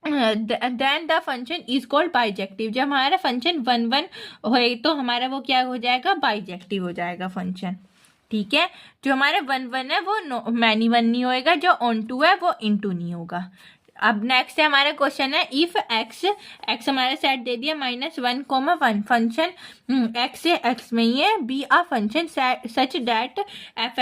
then the function is called bijective. जब हमारा फंक्शन 1 1 हो तो हमारा वो क्या हो जाएगा, बाइजेक्टिव हो जाएगा फंक्शन, ठीक है। जो हमारा 1 1 है वो मैनी वन नहीं होएगा, जो ऑन टू है वो इनटू नहीं होगा। अब नेक्स्ट है हमारा क्वेश्चन है, इफ एक्स हमारा सेट दे दिया -1, फंक्शन एक्स से एक्स में ही है, be a function such that F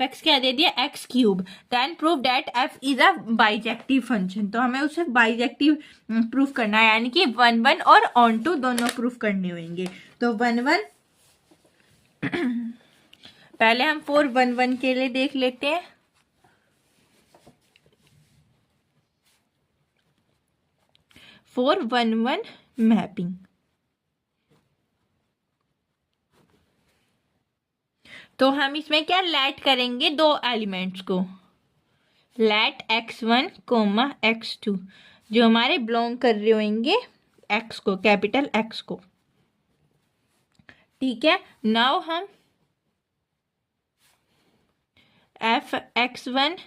X क्या दे दिया X cube, then prove that F is a bijective function. तो हमें उसे बाइजेक्टिव प्रूफ करना है, यानी कि 1 1 और ऑन टू दोनों प्रूफ करने होंगे। तो 1 1 पहले हम 4 1 1 के लिए देख लेते हैं। 4 1 1 मैपिंग, तो हम इसमें क्या लेट करेंगे दो एलिमेंट्स को, लेट x1 x2 जो हमारे बिलोंग कर रहे होंगे x को, कैपिटल X को, ठीक है। नाउ हम fx1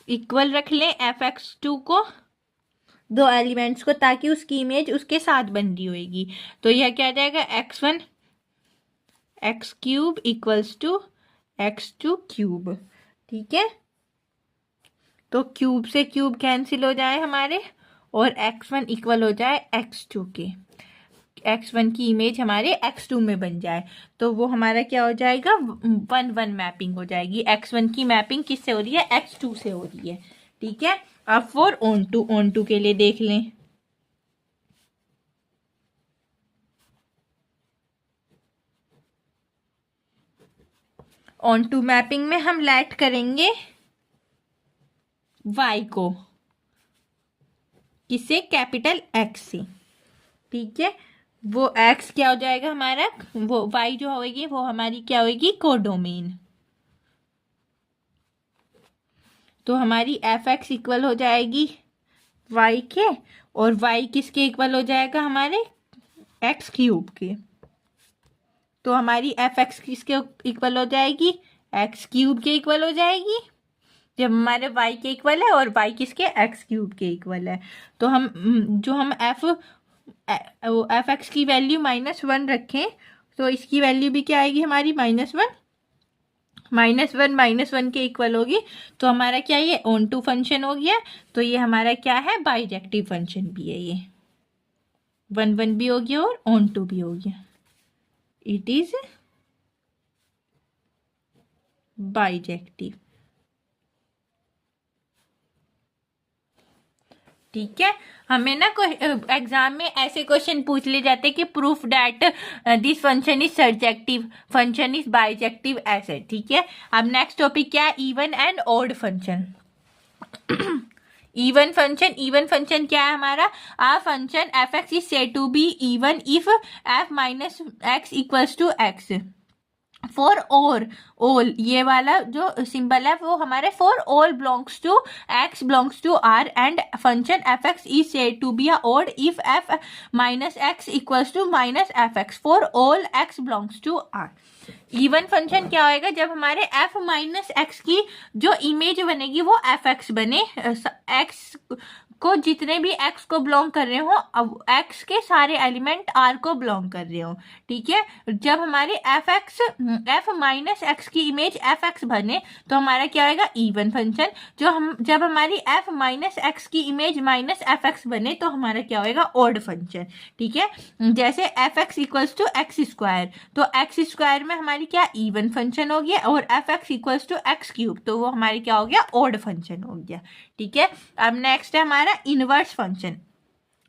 इक्वल रख लें fx2 को, दो एलिमेंट्स को, ताकि उसकी इमेज उसके साथ बन रही होगी। तो यह क्या आ जाएगा, x1 x cube equals to x2 cube, ठीक है। तो क्यूब से क्यूब कैंसिल हो जाए हमारे, और x1 इक्वल हो जाए x2 के, x1 की इमेज हमारे x2 में बन जाए। तो वो हमारा क्या हो जाएगा, 1 1 मैपिंग हो जाएगी। x1 की मैपिंग किससे हो रही है, x2 से हो रही है, ठीक है। अब 4 ऑन टू के लिए देख लें। ऑन टू मैपिंग में हम लेट करेंगे y को, किससे, कैपिटल X से, ठीक है। वो x क्या हो जाएगा हमारा, वो y जो होगी वो हमारी क्या होगी, कोडोमेन। तो हमारी fx इक्वल हो जाएगी y के, और y किसके इक्वल हो जाएगा, हमारे x क्यूब के। तो हमारी fx किसके इक्वल हो जाएगी, x क्यूब के इक्वल हो जाएगी, जब हमारे y के इक्वल है, और y किसके, x क्यूब के इक्वल है। तो हम जो हम fx की वैल्यू -1 रखें, तो इसकी वैल्यू भी क्या आएगी हमारी, -1 के इक्वल होगी। तो हमारा क्या, ये ऑन टू फंक्शन हो गया। तो ये हमारा क्या है, बाइजेक्टिव फंक्शन भी है, ये 1 1 भी हो गया और ऑन टू भी हो गया, इट इज बाइजेक्टिव, ठीक है। हमें ना कोई एग्जाम में ऐसे क्वेश्चन पूछ ले जाते कि proof that this function is surjective, function is bijective, ऐसे, ठीक है। अब नेक्स्ट टॉपिक क्या है, even and odd function. Even function क्या है हमारा, a function F X is said to be even if F minus X equals to X. For all ये वाला जो सिंबल है वो हमारे for all belongs to X belongs to R, and function F X is said to B odd if F minus X equals to minus F x for all X belongs to R. Even function क्या होएगा, जब हमारे F minus x की जो image बनेगी वो F x बने, x को जितने भी x को बिलोंग कर रहे हो, अब x के सारे एलिमेंट r को बिलोंग कर रहे हो, ठीक है। जब हमारी f माइनस एक्स की इमेज fx बने तो हमारा क्या होगा, इवन फंक्शन। जब हमारी f माइनस एक्स की इमेज माइनस fx बने तो हमारा क्या होगा, ऑड फंक्शन, ठीक है। जैसे fx equals to X square, तो एक्स स्क्वायर में हमारी क्या, इवन फंक्शन हो गया, और fx equals to X cube, तो वो हमारी क्या हो गया, ऑड फंक्शन हो गया, ठीक है। अब नेक्स्ट है हमारा इनवर्स फंक्शन।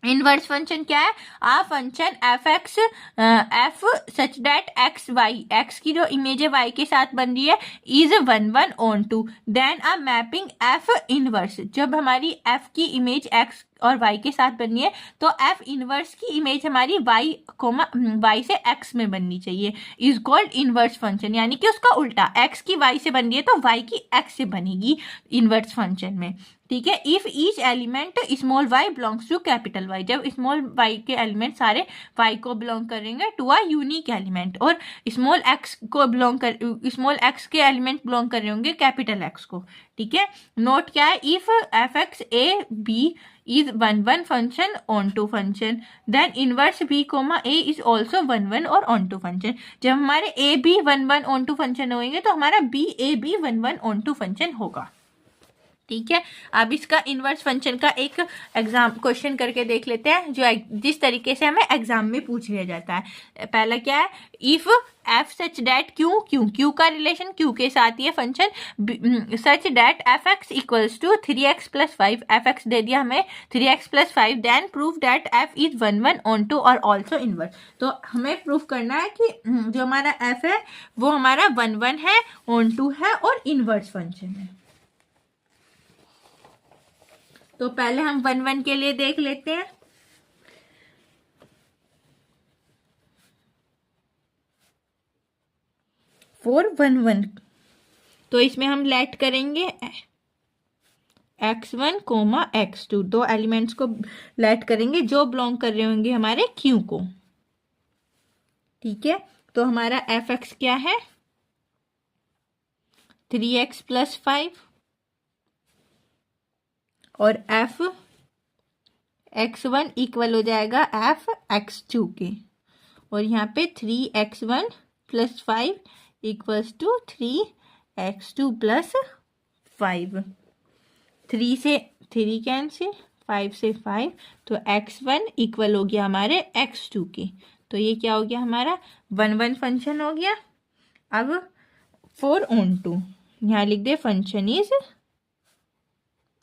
इनवर्स फंक्शन क्या है, a function F such that X Y, X की जो इमेज है वाई के साथ बन रही है, is 1 onto, then a mapping F inverse. जब हमारी एफ की इमेज एक्स और y के साथ बननी है तो f इनवर्स की इमेज हमारी y से x में बननी चाहिए, इज कॉल्ड इनवर्स फंक्शन। यानी कि उसका उल्टा, x की y से बन रही है तो y की x से बनेगी इनवर्स फंक्शन में, ठीक है। If each element small y belongs to capital Y, जब स्मॉल y के एलिमेंट सारे y को बिलोंग करेंगे टू अ यूनिक एलिमेंट, और स्मॉल x के एलिमेंट बिलोंग कर रहे होंगे कैपिटल X को, ठीक है। नोट क्या है, if fx a b is 1 function onto function, then inverse b comma a is also 1 और onto function। जब हमारे a b 1 onto function होंगे तो हमारा b a b 1 onto function होगा, ठीक है। अब इसका इनवर्स फंक्शन का एक एग्जाम क्वेश्चन करके देख लेते हैं, जो जिस तरीके से हमें एग्जाम में पूछ लिया जाता है। पहला क्या है, if F such that Q का रिलेशन क्यू के साथ ही है function, such that F x equals to 3x + 5, F X दे दिया हमें 3x + 5, then prove that F is 1 onto और ऑल्सो इनवर्स। तो हमें प्रूफ करना है कि जो हमारा एफ है वो हमारा 1 है, ऑन टू है और इनवर्स फंक्शन है। तो पहले हम 1 के लिए देख लेते हैं। फोर 1 तो इसमें हम लेट करेंगे x1 x2, दो एलिमेंट्स को लेट करेंगे जो बिलोंग कर रहे होंगे हमारे q को, ठीक है। तो हमारा fx क्या है, 3x + 5, और f x1 इक्वल हो जाएगा f x2 के, और यहाँ पे 3x1 + 5 इक्वल्स टू 3x2 + 5, 3 से 3 कैंसिल, 5 से 5, तो x1 इक्वल हो गया हमारे x2 के। तो ये क्या हो गया, हमारा 1 फंक्शन हो गया। अब 4 ऑन टू, यहाँ लिख दे function is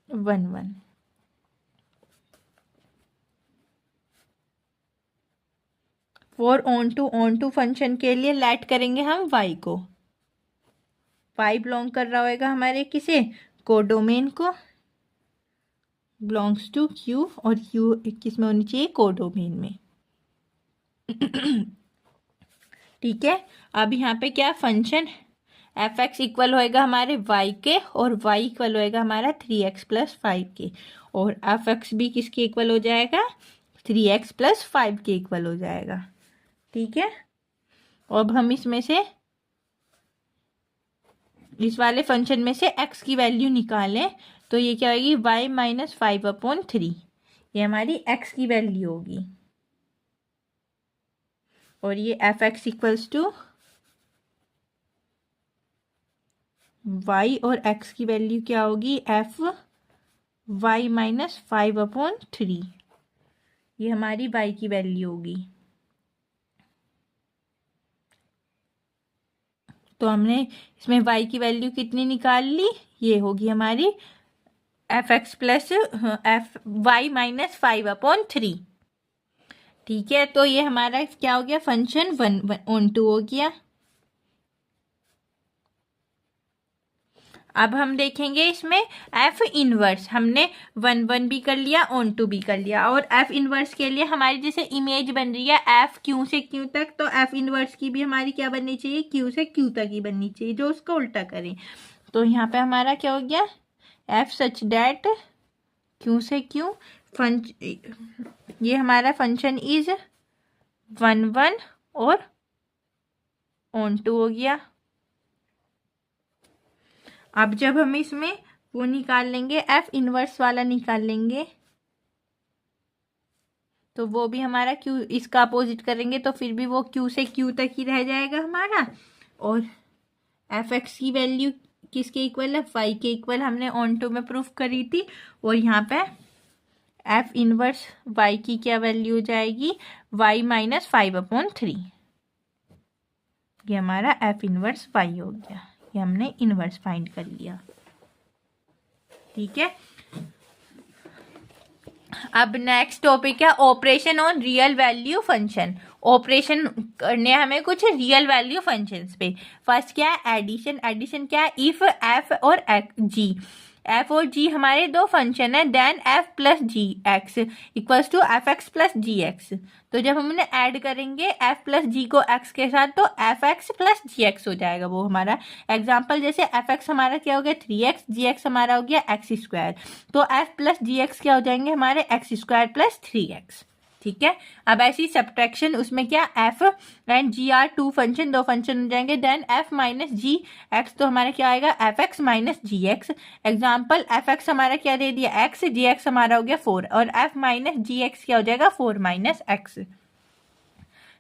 1 4 onto function के लिए लेट करेंगे हम y को, y बिलोंग कर रहा होगा हमारे किसे, कोडोमेन को, बिलोंग्स टू q, और q किस में होनी चाहिए, कोडोमेन में, ठीक है। अब यहाँ पे क्या फंक्शन एफ एक्स इक्वल होएगा हमारे y के, और y इक्वल होएगा हमारा 3x + 5 के, और एफ एक्स भी किसके इक्वल हो जाएगा, 3x + 5 के इक्वल हो जाएगा, ठीक है। अब हम इसमें से इस वाले फंक्शन में से x की वैल्यू निकालें तो ये क्या होगी, y - 5/3, ये हमारी x की वैल्यू होगी, और ये F x equals to y और x की वैल्यू क्या होगी, y - 5/3, ये हमारी y की वैल्यू होगी। तो हमने इसमें y की वैल्यू कितनी निकाल ली, ये होगी हमारी fx + y - 5/3, ठीक है। तो ये हमारा क्या हो गया, फंक्शन 1 ऑन टू हो गया। अब हम देखेंगे इसमें f इनवर्स, हमने 1 भी कर लिया, ऑन टू भी कर लिया, और f इनवर्स के लिए हमारी जैसे इमेज बन रही है f q से q तक, तो f इनवर्स की भी हमारी क्या बननी चाहिए, q से q तक ही बननी चाहिए, जो उसका उल्टा करें। तो यहाँ पे हमारा क्या हो गया, f सच डैट q से q ये हमारा फंक्शन इज 1 और ऑन टू हो गया। अब जब हम इसमें वो निकाल लेंगे, f इनवर्स वाला निकाल लेंगे, तो वो भी हमारा क्यू, इसका अपोजिट करेंगे तो फिर भी वो क्यू से क्यू तक ही रह जाएगा हमारा। और एफ एक्स की वैल्यू किसके इक्वल है, फाइव के इक्वल, हमने ऑन टू में प्रूफ करी थी। और यहाँ पे एफ इनवर्स वाई की क्या वैल्यू हो जाएगी, वाई माइनस 5/3। ये हमारा एफ इनवर्स वाई हो गया, ये हमने इनवर्स फाइंड कर लिया। ठीक है, अब नेक्स्ट टॉपिक है operation on real value function. Operation करने हमें कुछ रियल वैल्यू फंक्शंस पे। फर्स्ट क्या है, एडिशन। एडिशन क्या है, इफ एफ और जी, एफ और जी हमारे दो फंक्शन है, then F plus G X equals to F X plus G X. तो जब हम उन्हें ऐड करेंगे एफ प्लस जी को एक्स के साथ, तो F X plus G x हो जाएगा वो हमारा। एग्जाम्पल जैसे एफ एक्स हमारा क्या हो गया 3x, जी एक्स हमारा हो गया एक्स स्क्वायर, तो एफ प्लस जी एक्स क्या हो जाएंगे हमारे एक्स स्क्वायर प्लस 3x। ठीक है, अब ऐसी सब्ट्रैक्शन, उसमें क्या F and G are two function, दो फंक्शन हो जाएंगे, then F minus G X, तो हमारा क्या आएगा F X minus G X. Example F X हमारा क्या दे दिया एक्स, जी एक्स हमारा हो गया 4, और एफ माइनस जी एक्स क्या हो जाएगा 4 माइनस एक्स।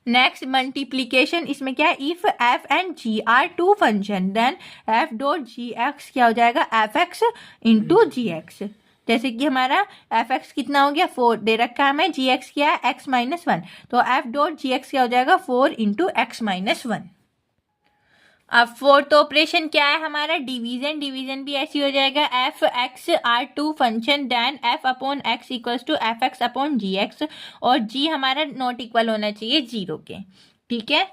नेक्स्ट मल्टीप्लीकेशन, इसमें क्या है, if F and G are two function, then F dot G X क्या हो जाएगा F X into G X. जैसे कि हमारा एफ एक्स कितना हो गया 4 दे रखा है हमें, जी एक्स क्या है एक्स माइनस 1, तो एफ डॉट जी एक्स क्या हो जाएगा 4 इंटू एक्स माइनस 1। अब फोर्थ ऑपरेशन क्या है हमारा, डिवीजन। डिवीजन भी ऐसी हो जाएगा, F x are two function, then f upon x equals to F x upon g x, और जी हमारा नॉट इक्वल होना चाहिए 0 के। ठीक है,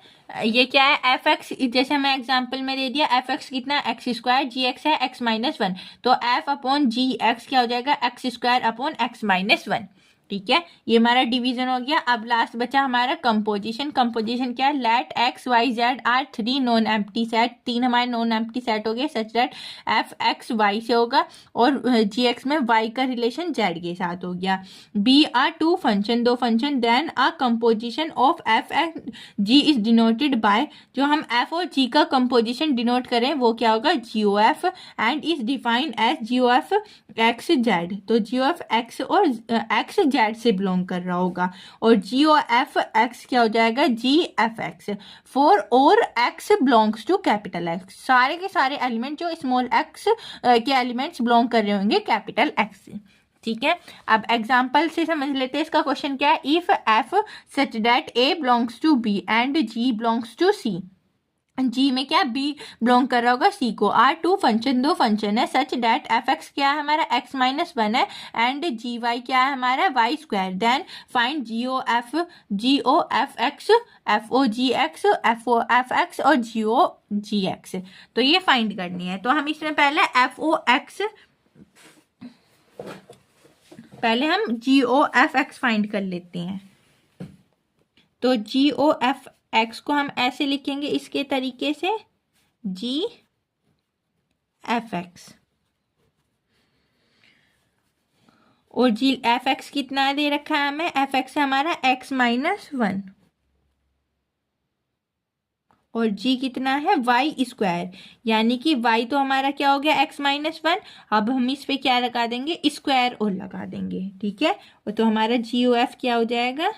ये क्या है एफ एक्स, जैसे हमें एग्जाम्पल में दे दिया एफ एक्स कितना एक्स स्क्वायर, जी एक्स है एक्स माइनस 1, तो एफ अपॉन जी एक्स क्या हो जाएगा x square upon x minus 1। ठीक है, ये हमारा डिवीजन हो गया। अब लास्ट बचा हमारा कंपोजिशन। कंपोजिशन क्या है, let x y z are 3 non empty set, 3 हमारे नॉन एम्प्टी सेट हो गए such that F x y से होगा और जी एक्स में वाई का रिलेशन जेड के साथ हो गया। बी आर टू फंक्शन, दो function, then a composition of f x g is denoted by, जो हम एफ और जी का कंपोजिशन डिनोट करें वो क्या होगा G O F, and is defined as G O F X Z. तो जी ओ एफ एक्स और एक्स जेड से बिलोंग कर रहा होगा, और जी ओ एफ एक्स क्या हो जाएगा जी एफ एक्स फॉर और x belongs to capital x. सारे के सारे एलिमेंट जो स्मॉल एक्स के एलिमेंट्स बिलोंग कर रहे होंगे कैपिटल एक्स से। ठीक है, अब एग्जाम्पल से समझ लेते हैं इसका क्वेश्चन क्या है, if F such that A belongs to B and G belongs to C. G में क्या बी बिलोंग कर रहा होगा सी को। आर टू फंक्शन, दो फंक्शन है, सच डैट एफ एक्स क्या है हमारा एक्स माइनस 1 है, एंड जी वाई क्या है हमारा Y square, then find G O F X, F O G X, F O F X और जी ओ जी एक्स। तो ये फाइंड करनी है। तो हम इसमें पहले एफ ओ एक्स, पहले हम जी ओ एफ एक्स फाइंड कर लेते हैं। तो जी ओ एफ एक्स को हम ऐसे लिखेंगे इसके तरीके से, जी एफ एक्स, और जी एफ एक्स कितना दे रखा है हमें, एफ एक्स है हमारा एक्स माइनस 1, और जी कितना है वाई स्क्वायर, यानी कि वाई तो हमारा क्या हो गया एक्स माइनस 1, अब हम इस पे क्या लगा देंगे स्क्वायर और लगा देंगे। ठीक है, तो हमारा जी ओ एफ क्या हो जाएगा,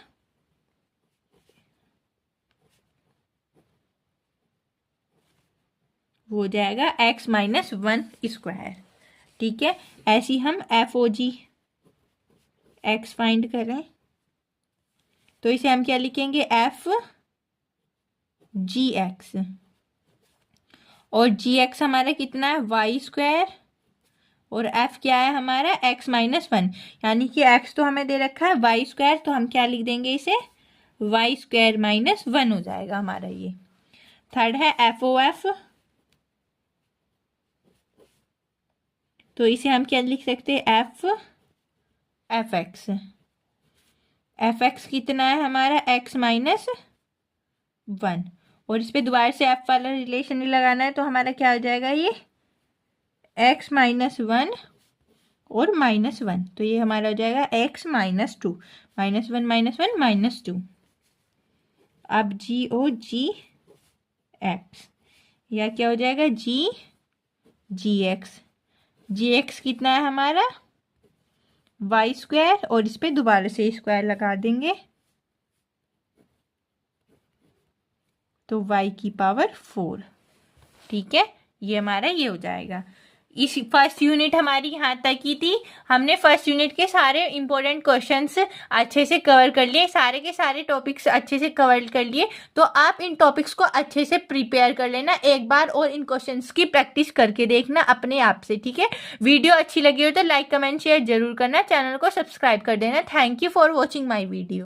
वो हो जाएगा एक्स माइनस 1 स्क्वायर। ठीक है, ऐसी हम F O G x find करें तो इसे हम क्या लिखेंगे एफ जी एक्स, और जी एक्स हमारा कितना है वाई स्क्वायर, और एफ क्या है हमारा एक्स माइनस 1, यानी कि एक्स तो हमें दे रखा है वाई स्क्वायर, तो हम क्या लिख देंगे इसे वाई स्क्वायर माइनस 1 हो जाएगा हमारा ये। थर्ड है एफ ओ एफ, तो इसे हम क्या लिख सकते हैं F F X, F x कितना है हमारा एक्स माइनस 1, और इस पे दोबारा से एफ वाला रिलेशन नहीं लगाना है, तो हमारा क्या हो जाएगा ये एक्स माइनस 1 और माइनस 1, तो ये हमारा हो जाएगा एक्स माइनस 2, -1 -1 -2। अब जी ओ जी एक्स, या क्या हो जाएगा जी एक्स, जी एक्स कितना है हमारा वाई स्क्वायर और इस पे दोबारा से स्क्वायर लगा देंगे तो y की पावर 4। ठीक है, ये हमारा ये हो जाएगा। इस फर्स्ट यूनिट हमारी यहाँ तक की थी। हमने फर्स्ट यूनिट के सारे इंपॉर्टेंट क्वेश्चंस अच्छे से कवर कर लिए, सारे के सारे टॉपिक्स अच्छे से कवर कर लिए। तो आप इन टॉपिक्स को अच्छे से प्रिपेयर कर लेना एक बार और इन क्वेश्चंस की प्रैक्टिस करके देखना अपने आप से। ठीक है, वीडियो अच्छी लगी हो तो लाइक कमेंट शेयर जरूर करना, चैनल को सब्सक्राइब कर देना। Thank you for watching my video.